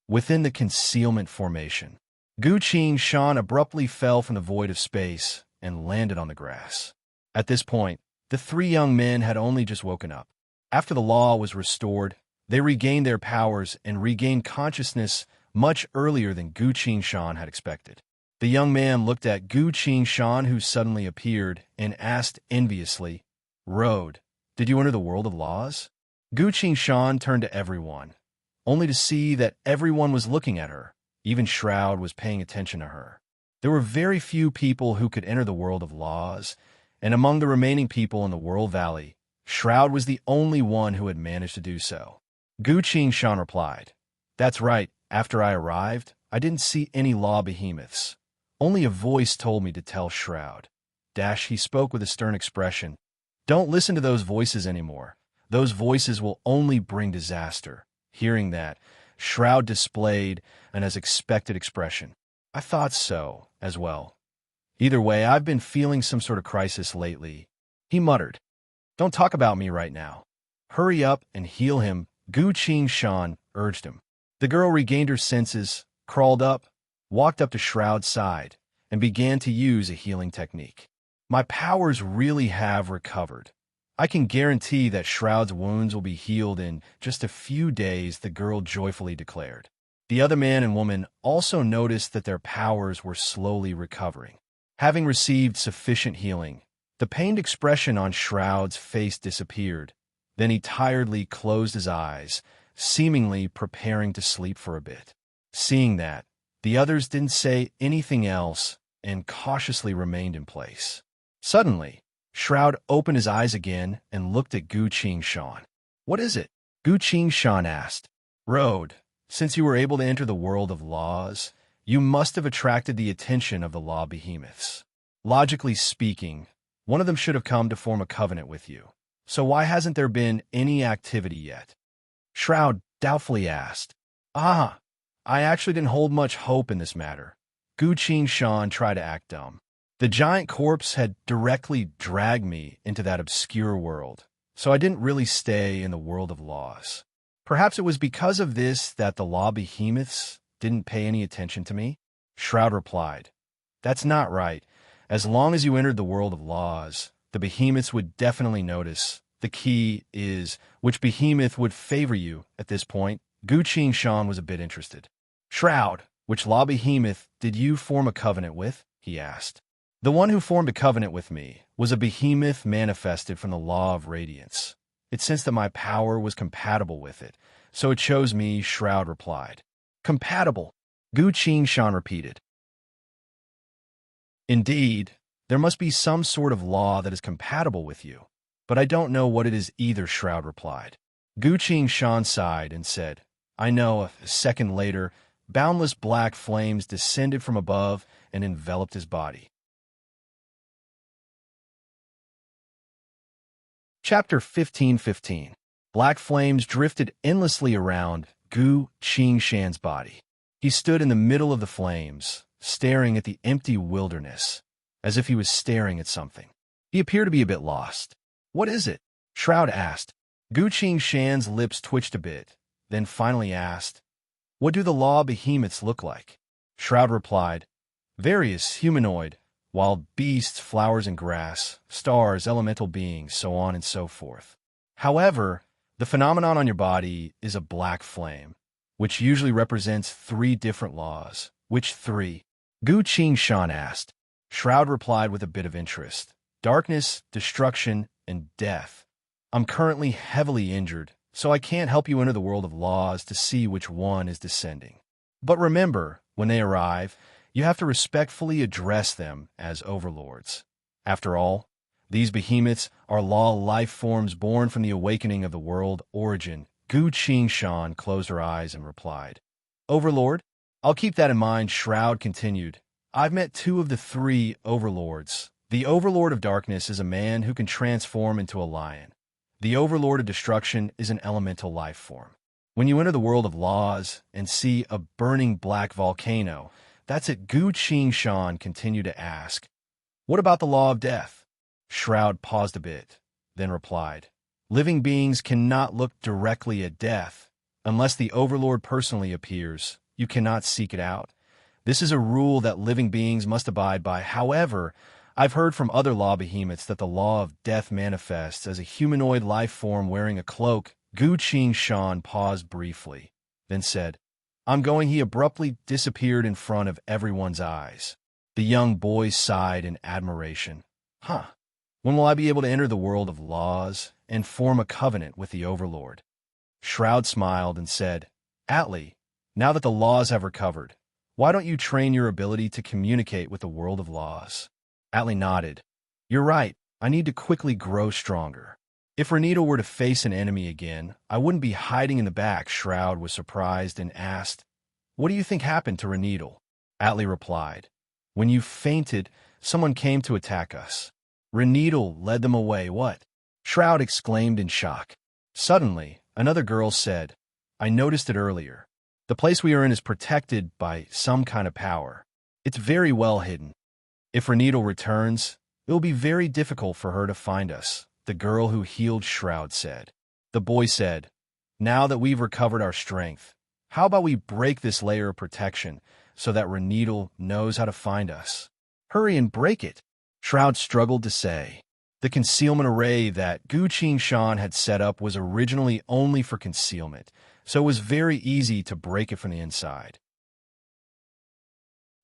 Within the concealment formation, Gu Shan abruptly fell from the void of space and landed on the grass. At this point, the 3 young men had only just woken up. After the law was restored, They regained their powers and regained consciousness much earlier than Gu Shan had expected. The young man looked at Gu Shan, who suddenly appeared, and asked enviously, "Road, did you enter the world of laws?" Gu Shan turned to everyone, only to see that everyone was looking at her. Even Shroud was paying attention to her. There were very few people who could enter the world of laws, and among the remaining people in the World Valley, Shroud was the only one who had managed to do so. Gu Shan replied, "That's right. After I arrived, I didn't see any law behemoths. Only a voice told me to tell Shroud." He spoke with a stern expression. "Don't listen to those voices anymore. Those voices will only bring disaster." Hearing that, Shroud displayed an as expected expression. "I thought so, as well. Either way, I've been feeling some sort of crisis lately," he muttered. "Don't talk about me right now. Hurry up and heal him," Gu Shan urged him. The girl regained her senses, crawled up, walked up to Shroud's side, and began to use a healing technique. "My powers really have recovered. I can guarantee that Shroud's wounds will be healed in just a few days," the girl joyfully declared. The other man and woman also noticed that their powers were slowly recovering. Having received sufficient healing, the pained expression on Shroud's face disappeared. Then he tiredly closed his eyes, seemingly preparing to sleep for a bit. Seeing that, the others didn't say anything else and cautiously remained in place. Suddenly, Shroud opened his eyes again and looked at Gu Shan. "What is it?" Gu Shan asked. "Road, since you were able to enter the world of laws, you must have attracted the attention of the law behemoths. Logically speaking, one of them should have come to form a covenant with you. So why hasn't there been any activity yet?" Shroud doubtfully asked. "I actually didn't hold much hope in this matter." Gu Shan tried to act dumb. "The giant corpse had directly dragged me into that obscure world, so I didn't really stay in the world of laws. Perhaps it was because of this that the law behemoths didn't pay any attention to me?" Shroud replied, "That's not right. As long as you entered the world of laws, the behemoths would definitely notice. The key is which behemoth would favor you at this point." Gu Shan was a bit interested. "Shroud, which law behemoth did you form a covenant with?" he asked. "The one who formed a covenant with me was a behemoth manifested from the law of radiance. It sensed that my power was compatible with it, so it chose me," Shroud replied. "Compatible," Gu Shan repeated. "Indeed, there must be some sort of law that is compatible with you, but I don't know what it is either," Shroud replied. Gu Shan sighed and said, "I know." A second later, boundless black flames descended from above and enveloped his body. Chapter 15:15. Black flames drifted endlessly around Gu Shan's body. He stood in the middle of the flames, staring at the empty wilderness, as if he was staring at something. He appeared to be a bit lost. "What is it?" Shroud asked. Gu Shan's lips twitched a bit, then finally asked, "What do the law behemoths look like?" Shroud replied, "Various humanoid, wild beasts, flowers and grass, stars, elemental beings, so on and so forth. However, the phenomenon on your body is a black flame, which usually represents 3 different laws." "Which 3?" Gu Shan asked. Shroud replied with a bit of interest. "Darkness, destruction, and death. I'm currently heavily injured, so I can't help you enter the world of laws to see which one is descending. But remember, when they arrive, you have to respectfully address them as overlords. After all, these behemoths are law life forms born from the awakening of the world origin." Gu Shan closed her eyes and replied, "Overlord? I'll keep that in mind," Shroud continued. "I've met 2 of the 3 overlords. The overlord of darkness is a man who can transform into a lion. The overlord of destruction is an elemental life form. When you enter the world of laws and see a burning black volcano, that's it." Gu Shan continued to ask, "What about the law of death?" Shroud paused a bit, then replied, "Living beings cannot look directly at death. Unless the overlord personally appears, you cannot seek it out. This is a rule that living beings must abide by. However, I've heard from other law behemoths that the law of death manifests as a humanoid life form wearing a cloak." Gu Shan paused briefly, then said, I'm going. He abruptly disappeared in front of everyone's eyes. The young boy sighed in admiration. Huh. When will I be able to enter the world of laws and form a covenant with the Overlord? Shroud smiled and said, Atli, now that the laws have recovered, why don't you train your ability to communicate with the world of laws? Atli nodded. You're right, I need to quickly grow stronger. If Renito were to face an enemy again, I wouldn't be hiding in the back. Shroud was surprised and asked, What do you think happened to Renito? Atli replied, When you fainted, someone came to attack us. Renito led them away. What? Shroud exclaimed in shock. Suddenly, another girl said, I noticed it earlier. The place we are in is protected by some kind of power. It's very well hidden. If Renito returns, it will be very difficult for her to find us, the girl who healed Shroud said. The boy said, Now that we've recovered our strength, how about we break this layer of protection so that Renito knows how to find us? Hurry and break it, Shroud struggled to say. The concealment array that Gu Shan had set up was originally only for concealment, so it was very easy to break it from the inside.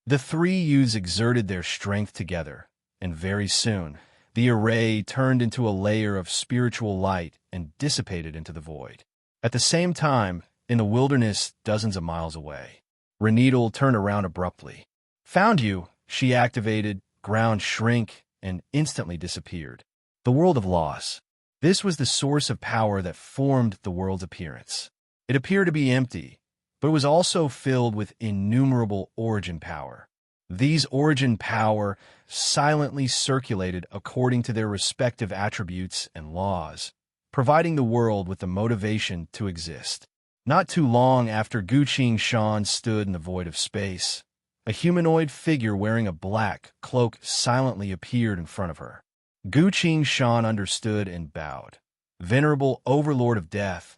The three youths exerted their strength together, and very soon, the array turned into a layer of spiritual light and dissipated into the void. At the same time, in the wilderness dozens of miles away, Renito turned around abruptly. Found you, she activated, ground shrink, and instantly disappeared. The world of laws. This was the source of power that formed the world's appearance. It appeared to be empty, but it was also filled with innumerable origin power. These origin power silently circulated according to their respective attributes and laws, providing the world with the motivation to exist. Not too long after Gu Shan stood in the void of space, a humanoid figure wearing a black cloak silently appeared in front of her. Gu Shan understood and bowed. Venerable Overlord of Death,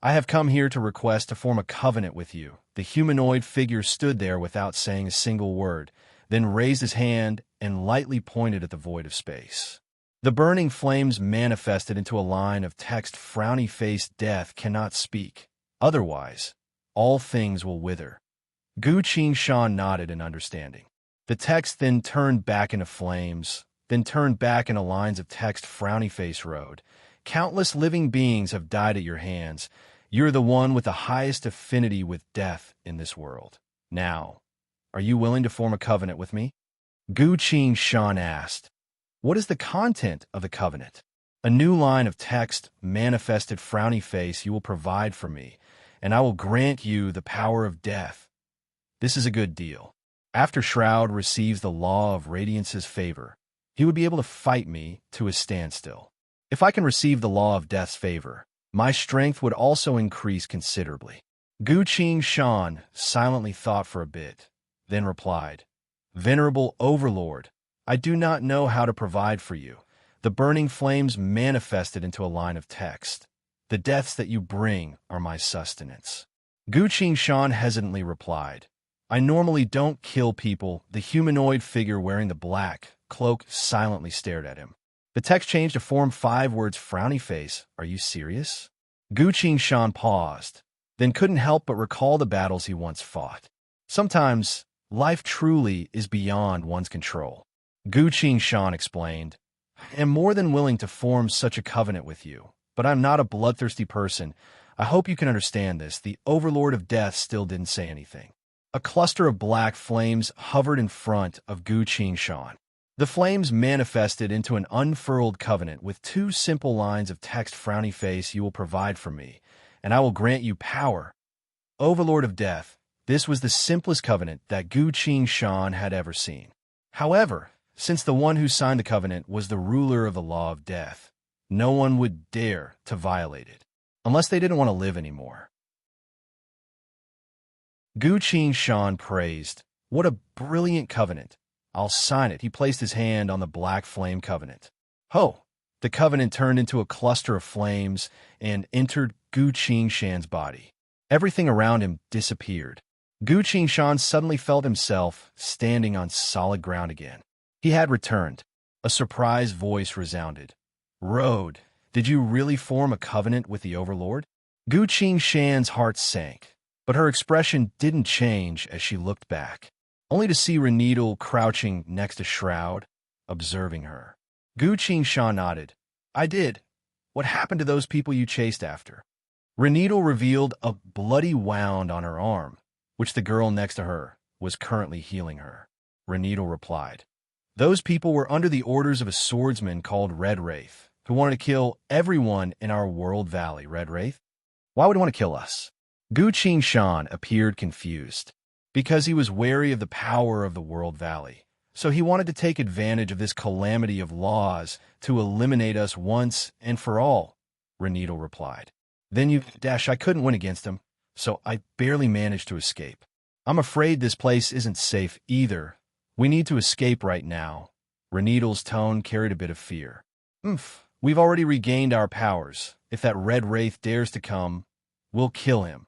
I have come here to request to form a covenant with you. The humanoid figure stood there without saying a single word, then raised his hand and lightly pointed at the void of space. The burning flames manifested into a line of text. Frowny face, death cannot speak. Otherwise, all things will wither. Gu Shan nodded in understanding. The text then turned back into flames, then turned back into lines of text. Frowny face wrote, Countless living beings have died at your hands. You're the one with the highest affinity with death in this world. Now, are you willing to form a covenant with me? Gu Shan asked. What is the content of the covenant? A new line of text manifested. Frowny face, you will provide for me, and I will grant you the power of death. This is a good deal. After Shroud receives the law of Radiance's favor, he would be able to fight me to a standstill. If I can receive the law of death's favor, my strength would also increase considerably. Gu Shan silently thought for a bit, then replied, Venerable Overlord, I do not know how to provide for you. The burning flames manifested into a line of text. The deaths that you bring are my sustenance. Gu Shan hesitantly replied, I normally don't kill people. The humanoid figure wearing the black cloak silently stared at him. The text changed to form 5 words. Frowny face, are you serious? Gu Shan paused, then couldn't help but recall the battles he once fought. Sometimes, life truly is beyond one's control. Gu Shan explained, I am more than willing to form such a covenant with you, but I'm not a bloodthirsty person. I hope you can understand this. The Overlord of Death still didn't say anything. A cluster of black flames hovered in front of Gu Shan. The flames manifested into an unfurled covenant with 2 simple lines of text. Frowny face, you will provide for me, and I will grant you power. Overlord of Death, this was the simplest covenant that Gu Shan had ever seen. However, since the one who signed the covenant was the ruler of the law of death, no one would dare to violate it, unless they didn't want to live anymore. Gu Shan praised, What a brilliant covenant. I'll sign it. He placed his hand on the black flame covenant. Ho! The covenant turned into a cluster of flames and entered Gu Shan's body. Everything around him disappeared. Gu Shan suddenly felt himself standing on solid ground again. He had returned. A surprised voice resounded. Road, did you really form a covenant with the Overlord? Gu Shan's heart sank, but her expression didn't change as she looked back, only to see Reneedle crouching next to Shroud, observing her. Gu Shan nodded. I did. What happened to those people you chased after? Reneedle revealed a bloody wound on her arm, which the girl next to her was currently healing her. Reneedle replied, those people were under the orders of a swordsman called Red Wraith, who wanted to kill everyone in our world valley. Red Wraith? Why would he want to kill us? Gu Shan appeared confused, because he was wary of the power of the world valley. So he wanted to take advantage of this calamity of laws to eliminate us once and for all, Reneedle replied. Then I couldn't win against him, so I barely managed to escape. I'm afraid this place isn't safe either. We need to escape right now. Reneedle's tone carried a bit of fear. We've already regained our powers. If that Red Wraith dares to come, we'll kill him,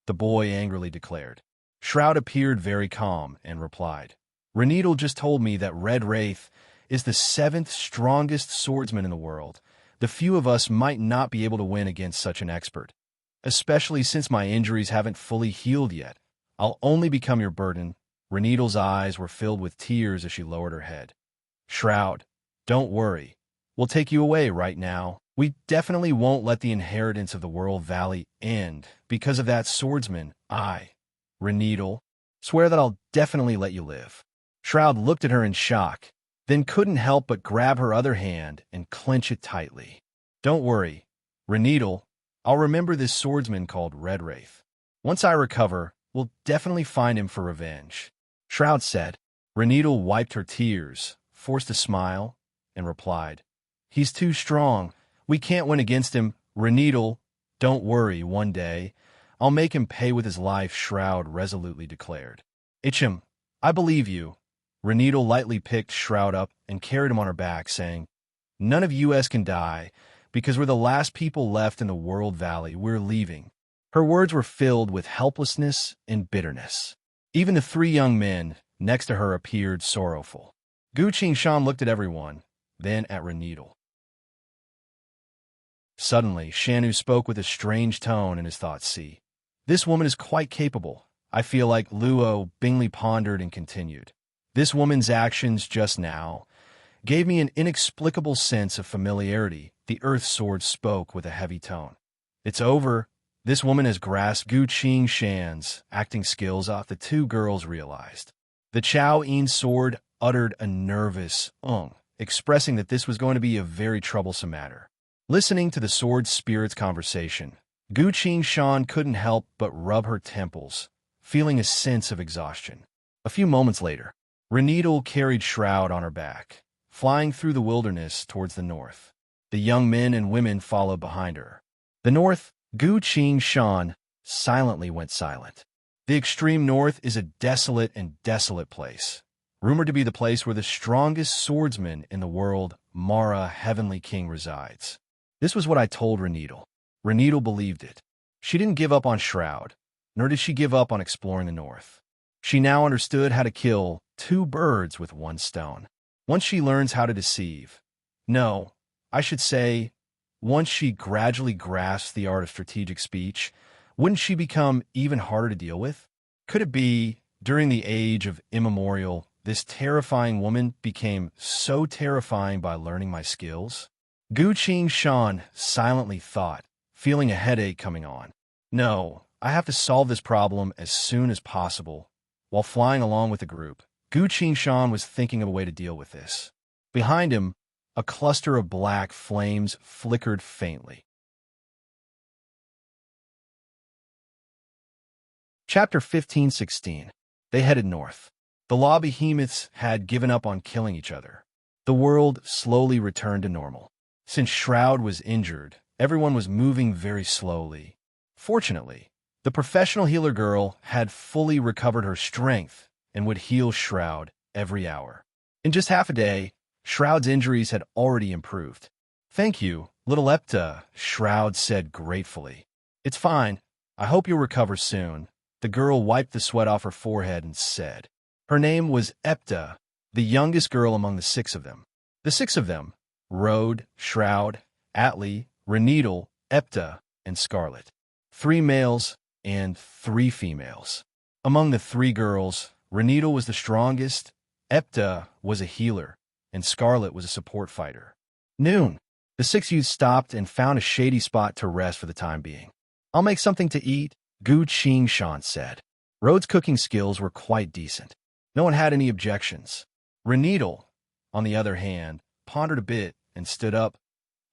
the boy angrily declared. Shroud appeared very calm and replied, Reneedle just told me that Red Wraith is the 7th strongest swordsman in the world. The few of us might not be able to win against such an expert, especially since my injuries haven't fully healed yet. I'll only become your burden. Reneedle's eyes were filled with tears as she lowered her head. Shroud, don't worry. We'll take you away right now. We definitely won't let the inheritance of the World Valley end because of that swordsman. Reneedle, swear that I'll definitely let you live. Shroud looked at her in shock, then couldn't help but grab her other hand and clench it tightly. Don't worry, Reneedle, I'll remember this swordsman called Red Wraith. Once I recover, we'll definitely find him for revenge, Shroud said. Reneedle wiped her tears, forced a smile, and replied, he's too strong. We can't win against him. Reneedle, don't worry, one day I'll make him pay with his life, Shroud resolutely declared. Itchem, I believe you. Reneedle lightly picked Shroud up and carried him on her back, saying, none of us can die, because we're the last people left in the World Valley. We're leaving. Her words were filled with helplessness and bitterness. Even the 3 young men next to her appeared sorrowful. Gu Shan looked at everyone, then at Reneedle. Suddenly, Shanu spoke with a strange tone in his thoughts. See, this woman is quite capable. I feel like Luo Bingley pondered and continued. This woman's actions just now gave me an inexplicable sense of familiarity. The Earth Sword spoke with a heavy tone. It's over. This woman has grasped Gu Shan's acting skills off. The 2 girls realized. The Chao Yin sword uttered a nervous expressing that this was going to be a very troublesome matter. Listening to the sword spirit's conversation, Gu Shan couldn't help but rub her temples, feeling a sense of exhaustion. A few moments later, Reneedle carried Shroud on her back, flying through the wilderness towards the north. The young men and women followed behind her. The north, Gu Shan silently went silent. The extreme north is a desolate place, rumored to be the place where the strongest swordsman in the world, Mara Heavenly King, resides. This was what I told Reneedle. Reneedle believed it. She didn't give up on Shroud, nor did she give up on exploring the north. She now understood how to kill 2 birds with 1 stone. Once she learns how to deceive, no, I should say, once she gradually grasps the art of strategic speech, wouldn't she become even harder to deal with? Could it be, during the age of immemorial, this terrifying woman became so terrifying by learning my skills? Gu Shan silently thought, feeling a headache coming on. No, I have to solve this problem as soon as possible. While flying along with the group, Gu Shan was thinking of a way to deal with this. Behind him, a cluster of black flames flickered faintly. Chapter 15-16. They headed north. The law behemoths had given up on killing each other. The world slowly returned to normal. Since Shroud was injured, everyone was moving very slowly. Fortunately, the professional healer girl had fully recovered her strength and would heal Shroud every hour. In just half a day, Shroud's injuries had already improved. Thank you, little Epta, Shroud said gratefully. It's fine. I hope you'll recover soon. The girl wiped the sweat off her forehead and said. Her name was Epta, the youngest girl among the 6 of them. The 6 of them, Rode, Shroud, Atlee, Reneedle, Epta, and Scarlet, 3 males and 3 females. Among the 3 girls, Renedal was the strongest, Epta was a healer, and Scarlet was a support fighter. Noon. The 6 youths stopped and found a shady spot to rest for the time being. "I'll make something to eat," Gu Qing Shan said. Rhodes' cooking skills were quite decent. No one had any objections. Renedal, on the other hand, pondered a bit and stood up.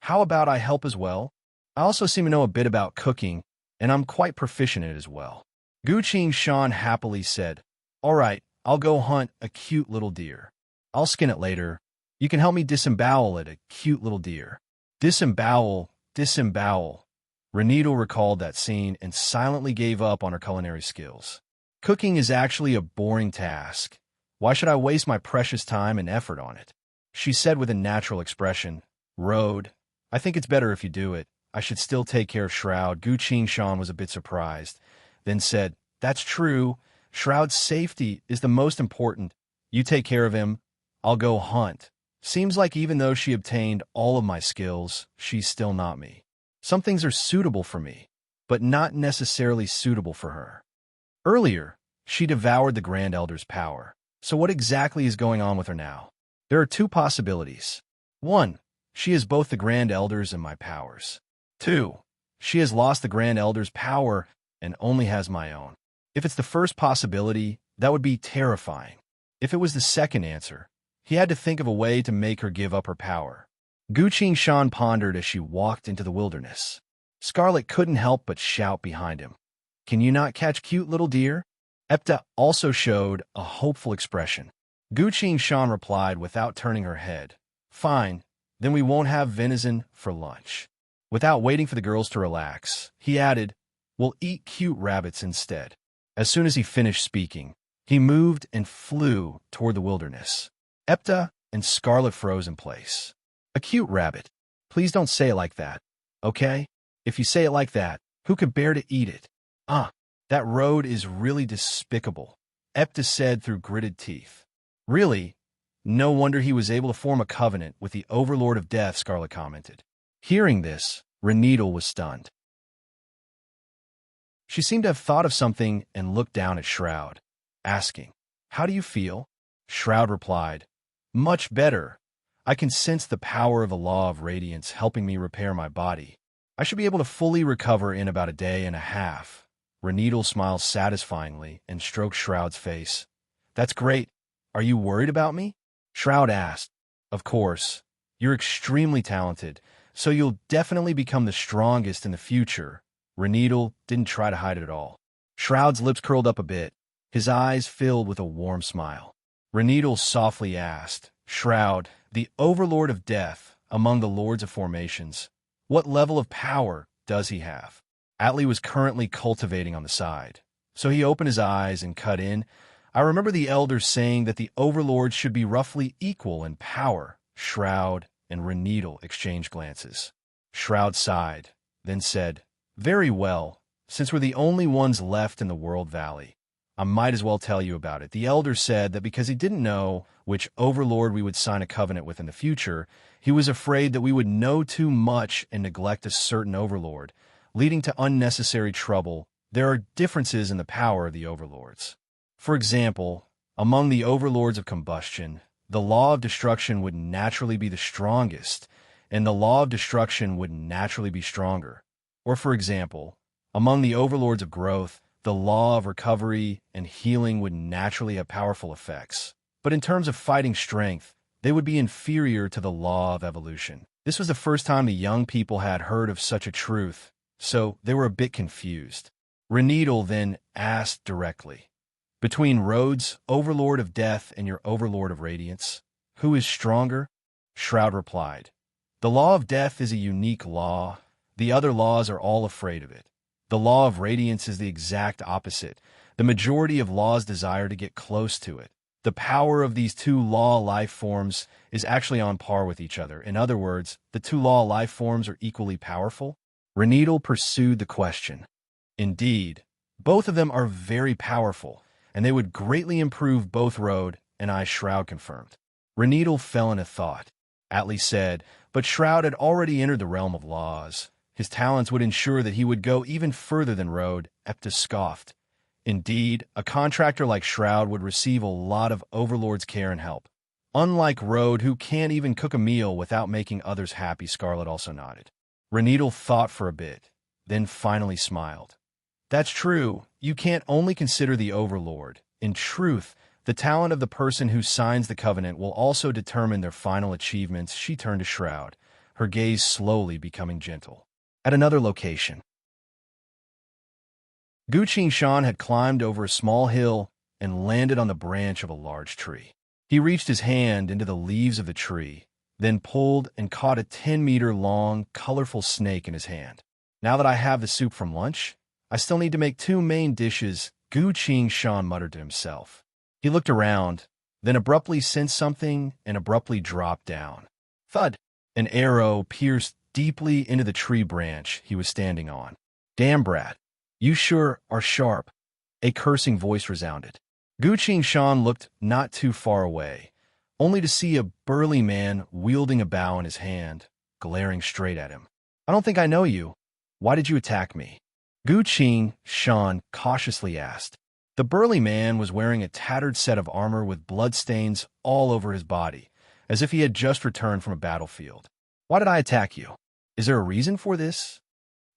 "How about I help as well? I also seem to know a bit about cooking, and I'm quite proficient in it as well." Gu Qing Shan happily said, "All right, I'll go hunt a cute little deer. I'll skin it later. You can help me disembowel it, a cute little deer." Disembowel, disembowel. Renedal recalled that scene and silently gave up on her culinary skills. "Cooking is actually a boring task. Why should I waste my precious time and effort on it?" She said with a natural expression. "Road, I think it's better if you do it. I should still take care of Shroud." Gu Qing Shan was a bit surprised, then said, "That's true. Shroud's safety is the most important. You take care of him. I'll go hunt." Seems like even though she obtained all of my skills, she's still not me. Some things are suitable for me, but not necessarily suitable for her. Earlier, she devoured the Grand Elder's power. So what exactly is going on with her now? There are 2 possibilities. 1, she has both the Grand Elder's and my powers. 2, she has lost the Grand Elder's power and only has my own. If it's the first possibility, that would be terrifying. If it was the second answer, he had to think of a way to make her give up her power. Gu Qing Shan pondered as she walked into the wilderness. Scarlet couldn't help but shout behind him, "Can you not catch cute little deer?" Epta also showed a hopeful expression. Gu Qing Shan replied without turning her head, "Fine, then we won't have venison for lunch." Without waiting for the girls to relax, he added, "We'll eat cute rabbits instead." As soon as he finished speaking, he moved and flew toward the wilderness. Epta and Scarlet froze in place. "A cute rabbit. Please don't say it like that, okay? If you say it like that, who could bear to eat it?" That road is really despicable," Epta said through gritted teeth. "Really? No wonder he was able to form a covenant with the Overlord of Death," Scarlet commented. Hearing this, Renedal was stunned. She seemed to have thought of something and looked down at Shroud, asking, "How do you feel?" Shroud replied, "Much better. I can sense the power of the Law of Radiance helping me repair my body. I should be able to fully recover in about a day and a half." Renedal smiled satisfyingly and stroked Shroud's face. "That's great. Are you worried about me?" Shroud asked. "Of course. You're extremely talented, so you'll definitely become the strongest in the future." Renedal didn't try to hide it at all. Shroud's lips curled up a bit, his eyes filled with a warm smile. Renedal softly asked, "Shroud, the Overlord of Death, among the Lords of Formations, what level of power does he have?" Atli was currently cultivating on the side, so he opened his eyes and cut in. "I remember the elders saying that the Overlords should be roughly equal in power." Shroud and Renedal exchanged glances. Shroud sighed, then said, "Very well. Since we're the only ones left in the World Valley, I might as well tell you about it." The elder said that because he didn't know which Overlord we would sign a covenant with in the future, he was afraid that we would know too much and neglect a certain Overlord, leading to unnecessary trouble. There are differences in the power of the Overlords. For example, among the Overlords of Combustion, the Law of Destruction would naturally be the strongest, and the Law of Destruction would naturally be stronger. Or for example, among the Overlords of Growth, the Law of Recovery and Healing would naturally have powerful effects. But in terms of fighting strength, they would be inferior to the Law of Evolution. This was the first time the young people had heard of such a truth, so they were a bit confused. Renedal then asked directly, "Between Rhodes, Overlord of Death, and your Overlord of Radiance, who is stronger?" Shroud replied, "The Law of Death is a unique law. The other laws are all afraid of it. The Law of Radiance is the exact opposite. The majority of laws desire to get close to it. The power of these 2 law life forms is actually on par with each other. In other words, the 2 law life forms are equally powerful." Renedal pursued the question. "Indeed, both of them are very powerful, and they would greatly improve both Road and I," Shroud confirmed. Renedal fell into thought. Atli said, "But Shroud had already entered the realm of laws. His talents would ensure that he would go even further than Road, Epta scoffed. Indeed, a contractor like Shroud would receive a lot of Overlord's care and help. Unlike Road, who can't even cook a meal without making others happy, Scarlet also nodded. Reneedle thought for a bit, then finally smiled. That's true. You can't only consider the Overlord. In truth, the talent of the person who signs the covenant will also determine their final achievements. She turned to Shroud, her gaze slowly becoming gentle. At another location, Gu Shan had climbed over a small hill and landed on the branch of a large tree. He reached his hand into the leaves of the tree, then pulled and caught a 10-meter-long, colorful snake in his hand. Now that I have the soup from lunch, I still need to make 2 main dishes, Gu Shan muttered to himself. He looked around, then abruptly sensed something and abruptly dropped down. Thud! An arrow pierced deeply into the tree branch he was standing on. Damn, brat. You sure are sharp. A cursing voice resounded. Gu Shan looked not too far away, only to see a burly man wielding a bow in his hand, glaring straight at him. I don't think I know you. Why did you attack me? Gu Shan cautiously asked. The burly man was wearing a tattered set of armor with bloodstains all over his body, as if he had just returned from a battlefield. Why did I attack you? Is there a reason for this?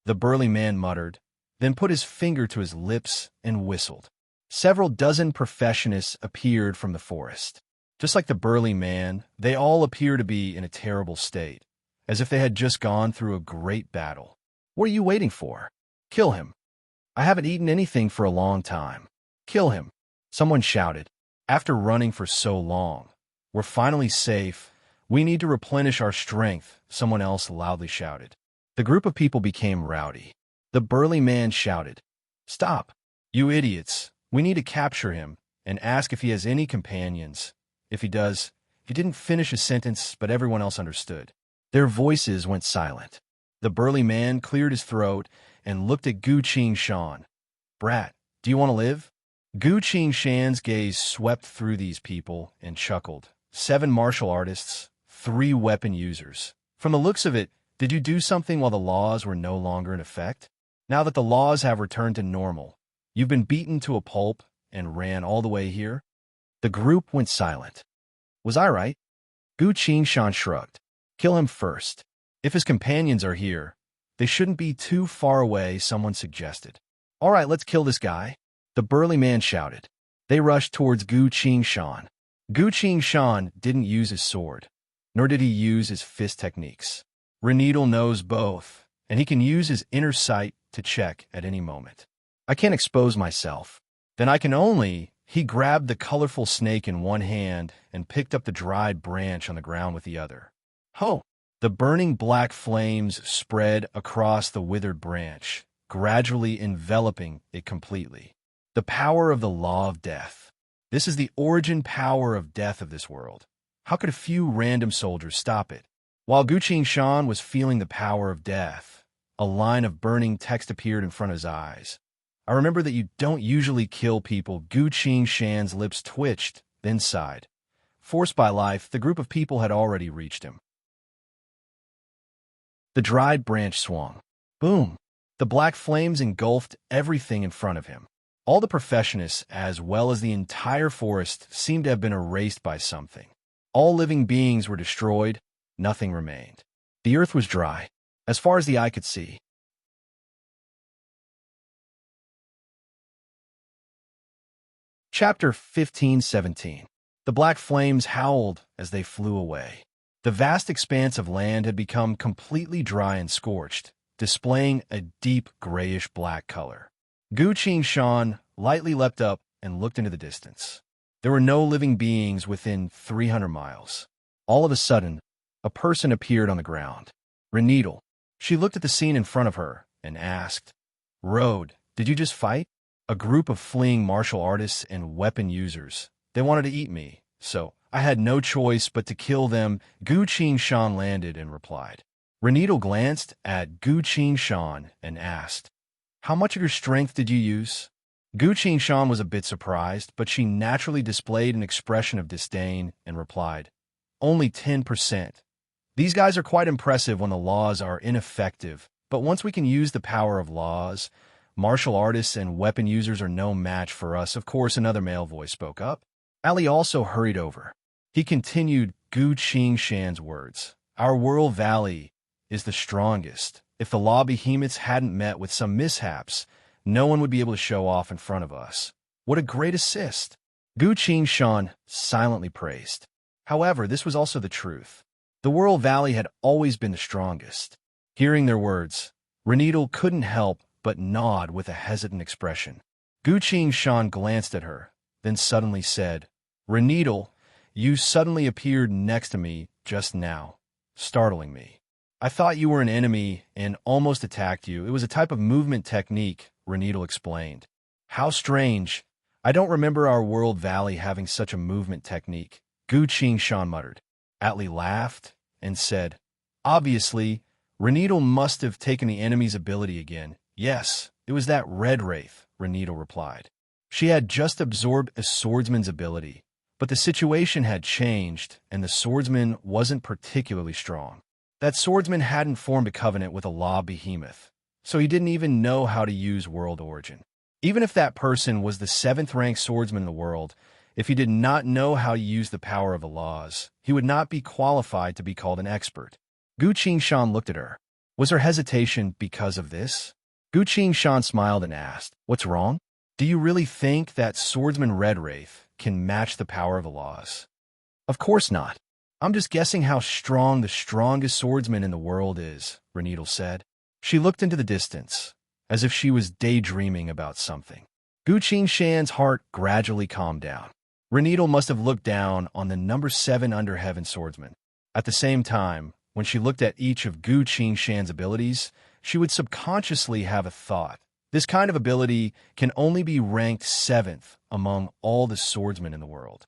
The burly man muttered, then put his finger to his lips and whistled. Several dozen professionists appeared from the forest. Just like the burly man, they all appear to be in a terrible state, as if they had just gone through a great battle. What are you waiting for? Kill him. I haven't eaten anything for a long time. Kill him, someone shouted. After running for so long, we're finally safe. We need to replenish our strength, someone else loudly shouted. The group of people became rowdy. The burly man shouted, Stop, you idiots. We need to capture him and ask if he has any companions. If he does, he didn't finish his sentence, but everyone else understood. Their voices went silent. The burly man cleared his throat and looked at Gu Shan. Brat, do you want to live? Gu Shan's gaze swept through these people and chuckled. 7 martial artists, 3 weapon users. From the looks of it, did you do something while the laws were no longer in effect? Now that the laws have returned to normal, you've been beaten to a pulp and ran all the way here? The group went silent. Was I right? Gu Shan shrugged. Kill him first. If his companions are here, they shouldn't be too far away, someone suggested. All right, let's kill this guy. The burly man shouted. They rushed towards Gu Shan. Gu Shan didn't use his sword, nor did he use his fist techniques. Reneedle knows both, and he can use his inner sight to check at any moment. I can't expose myself. Then I can only... He grabbed the colorful snake in one hand and picked up the dried branch on the ground with the other. Ho! The burning black flames spread across the withered branch, gradually enveloping it completely. The power of the law of death. This is the origin power of death of this world. How could a few random soldiers stop it? While Gu Shan was feeling the power of death, a line of burning text appeared in front of his eyes. I remember that you don't usually kill people. Gu Shan's lips twitched, then sighed. Forced by life, the group of people had already reached him. The dried branch swung. Boom! The black flames engulfed everything in front of him. All the professionists, as well as the entire forest, seemed to have been erased by something. All living beings were destroyed. Nothing remained. The earth was dry, as far as the eye could see. Chapter 15-17. The black flames howled as they flew away. The vast expanse of land had become completely dry and scorched, displaying a deep grayish-black color. Gu Shan lightly leapt up and looked into the distance. There were no living beings within 300 miles. All of a sudden, a person appeared on the ground. Reneedle. She looked at the scene in front of her and asked, Road, did you just fight? A group of fleeing martial artists and weapon users. They wanted to eat me, so I had no choice but to kill them. Gu Shan landed and replied. Reneedle glanced at Gu Shan and asked, How much of your strength did you use? Gu Shan was a bit surprised, but she naturally displayed an expression of disdain and replied, Only 10%. These guys are quite impressive when the laws are ineffective. But once we can use the power of laws, martial artists and weapon users are no match for us. Of course, another male voice spoke up. Ali also hurried over. He continued Gu Qingshan's words. Our world valley is the strongest. If the law behemoths hadn't met with some mishaps, no one would be able to show off in front of us. What a great assist! Gu Qingshan silently praised. However, this was also the truth. The World Valley had always been the strongest. Hearing their words, Renidal couldn't help but nod with a hesitant expression. Gu Qingshan glanced at her, then suddenly said, Renidal, you suddenly appeared next to me just now, startling me. I thought you were an enemy and almost attacked you. It was a type of movement technique, Renidal explained. How strange. I don't remember our World Valley having such a movement technique, Gu Qingshan muttered. Atli laughed and said, Obviously, Renidal must have taken the enemy's ability again. Yes, it was that red wraith, Renidal replied. She had just absorbed a swordsman's ability, but the situation had changed, and the swordsman wasn't particularly strong. That swordsman hadn't formed a covenant with a law behemoth, so he didn't even know how to use World Origin. Even if that person was the 7th-ranked swordsman in the world, if he did not know how to use the power of the laws, he would not be qualified to be called an expert. Gu Qingshan looked at her. Was her hesitation because of this? Gu Qingshan smiled and asked, What's wrong? Do you really think that swordsman Red Wraith can match the power of the laws? Of course not. I'm just guessing how strong the strongest swordsman in the world is, Renidal said. She looked into the distance, as if she was daydreaming about something. Gu Qingshan's heart gradually calmed down. Renidal must have looked down on the number 7 under heaven swordsman. At the same time, when she looked at each of Gu Qingshan's abilities, she would subconsciously have a thought. This kind of ability can only be ranked 7th among all the swordsmen in the world.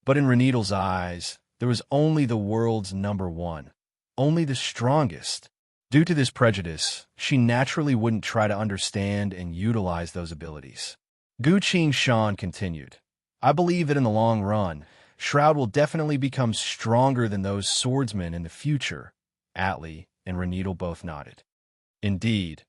But in Renidal's eyes, there was only the world's number 1, only the strongest. Due to this prejudice, she naturally wouldn't try to understand and utilize those abilities. Gu Qingshan continued, I believe that in the long run, Shroud will definitely become stronger than those swordsmen in the future. Atli and Renidal both nodded. Indeed,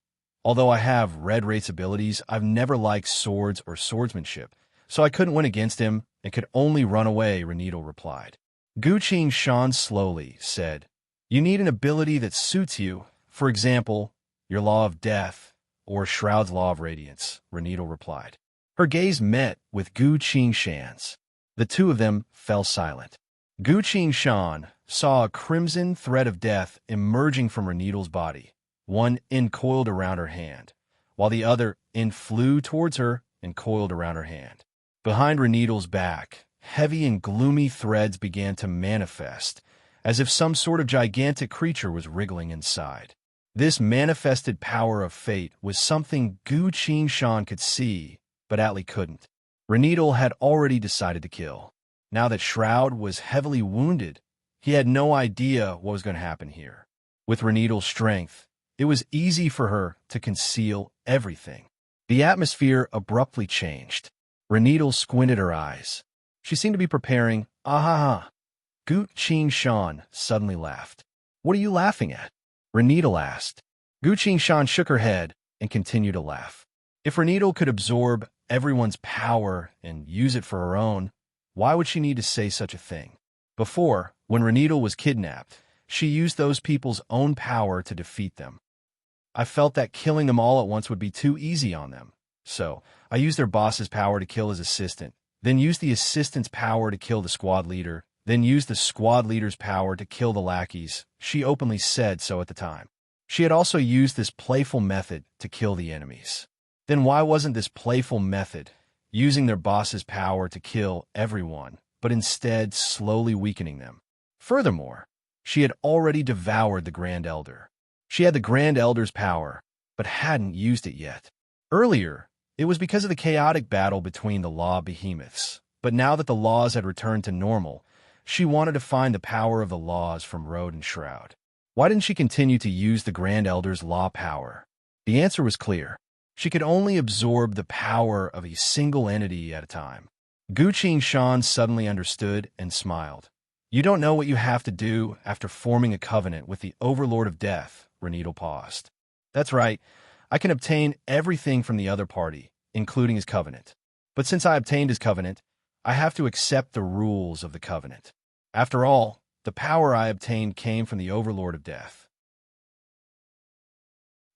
although I have Red Wraith's abilities, I've never liked swords or swordsmanship, so I couldn't win against him and could only run away, Renidal replied. Gu Qingshan slowly said, You need an ability that suits you, for example, your Law of Death or Shroud's Law of Radiance, Renidal replied. Her gaze met with Gu Qingshan's. The two of them fell silent. Gu Qingshan saw a crimson thread of death emerging from Renidal's body. One end coiled around her hand, while the other end flew towards her and coiled around her hand. Behind Renidal's back, heavy and gloomy threads began to manifest, as if some sort of gigantic creature was wriggling inside. This manifested power of fate was something Gu Qingshan could see, but Atli couldn't. Renidal had already decided to kill. Now that Shroud was heavily wounded, he had no idea what was going to happen here. With Renidal's strength, it was easy for her to conceal everything. The atmosphere abruptly changed. Renidal squinted her eyes. She seemed to be preparing, ah-ha-ha. Gu Qingshan suddenly laughed. What are you laughing at? Renidal asked. Gu Qingshan shook her head and continued to laugh. If Renidal could absorb everyone's power and use it for her own, why would she need to say such a thing? Before, when Renidal was kidnapped, she used those people's own power to defeat them. I felt that killing them all at once would be too easy on them. So, I used their boss's power to kill his assistant, then used the assistant's power to kill the squad leader, then used the squad leader's power to kill the lackeys. She openly said so at the time. She had also used this playful method to kill the enemies. Then why wasn't this playful method, using their boss's power to kill everyone, but instead slowly weakening them? Furthermore, she had already devoured the Grand Elder. She had the Grand Elder's power, but hadn't used it yet. Earlier, it was because of the chaotic battle between the law behemoths, but now that the laws had returned to normal, she wanted to find the power of the laws from Road and Shroud. Why didn't she continue to use the Grand Elder's law power? The answer was clear. She could only absorb the power of a single entity at a time. Gu Qingshan suddenly understood and smiled. You don't know what you have to do after forming a covenant with the Overlord of Death, Reneedle paused. That's right. I can obtain everything from the other party, including his covenant. But since I obtained his covenant, I have to accept the rules of the covenant. After all, the power I obtained came from the Overlord of Death.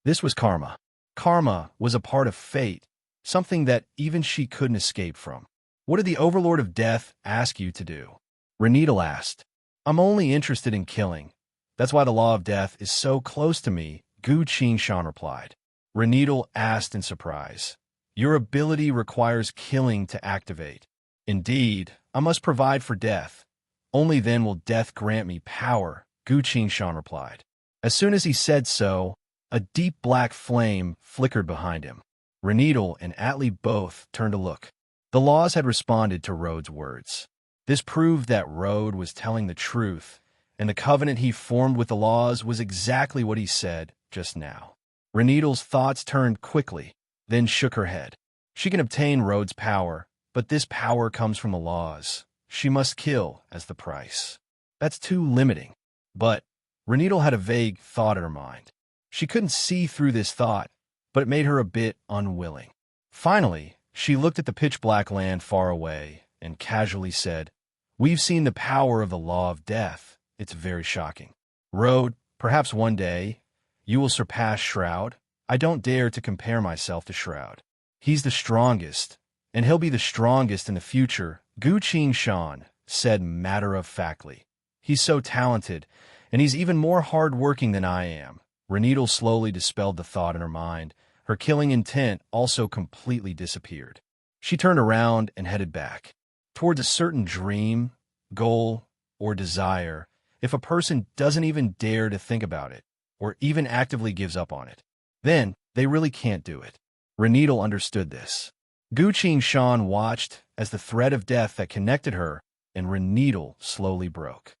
This was karma. Karma was a part of fate, something that even she couldn't escape from. What did the Overlord of Death ask you to do? Reneedle asked. I'm only interested in killing. That's why the law of death is so close to me, Gu Qingshan replied. Reneedle asked in surprise. Your ability requires killing to activate. Indeed, I must provide for death. Only then will death grant me power, Gu Qingshan replied. As soon as he said so, a deep black flame flickered behind him. Reneedle and Atli both turned to look. The laws had responded to Rode's words. This proved that Rode was telling the truth, and the covenant he formed with the laws was exactly what he said just now. Reneedle's thoughts turned quickly, then shook her head. She can obtain Rode's power, but this power comes from the laws. She must kill as the price. That's too limiting. But Reneedle had a vague thought in her mind. She couldn't see through this thought, but it made her a bit unwilling. Finally, she looked at the pitch-black land far away and casually said, We've seen the power of the law of death. It's very shocking. Rode, perhaps one day, you will surpass Shroud. I don't dare to compare myself to Shroud. He's the strongest, and he'll be the strongest in the future, Gu Qingshan said matter-of-factly. He's so talented, and he's even more hard-working than I am. Reneedle slowly dispelled the thought in her mind. Her killing intent also completely disappeared. She turned around and headed back. Towards a certain dream, goal, or desire, if a person doesn't even dare to think about it, or even actively gives up on it, then they really can't do it. Reneedle understood this. Gu Qingshan watched as the thread of death that connected her and Reneedle slowly broke.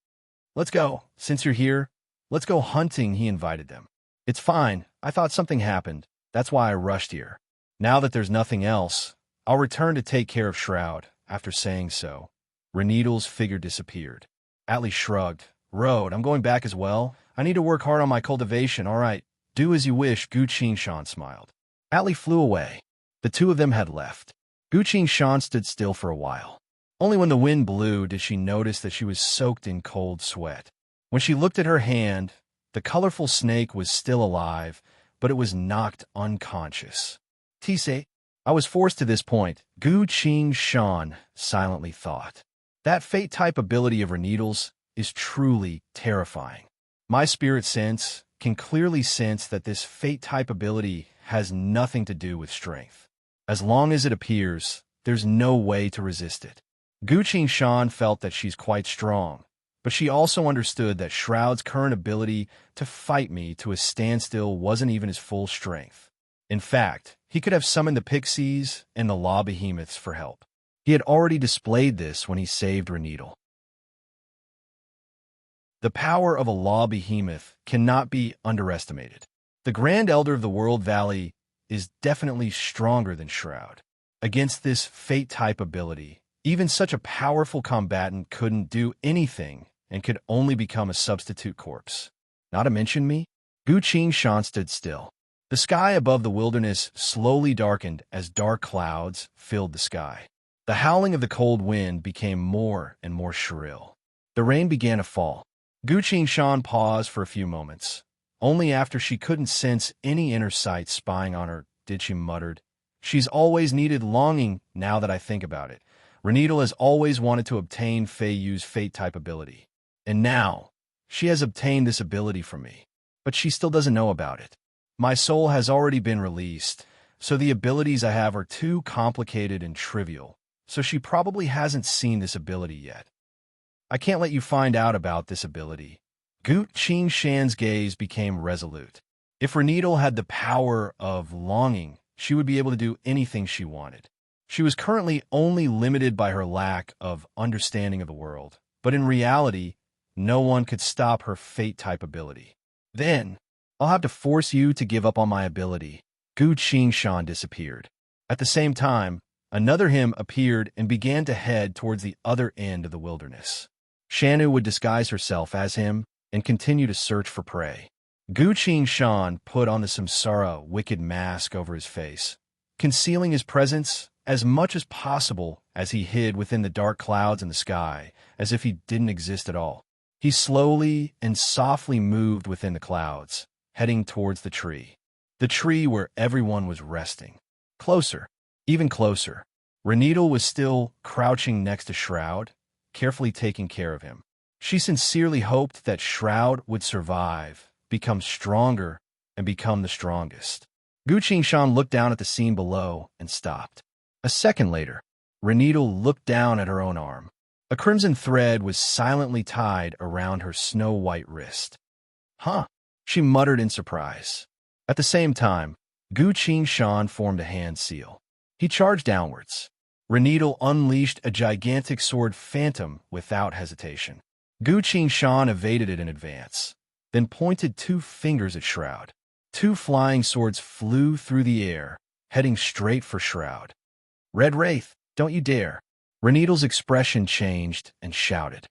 Let's go. Since you're here, let's go hunting, he invited them. It's fine. I thought something happened. That's why I rushed here. Now that there's nothing else, I'll return to take care of Shroud. After saying so, Reneedle's figure disappeared. Atli shrugged. Rode, I'm going back as well. I need to work hard on my cultivation. All right, do as you wish, Gu Qingshan smiled. Atli flew away. The two of them had left. Gu Qingshan stood still for a while. Only when the wind blew did she notice that she was soaked in cold sweat. When she looked at her hand, the colorful snake was still alive, but it was knocked unconscious. Tise, I was forced to this point, Gu Qingshan silently thought. That fate-type ability of Reneedle's is truly terrifying. My spirit sense can clearly sense that this fate-type ability has nothing to do with strength. As long as it appears, there's no way to resist it. Gu Qingshan felt that she's quite strong, but she also understood that Shroud's current ability to fight me to a standstill wasn't even his full strength. In fact, he could have summoned the pixies and the law behemoths for help. He had already displayed this when he saved Reneedle. The power of a law behemoth cannot be underestimated. The Grand Elder of the World Valley is definitely stronger than Shroud. Against this fate-type ability, even such a powerful combatant couldn't do anything and could only become a substitute corpse. Not to mention me? Gu Qingshan stood still. The sky above the wilderness slowly darkened as dark clouds filled the sky. The howling of the cold wind became more and more shrill. The rain began to fall. Gu Qingshan paused for a few moments. Only after she couldn't sense any inner sight spying on her did she muttered, She's always needed longing now that I think about it. Reneedle has always wanted to obtain Fei Yu's fate-type ability. And now, she has obtained this ability from me. But she still doesn't know about it. My soul has already been released, so the abilities I have are too complicated and trivial, so she probably hasn't seen this ability yet. I can't let you find out about this ability. Gu Qingshan's gaze became resolute. If Reneedle had the power of longing, she would be able to do anything she wanted. She was currently only limited by her lack of understanding of the world, but in reality, no one could stop her fate-type ability. Then, I'll have to force you to give up on my ability. Gu Qingshan disappeared. At the same time, another him appeared and began to head towards the other end of the wilderness. Shanu would disguise herself as him and continue to search for prey. Gu Shan put on the samsara wicked mask over his face, concealing his presence as much as possible as he hid within the dark clouds in the sky, as if he didn't exist at all. He slowly and softly moved within the clouds, heading towards the tree where everyone was resting. Closer, even closer. Renedal was still crouching next to Shroud, carefully taking care of him. She sincerely hoped that Shroud would survive, become stronger, and become the strongest. Gu Shan looked down at the scene below and stopped. A second later, Renedal looked down at her own arm. A crimson thread was silently tied around her snow-white wrist. Huh, she muttered in surprise. At the same time, Gu Shan formed a hand seal. He charged downwards. Renedal unleashed a gigantic sword phantom without hesitation. Gu Shan evaded it in advance, then pointed 2 fingers at Shroud. 2 flying swords flew through the air, heading straight for Shroud. "Red Wraith, don't you dare!" Renedal's expression changed and shouted.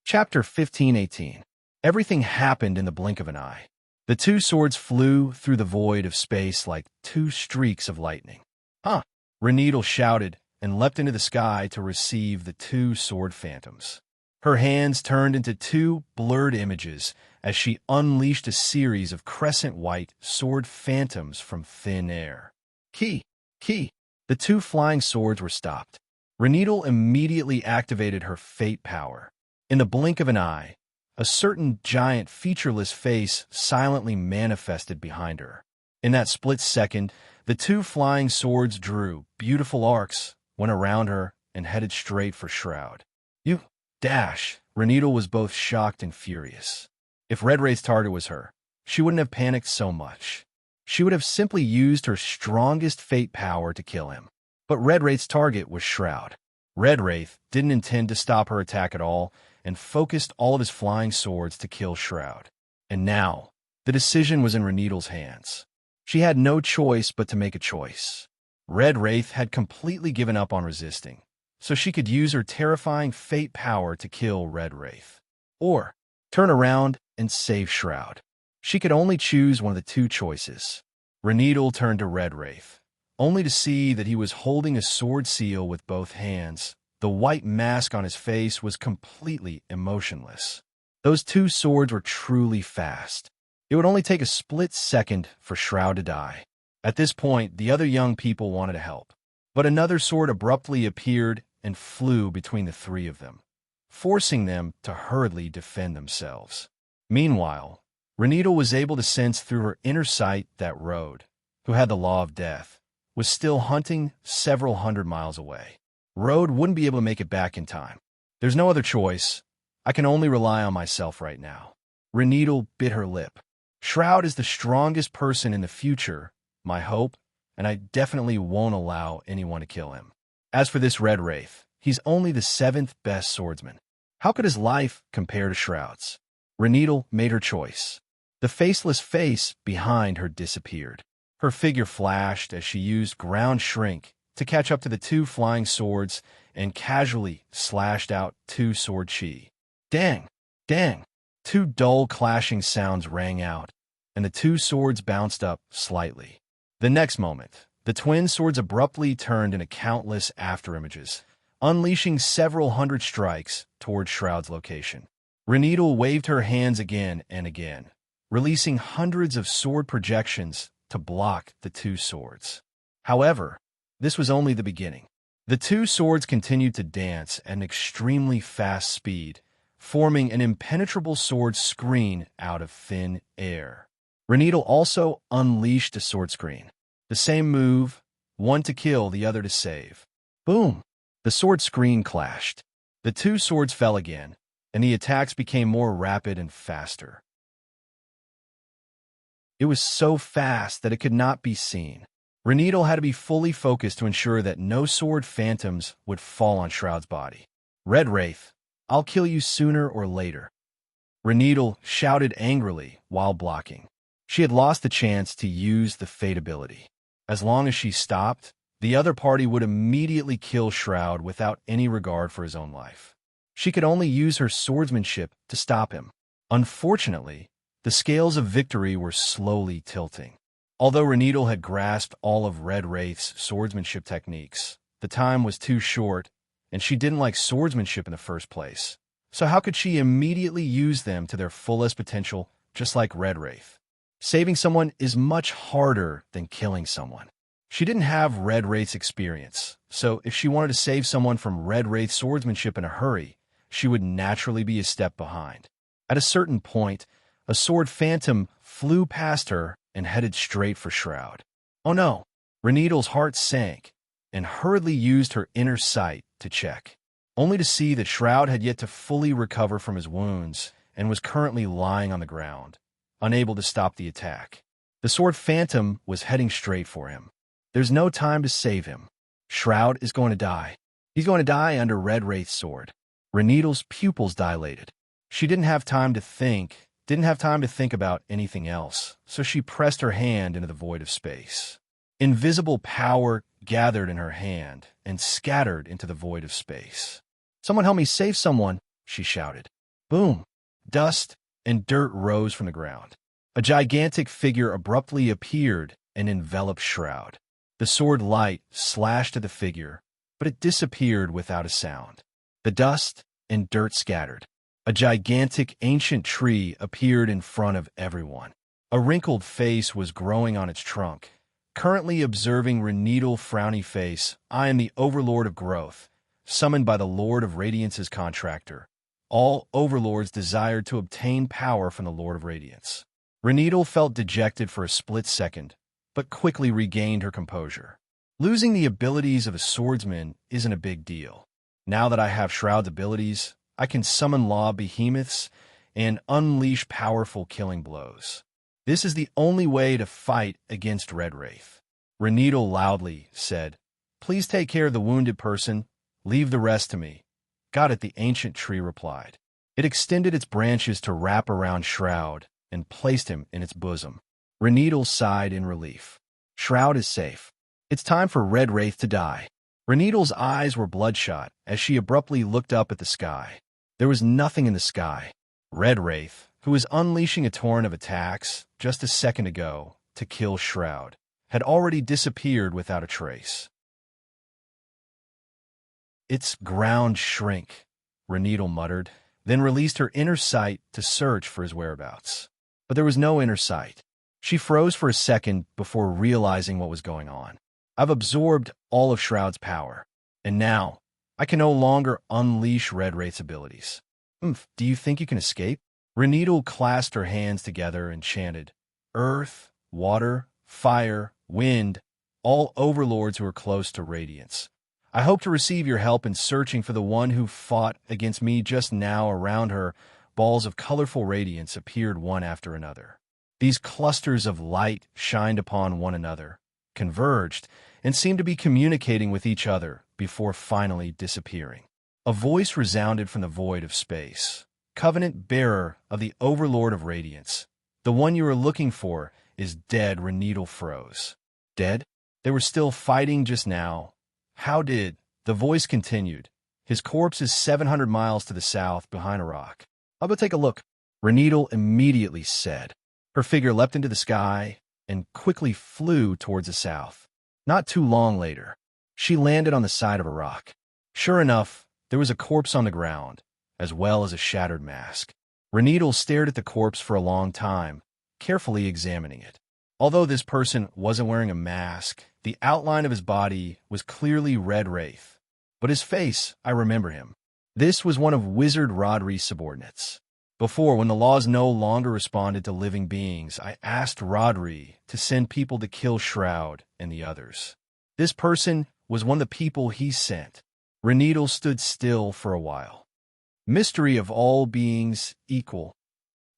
Chapter 15:18. Everything happened in the blink of an eye. The 2 swords flew through the void of space like 2 streaks of lightning. Huh! Renedal shouted and leapt into the sky to receive the 2 sword phantoms. Her hands turned into 2 blurred images as she unleashed a series of crescent-white sword phantoms from thin air. Key! The 2 flying swords were stopped. Renedal immediately activated her fate power. In the blink of an eye, a certain giant featureless face silently manifested behind her. In that split second, the 2 flying swords drew beautiful arcs, went around her, and headed straight for Shroud. "You dash!" Renedal was both shocked and furious. If Red Wraith's target was her, she wouldn't have panicked so much. She would have simply used her strongest fate power to kill him. But Red Wraith's target was Shroud. Red Wraith didn't intend to stop her attack at all, and focused all of his flying swords to kill Shroud. And now, the decision was in Renedal's hands. She had no choice but to make a choice. Red Wraith had completely given up on resisting, so she could use her terrifying fate power to kill Red Wraith. Or turn around and save Shroud. She could only choose one of the 2 choices. Renedal turned to Red Wraith, only to see that he was holding a sword seal with both hands. The white mask on his face was completely emotionless. Those 2 swords were truly fast. It would only take a split second for Shroud to die. At this point, the other young people wanted to help. But another sword abruptly appeared and flew between the 3 of them, forcing them to hurriedly defend themselves. Meanwhile, Renedal was able to sense through her inner sight that Road, who had the Law of Death, was still hunting several hundred miles away. Road wouldn't be able to make it back in time. There's no other choice. I can only rely on myself right now. Renedal bit her lip. Shroud is the strongest person in the future, my hope, and I definitely won't allow anyone to kill him. As for this Red Wraith, he's only the 7th best swordsman. How could his life compare to Shroud's? Renedal made her choice. The faceless face behind her disappeared. Her figure flashed as she used ground shrink to catch up to the 2 flying swords and casually slashed out 2 sword chi. Dang! 2 dull clashing sounds rang out, and the 2 swords bounced up slightly. The next moment, the twin swords abruptly turned into countless afterimages, unleashing several hundred strikes toward Shroud's location. Renedal waved her hands again and again, releasing hundreds of sword projections to block the 2 swords. However, this was only the beginning. The 2 swords continued to dance at an extremely fast speed, forming an impenetrable sword screen out of thin air. Renedal also unleashed a sword screen. The same move, one to kill, the other to save. Boom! The sword screen clashed. The 2 swords fell again, and the attacks became more rapid and faster. It was so fast that it could not be seen. Renedal had to be fully focused to ensure that no sword phantoms would fall on Shroud's body. Red Wraith, I'll kill you sooner or later. Renedal shouted angrily while blocking. She had lost the chance to use the Fate ability. As long as she stopped, the other party would immediately kill Shroud without any regard for his own life. She could only use her swordsmanship to stop him. Unfortunately, the scales of victory were slowly tilting. Although Renedal had grasped all of Red Wraith's swordsmanship techniques, the time was too short, and she didn't like swordsmanship in the first place. So how could she immediately use them to their fullest potential, just like Red Wraith? Saving someone is much harder than killing someone. She didn't have Red Wraith's experience, so if she wanted to save someone from Red Wraith's swordsmanship in a hurry, she would naturally be a step behind. At a certain point, a sword phantom flew past her and headed straight for Shroud. Oh no! Renedal's heart sank, and hurriedly used her inner sight to check, only to see that Shroud had yet to fully recover from his wounds and was currently lying on the ground, unable to stop the attack. The sword phantom was heading straight for him. There's no time to save him. Shroud is going to die. He's going to die under Red Wraith's sword. Renedal's pupils dilated. She didn't have time to think about anything else, so she pressed her hand into the void of space. Invisible power gathered in her hand and scattered into the void of space. "Someone help me save someone," she shouted. Boom! Dust and dirt rose from the ground. A gigantic figure abruptly appeared and enveloped Shroud. The sword light slashed at the figure, but it disappeared without a sound. The dust and dirt scattered. A gigantic ancient tree appeared in front of everyone. A wrinkled face was growing on its trunk. Currently observing Renedal frowny face, "I am the Overlord of Growth, summoned by the Lord of Radiance's contractor." All overlords desired to obtain power from the Lord of Radiance. Renedal felt dejected for a split second, but quickly regained her composure. Losing the abilities of a swordsman isn't a big deal. Now that I have Shroud's abilities, I can summon law behemoths and unleash powerful killing blows. This is the only way to fight against Red Wraith. Renedal loudly said, "Please take care of the wounded person. Leave the rest to me." "Got it," the ancient tree replied. It extended its branches to wrap around Shroud and placed him in its bosom. Renedal sighed in relief. Shroud is safe. It's time for Red Wraith to die. Renedal's eyes were bloodshot as she abruptly looked up at the sky. There was nothing in the sky. Red Wraith, who was unleashing a torrent of attacks just a second ago to kill Shroud, had already disappeared without a trace. "It's ground shrink," Renedal muttered, then released her inner sight to search for his whereabouts. But there was no inner sight. She froze for a second before realizing what was going on. "I've absorbed all of Shroud's power, and now I can no longer unleash Red Wraith's abilities." Do you think you can escape?" Renedal clasped her hands together and chanted, "Earth, water, fire, wind, all overlords who are close to Radiance. I hope to receive your help in searching for the one who fought against me just now." Around her, balls of colorful radiance appeared one after another. These clusters of light shined upon one another, converged, and seemed to be communicating with each other before finally disappearing. A voice resounded from the void of space. "Covenant bearer of the Overlord of Radiance, the one you are looking for is dead." Renedal froze. Dead? They were still fighting just now. How did? The voice continued. "His corpse is 700 miles to the south behind a rock." "I'll go take a look," Renedal immediately said. Her figure leapt into the sky and quickly flew towards the south. Not too long later, she landed on the side of a rock. Sure enough, there was a corpse on the ground, as well as a shattered mask. Renedal stared at the corpse for a long time, carefully examining it. Although this person wasn't wearing a mask, the outline of his body was clearly Red Wraith. But his face, I remember him. This was one of Wizard Rodri's subordinates. Before, when the laws no longer responded to living beings, I asked Rodri to send people to kill Shroud and the others. This person was one of the people he sent. Renedal stood still for a while. Mystery of all beings equal.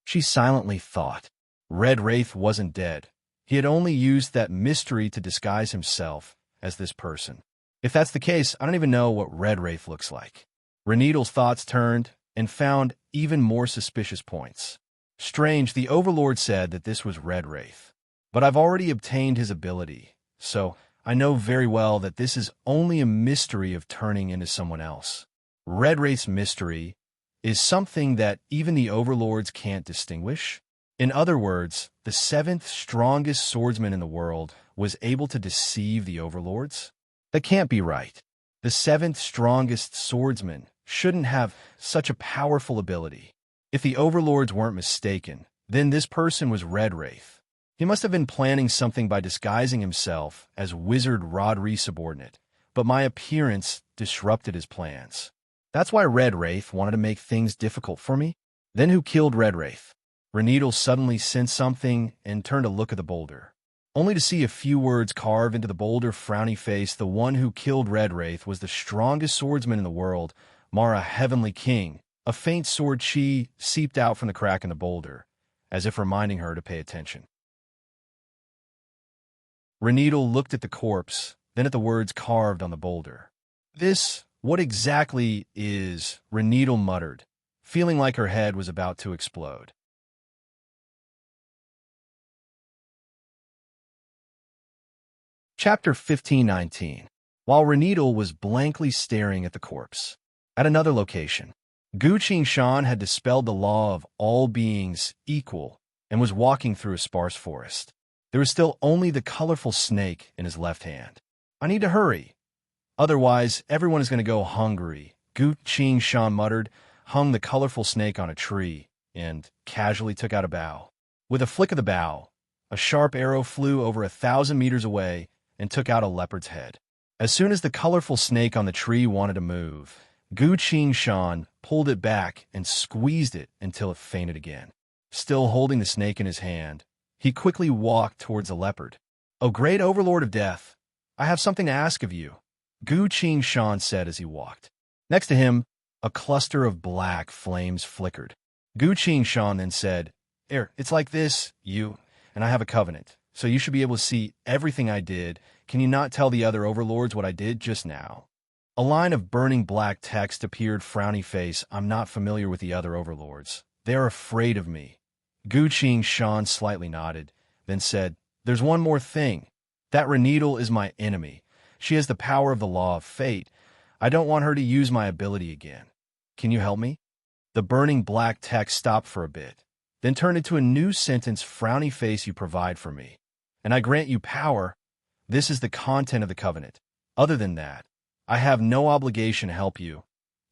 She silently thought. Red Wraith wasn't dead. He had only used that mystery to disguise himself as this person. If that's the case, I don't even know what Red Wraith looks like. Renedal's thoughts turned and found even more suspicious points. Strange, the Overlord said that this was Red Wraith. But I've already obtained his ability, so I know very well that this is only a mystery of turning into someone else. Red Wraith's mystery is something that even the overlords can't distinguish. In other words, the seventh strongest swordsman in the world was able to deceive the overlords? That can't be right. The seventh strongest swordsman shouldn't have such a powerful ability. If the overlords weren't mistaken, then this person was Red Wraith. He must have been planning something by disguising himself as Wizard Rodri subordinate, but my appearance disrupted his plans. That's why Red Wraith wanted to make things difficult for me. Then who killed Red Wraith? Reneedle suddenly sensed something and turned to look at the boulder, only to see a few words carved into the boulder. Frowny face. The one who killed Red Wraith was the strongest swordsman in the world, Mara Heavenly King. A faint sword chi seeped out from the crack in the boulder, as if reminding her to pay attention. Reneedle looked at the corpse, then at the words carved on the boulder. What exactly is? Reneedle muttered, feeling like her head was about to explode. Chapter 1519. While Reneedle was blankly staring at the corpse. At another location, Gu Qingshan had dispelled the law of all beings equal and was walking through a sparse forest. There was still only the colorful snake in his left hand. I need to hurry. Otherwise, everyone is going to go hungry, Gu Qingshan muttered, hung the colorful snake on a tree, and casually took out a bow. With a flick of the bow, a sharp arrow flew over 1,000 meters away and took out a leopard's head. As soon as the colorful snake on the tree wanted to move, Gu Qingshan pulled it back and squeezed it until it fainted again. Still holding the snake in his hand, he quickly walked towards the leopard. "O great overlord of death, I have something to ask of you," Gu Qingshan said as he walked. Next to him, a cluster of black flames flickered. Gu Qingshan then said, It's like this, you and I have a covenant, so you should be able to see everything I did. Can you not tell the other overlords what I did just now?" A line of burning black text appeared. Frowny face. "I'm not familiar with the other overlords. They are afraid of me." Gu Qingshan slightly nodded, then said, "There's one more thing. That Reneedle is my enemy. She has the power of the law of fate. I don't want her to use my ability again. Can you help me?" The burning black text stopped for a bit, then turned into a new sentence. "Frowny face, you provide for me, and I grant you power. This is the content of the covenant. Other than that, I have no obligation to help you."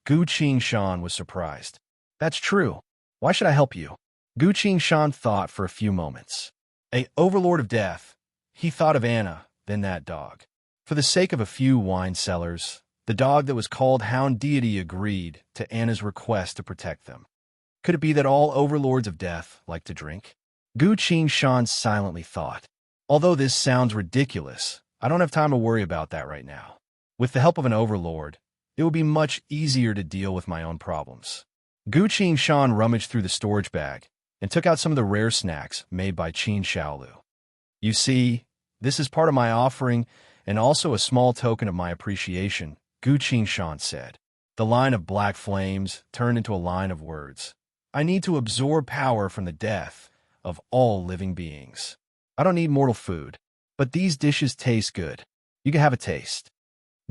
Gu Qingshan was surprised. "That's true. Why should I help you?" Gu Qingshan thought for a few moments. A overlord of death. He thought of Anna, then that dog. For the sake of a few wine cellars, the dog that was called Hound Deity agreed to Anna's request to protect them. Could it be that all overlords of death like to drink? Gu Qingshan silently thought. Although this sounds ridiculous, I don't have time to worry about that right now. With the help of an overlord, it will be much easier to deal with my own problems. Gu Qingshan rummaged through the storage bag and took out some of the rare snacks made by Qin Shaolu. "You see, this is part of my offering and also a small token of my appreciation," Gu Qingshan said. The line of black flames turned into a line of words. "I need to absorb power from the death of all living beings. I don't need mortal food, but these dishes taste good. You can have a taste."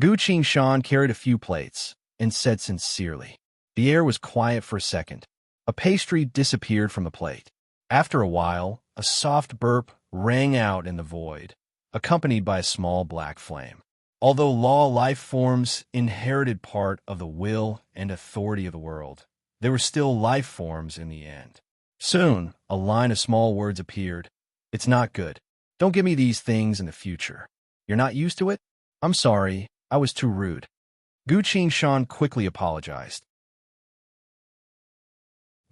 Gu Qingshan carried a few plates and said sincerely. The air was quiet for a second. A pastry disappeared from the plate. After a while, a soft burp rang out in the void, accompanied by a small black flame. Although law life forms inherited part of the will and authority of the world, there were still life forms in the end. Soon, a line of small words appeared. "It's not good. Don't give me these things in the future. You're not used to it? I'm sorry, I was too rude." Gu Qingshan quickly apologized.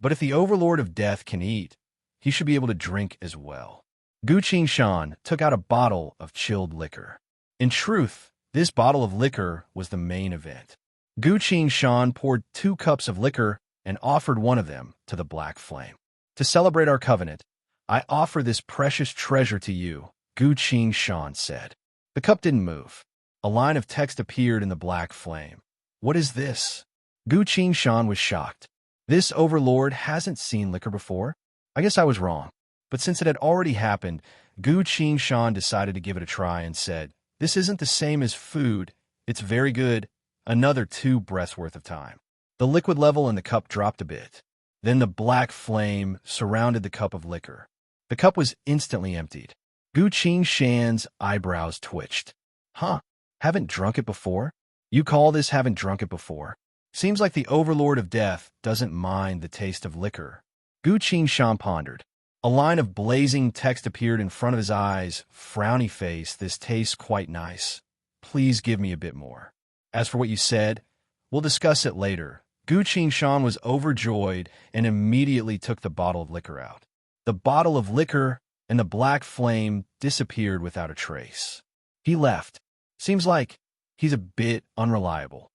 But if the overlord of death can eat, he should be able to drink as well. Gu Qingshan took out a bottle of chilled liquor. In truth, this bottle of liquor was the main event. Gu Qingshan poured 2 cups of liquor and offered one of them to the black flame. "To celebrate our covenant, I offer this precious treasure to you," Gu Qingshan said. The cup didn't move. A line of text appeared in the black flame. "What is this?" Gu Qingshan was shocked. This overlord hasn't seen liquor before. I guess I was wrong. But since it had already happened, Gu Qingshan decided to give it a try and said, This isn't the same as food. It's very good. Another 2 breaths worth of time. The liquid level in the cup dropped a bit. Then the black flame surrounded the cup of liquor. The cup was instantly emptied. Gu Qingshan's eyebrows twitched. Huh? Haven't drunk it before? You call this haven't drunk it before? Seems like the overlord of death doesn't mind the taste of liquor. Gu Qingshan pondered. A line of blazing text appeared in front of his eyes. Frowny face, this tastes quite nice. Please give me a bit more. As for what you said, we'll discuss it later. Gu Qingshan was overjoyed and immediately took the bottle of liquor out. The bottle of liquor and the black flame disappeared without a trace. He left. Seems like he's a bit unreliable.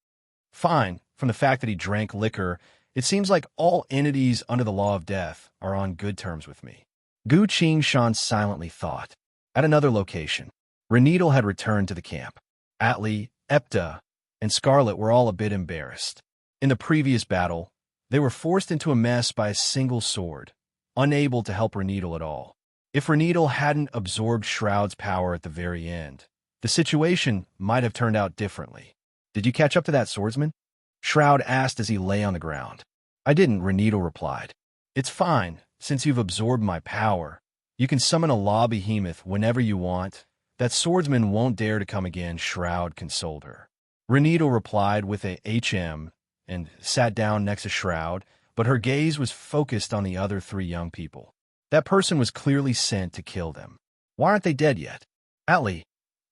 Fine, from the fact that he drank liquor, it seems like all entities under the law of death are on good terms with me. Gu Qingshan silently thought. At another location, Reneedle had returned to the camp. Atli, Epta, and Scarlet were all a bit embarrassed. In the previous battle, they were forced into a mess by a single sword, unable to help Reneedle at all. If Reneedle hadn't absorbed Shroud's power at the very end, the situation might have turned out differently. Did you catch up to that swordsman? Shroud asked as he lay on the ground. I didn't, Reneedle replied. It's fine, since you've absorbed my power. You can summon a law behemoth whenever you want. That swordsman won't dare to come again, Shroud consoled her. Reneedle replied with a HM and sat down next to Shroud, but her gaze was focused on the other 3 young people. That person was clearly sent to kill them. Why aren't they dead yet? Atli,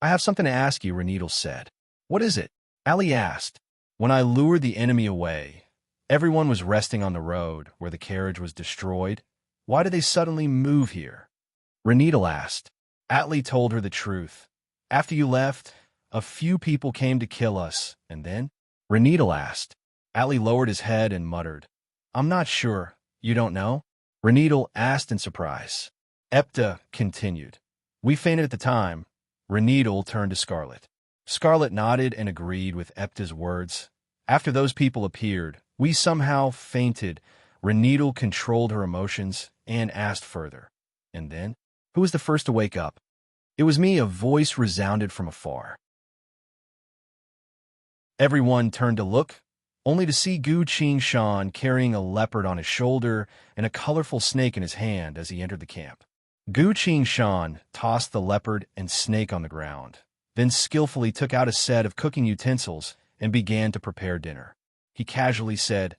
I have something to ask you, Reneedle said. What is it? Atli asked. When I lured the enemy away, everyone was resting on the road where the carriage was destroyed. Why did they suddenly move here? Reneedle asked. Atli told her the truth. After you left, a few people came to kill us, and then? Reneedle asked. Atli lowered his head and muttered. I'm not sure. You don't know? Reneedle asked in surprise. Epta continued. We fainted at the time. Reneedle turned to Scarlet. Scarlet nodded and agreed with Epta's words. After those people appeared, we somehow fainted. Reneedle controlled her emotions and asked further. And then? Who was the first to wake up? It was me, a voice resounded from afar. Everyone turned to look, only to see Gu Qingshan carrying a leopard on his shoulder and a colorful snake in his hand as he entered the camp. Gu Qingshan tossed the leopard and snake on the ground, then skillfully took out a set of cooking utensils and began to prepare dinner. He casually said,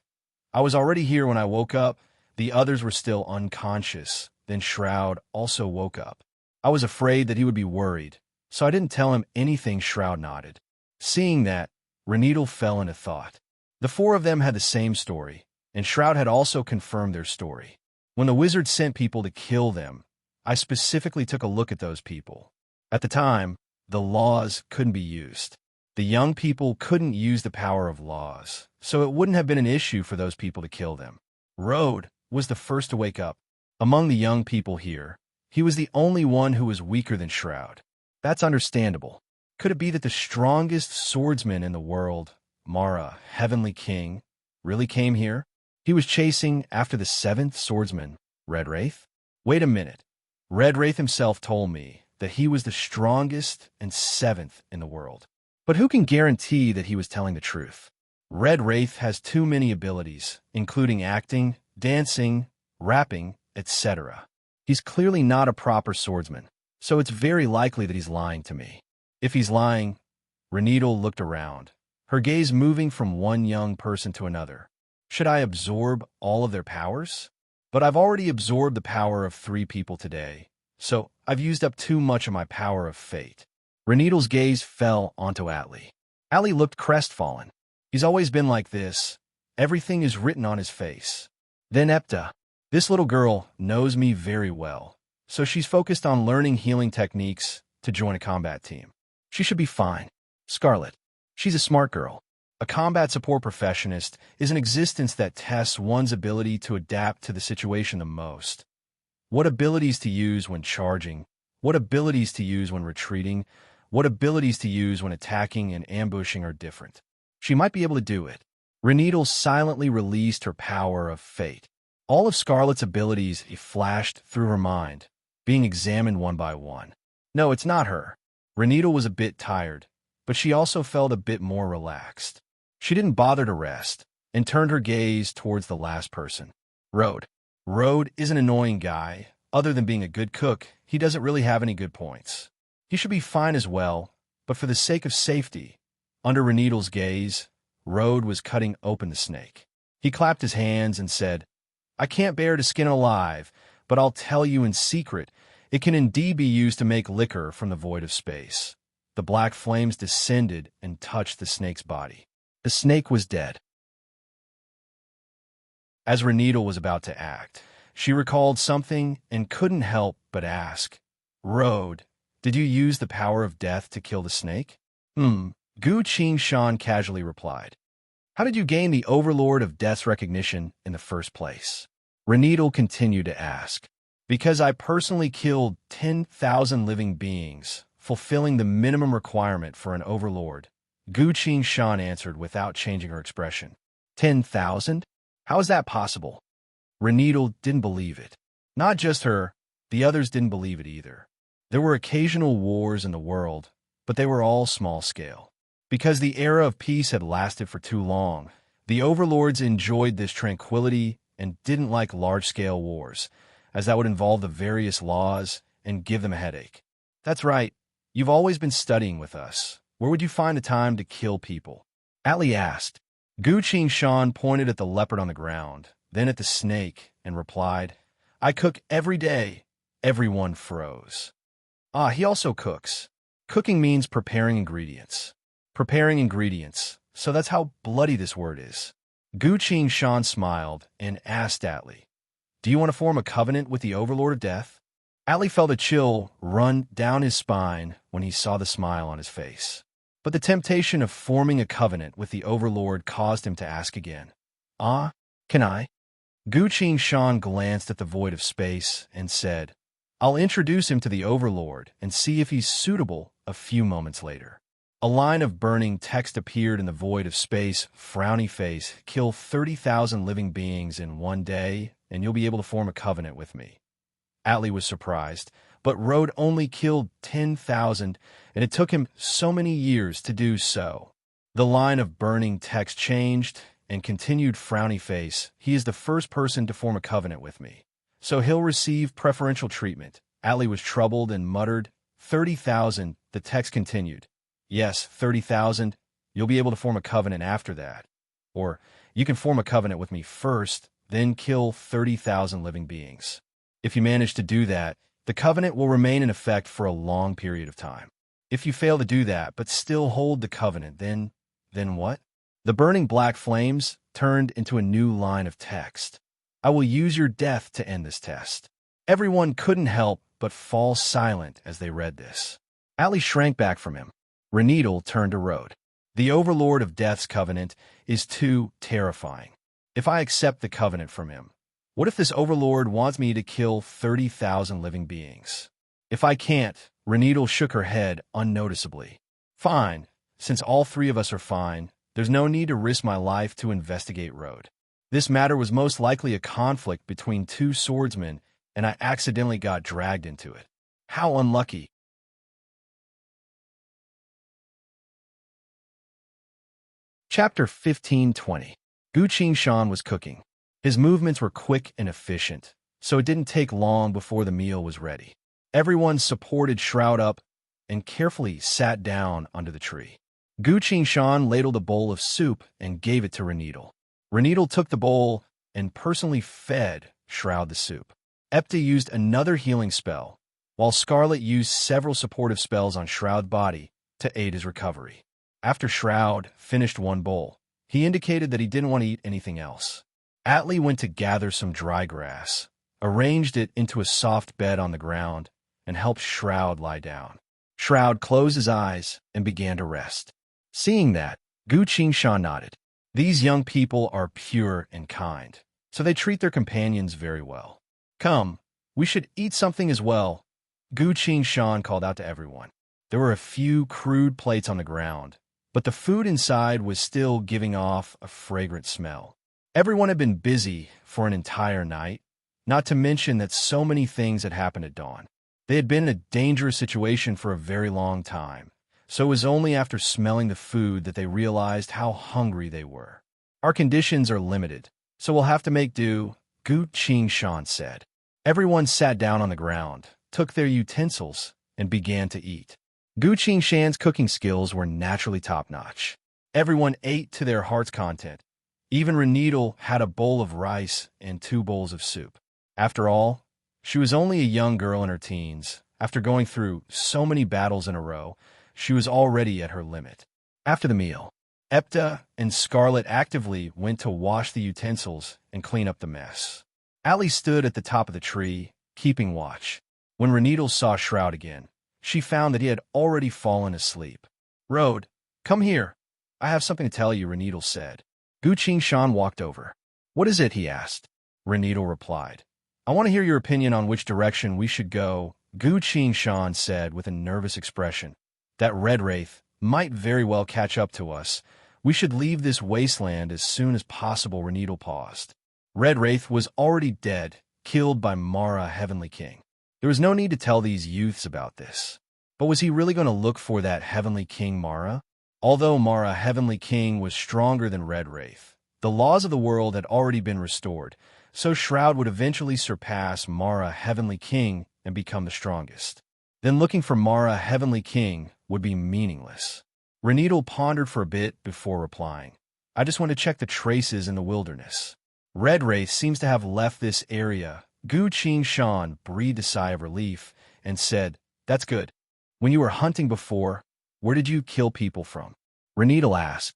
I was already here when I woke up. The others were still unconscious. Then Shroud also woke up. I was afraid that he would be worried, so I didn't tell him anything. Shroud nodded. Seeing that, Reneedle fell into thought. The 4 of them had the same story, and Shroud had also confirmed their story. When the wizard sent people to kill them, I specifically took a look at those people. At the time, the laws couldn't be used. The young people couldn't use the power of laws, so it wouldn't have been an issue for those people to kill them. Road was the first to wake up. Among the young people here, he was the only one who was weaker than Shroud. That's understandable. Could it be that the strongest swordsman in the world, Mara, Heavenly King, really came here? He was chasing after the 7th swordsman, Red Wraith? Wait a minute. Red Wraith himself told me that he was the strongest and 7th in the world. But who can guarantee that he was telling the truth? Red Wraith has too many abilities, including acting, dancing, rapping, etc. He's clearly not a proper swordsman, so it's very likely that he's lying to me. If he's lying, Reneedle looked around, her gaze moving from one young person to another. Should I absorb all of their powers? But I've already absorbed the power of 3 people today, so I've used up too much of my power of fate. Reneedle's gaze fell onto Atli. Atli looked crestfallen. He's always been like this. Everything is written on his face. Then Epta. This little girl knows me very well, so she's focused on learning healing techniques to join a combat team. She should be fine. Scarlet. She's a smart girl. A combat support professionist is an existence that tests one's ability to adapt to the situation the most. What abilities to use when charging, what abilities to use when retreating, what abilities to use when attacking and ambushing are different. She might be able to do it. Reneedle silently released her power of fate. All of Scarlet's abilities flashed through her mind, being examined one by one. No, it's not her. Renita was a bit tired, but she also felt a bit more relaxed. She didn't bother to rest and turned her gaze towards the last person. Road. Road is an annoying guy. Other than being a good cook, he doesn't really have any good points. He should be fine as well, but for the sake of safety, under Renita's gaze, Road was cutting open the snake. He clapped his hands and said, "I can't bear to skin it alive, but I'll tell you in secret, it can indeed be used to make liquor from the void of space." The black flames descended and touched the snake's body. The snake was dead. As Renita was about to act, she recalled something and couldn't help but ask, "Road, did you use the power of death to kill the snake?" Gu Qin casually replied. "How did you gain the Overlord of Death's recognition in the first place?" Renita continued to ask. "Because I personally killed 10,000 living beings, fulfilling the minimum requirement for an Overlord," Gu Qin answered without changing her expression. 10,000? How is that possible? Renita didn't believe it. Not just her, the others didn't believe it either. There were occasional wars in the world, but they were all small-scale. Because the era of peace had lasted for too long, the overlords enjoyed this tranquility and didn't like large-scale wars, as that would involve the various laws and give them a headache. "That's right. You've always been studying with us. Where would you find the time to kill people?" Atli asked. Gu Qin pointed at the leopard on the ground, then at the snake, and replied, "I cook every day." Everyone froze. "Ah, he also cooks." Cooking means preparing ingredients. Preparing ingredients, so that's how bloody this word is. Gu Qin smiled and asked Atli, "Do you want to form a covenant with the Overlord of Death?" Atli felt a chill run down his spine when he saw the smile on his face. But the temptation of forming a covenant with the Overlord caused him to ask again. "Ah, can I?" Gu Qin glanced at the void of space and said, "I'll introduce him to the Overlord and see if he's suitable." A few moments later, a line of burning text appeared in the void of space. Frowny face, kill 30,000 living beings in one day, and you'll be able to form a covenant with me. Atli was surprised, but Road only killed 10,000, and it took him so many years to do so. The line of burning text changed and continued. Frowny face, he is the first person to form a covenant with me, so he'll receive preferential treatment. Atli was troubled and muttered, 30,000. The text continued. Yes, 30,000. You'll be able to form a covenant after that. Or, you can form a covenant with me first, then kill 30,000 living beings. If you manage to do that, the covenant will remain in effect for a long period of time. If you fail to do that, but still hold the covenant, then what? The burning black flames turned into a new line of text. I will use your death to end this test. Everyone couldn't help but fall silent as they read this. Atli shrank back from him. Renita turned to Road. The Overlord of Death's covenant is too terrifying. If I accept the covenant from him, what if this Overlord wants me to kill 30,000 living beings? If I can't, Renita shook her head unnoticeably. Fine. Since all three of us are fine, there's no need to risk my life to investigate Road. This matter was most likely a conflict between two swordsmen, and I accidentally got dragged into it. How unlucky. Chapter 15:20. Gu Qin was cooking. His movements were quick and efficient, so it didn't take long before the meal was ready. Everyone supported Shroud up and carefully sat down under the tree. Gu Qin ladled a bowl of soup and gave it to Renita. Renita took the bowl and personally fed Shroud the soup. Epta used another healing spell, while Scarlet used several supportive spells on Shroud's body to aid his recovery. After Shroud finished one bowl, he indicated that he didn't want to eat anything else. Atli went to gather some dry grass, arranged it into a soft bed on the ground, and helped Shroud lie down. Shroud closed his eyes and began to rest. Seeing that, Gu Qin nodded. These young people are pure and kind, so they treat their companions very well. Come, we should eat something as well. Gu Qin called out to everyone. There were a few crude plates on the ground, but the food inside was still giving off a fragrant smell. Everyone had been busy for an entire night, not to mention that so many things had happened at dawn. They had been in a dangerous situation for a very long time, so it was only after smelling the food that they realized how hungry they were. Our conditions are limited, so we'll have to make do, Gu Qing said. Everyone sat down on the ground, took their utensils, and began to eat. Gu Qingshan's cooking skills were naturally top-notch. Everyone ate to their heart's content. Even Renedal had a bowl of rice and 2 bowls of soup. After all, she was only a young girl in her teens. After going through so many battles in a row, she was already at her limit. After the meal, Epta and Scarlet actively went to wash the utensils and clean up the mess. Allie stood at the top of the tree, keeping watch. When Renedal saw Shroud again, she found that he had already fallen asleep. "Road, come here. I have something to tell you," Renedal said. Gu Qingshan walked over. "What is it?" he asked. Renedal replied, "I want to hear your opinion on which direction we should go," Gu Qingshan said with a nervous expression. "That red wraith might very well catch up to us. We should leave this wasteland as soon as possible." Renedal paused. Red Wraith was already dead, killed by Mara Heavenly King. There was no need to tell these youths about this. But was he really going to look for that Heavenly King Mara? Although Mara Heavenly King was stronger than Red Wraith, the laws of the world had already been restored, so Shroud would eventually surpass Mara Heavenly King and become the strongest. Then looking for Mara Heavenly King would be meaningless. Renedal pondered for a bit before replying. "I just want to check the traces in the wilderness. Red Wraith seems to have left this area." Gu Qingshan breathed a sigh of relief and said, "That's good. When you were hunting before, where did you kill people from?" Renedal asked.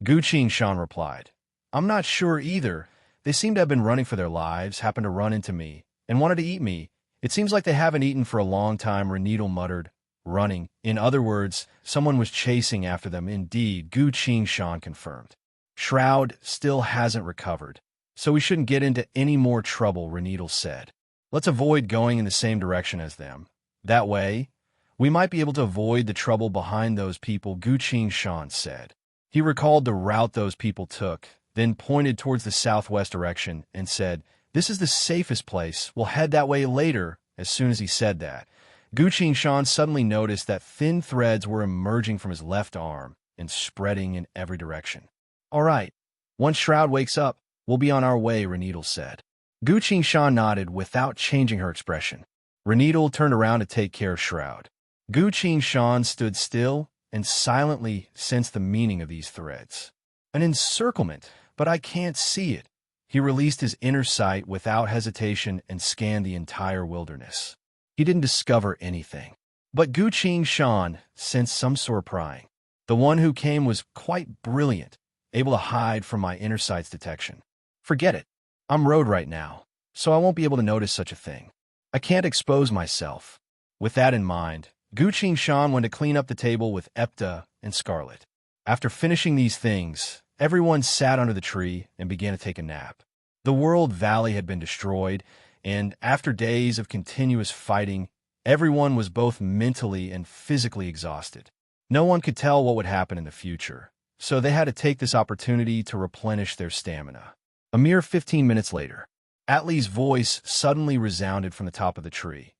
Gu Qingshan replied, "I'm not sure either. They seem to have been running for their lives, happened to run into me, and wanted to eat me. It seems like they haven't eaten for a long time." Renedal muttered, "Running. In other words, someone was chasing after them." "Indeed," Gu Qingshan confirmed. "Shroud still hasn't recovered, so we shouldn't get into any more trouble," Renedal said. "Let's avoid going in the same direction as them. That way, we might be able to avoid the trouble behind those people," Gu Qingshan said. He recalled the route those people took, then pointed towards the southwest direction and said, "This is the safest place. We'll head that way later." As soon as he said that, Gu Qingshan suddenly noticed that thin threads were emerging from his left arm and spreading in every direction. "All right. Once Shroud wakes up, we'll be on our way," Renedal said. Gu Qingshan nodded without changing her expression. Renedal turned around to take care of Shroud. Gu Qingshan stood still and silently sensed the meaning of these threads. "An encirclement, but I can't see it." He released his inner sight without hesitation and scanned the entire wilderness. He didn't discover anything. But Gu Qingshan sensed some sort of prying. The one who came was quite brilliant, able to hide from my inner sight's detection. "Forget it. I'm Road right now, so I won't be able to notice such a thing. I can't expose myself." With that in mind, Gu Qingshan went to clean up the table with Epta and Scarlet. After finishing these things, everyone sat under the tree and began to take a nap. The World Valley had been destroyed, and after days of continuous fighting, everyone was both mentally and physically exhausted. No one could tell what would happen in the future, so they had to take this opportunity to replenish their stamina. A mere 15 minutes later, Atli's voice suddenly resounded from the top of the tree.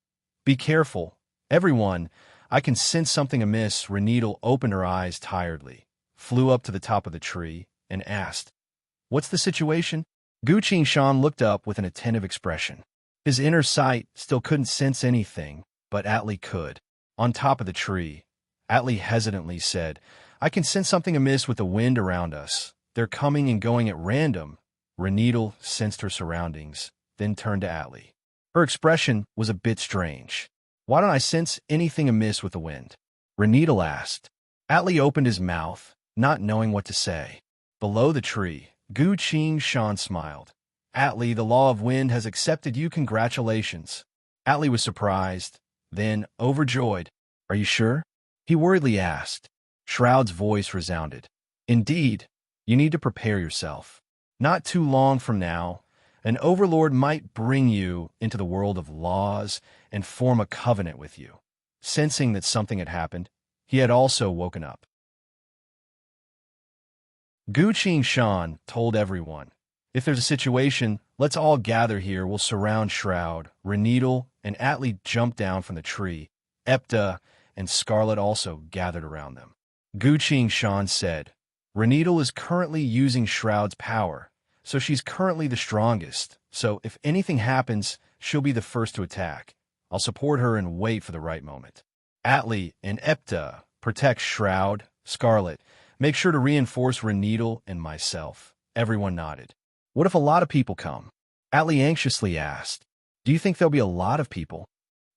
"Be careful, everyone. I can sense something amiss." Renedal opened her eyes tiredly, flew up to the top of the tree, and asked, "What's the situation?" Gu Qingshan looked up with an attentive expression. His inner sight still couldn't sense anything, but Atli could. On top of the tree, Atli hesitantly said, "I can sense something amiss with the wind around us. They're coming and going at random." Renedal sensed her surroundings, then turned to Atli. Her expression was a bit strange. "Why don't I sense anything amiss with the wind?" Renedal asked. Atli opened his mouth, not knowing what to say. Below the tree, Gu Qingshan smiled. "Atli, the law of wind has accepted you. Congratulations." Atli was surprised, then overjoyed. "Are you sure?" he worriedly asked. Shroud's voice resounded. "Indeed, you need to prepare yourself. Not too long from now, an overlord might bring you into the world of laws and form a covenant with you." Sensing that something had happened, he had also woken up. Gu Qingshan told everyone, If there's a situation, let's all gather here. We'll surround Shroud. Reneedle and Atli jumped down from the tree. Epta and Scarlet also gathered around them. Guqing Shan said, Reneedle is currently using Shroud's power, so she's currently the strongest. So if anything happens, she'll be the first to attack. I'll support her and wait for the right moment. Atli and Epta protect Shroud. Scarlet, make sure to reinforce Reneedle and myself. Everyone nodded. What if a lot of people come? Atli anxiously asked. Do you think there'll be a lot of people?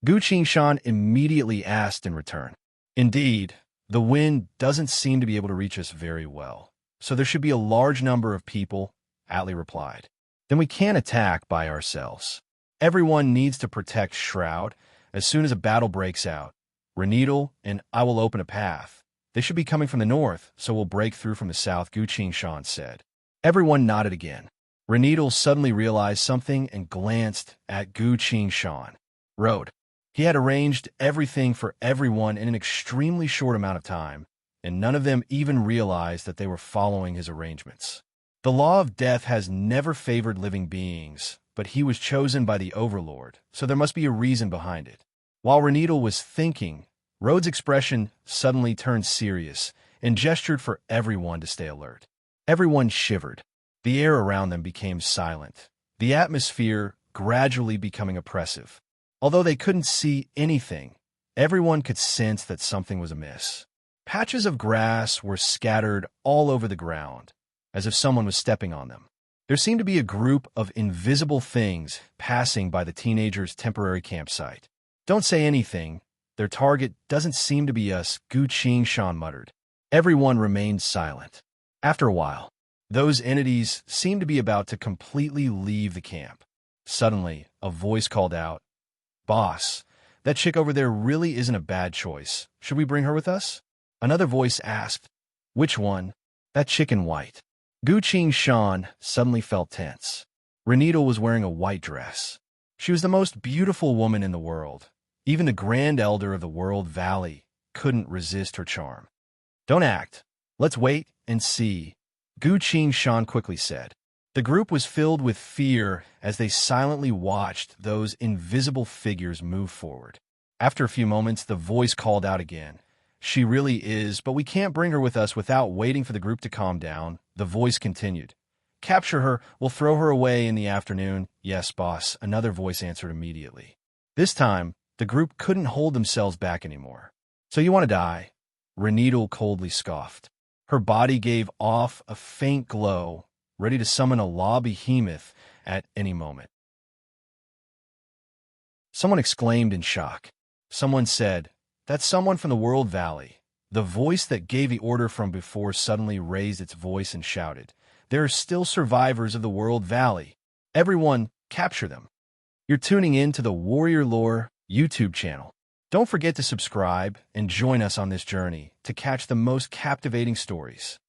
Guqing Shan immediately asked in return. Indeed, the wind doesn't seem to be able to reach us very well, so there should be a large number of people, Atli replied. Then we can't attack by ourselves. Everyone needs to protect Shroud. As soon as a battle breaks out, Reneedle and I will open a path. They should be coming from the north, so we'll break through from the south, Guqing Shan said. Everyone nodded again. Reneedle suddenly realized something and glanced at Guqing Shan. Road. He had arranged everything for everyone in an extremely short amount of time, and none of them even realized that they were following his arrangements. The law of death has never favored living beings, but he was chosen by the Overlord, so there must be a reason behind it. While Reneedle was thinking, Rhodes' expression suddenly turned serious and gestured for everyone to stay alert. Everyone shivered. The air around them became silent, the atmosphere gradually becoming oppressive. Although they couldn't see anything, everyone could sense that something was amiss. Patches of grass were scattered all over the ground, as if someone was stepping on them. There seemed to be a group of invisible things passing by the teenagers' temporary campsite. Don't say anything. Their target doesn't seem to be us, Guqing Shan muttered. Everyone remained silent. After a while, those entities seemed to be about to completely leave the camp. Suddenly, a voice called out, Boss, that chick over there really isn't a bad choice. Should we bring her with us? Another voice asked, Which one? That chick in white. Guqing Shan suddenly felt tense. Reneedle was wearing a white dress. She was the most beautiful woman in the world. Even the Grand Elder of the World Valley couldn't resist her charm. Don't act. Let's wait and see, Guqing Shan quickly said. The group was filled with fear as they silently watched those invisible figures move forward. After a few moments, the voice called out again. She really is, but we can't bring her with us without waiting for the group to calm down. The voice continued. Capture her, we'll throw her away in the afternoon. Yes, boss, another voice answered immediately. This time, the group couldn't hold themselves back anymore. So you want to die? Reneedle coldly scoffed. Her body gave off a faint glow, ready to summon a law behemoth at any moment. Someone exclaimed in shock. Someone said, That's someone from the World Valley. The voice that gave the order from before suddenly raised its voice and shouted, There are still survivors of the World Valley. Everyone, capture them. You're tuning in to the Warrior Lore YouTube channel. Don't forget to subscribe and join us on this journey to catch the most captivating stories.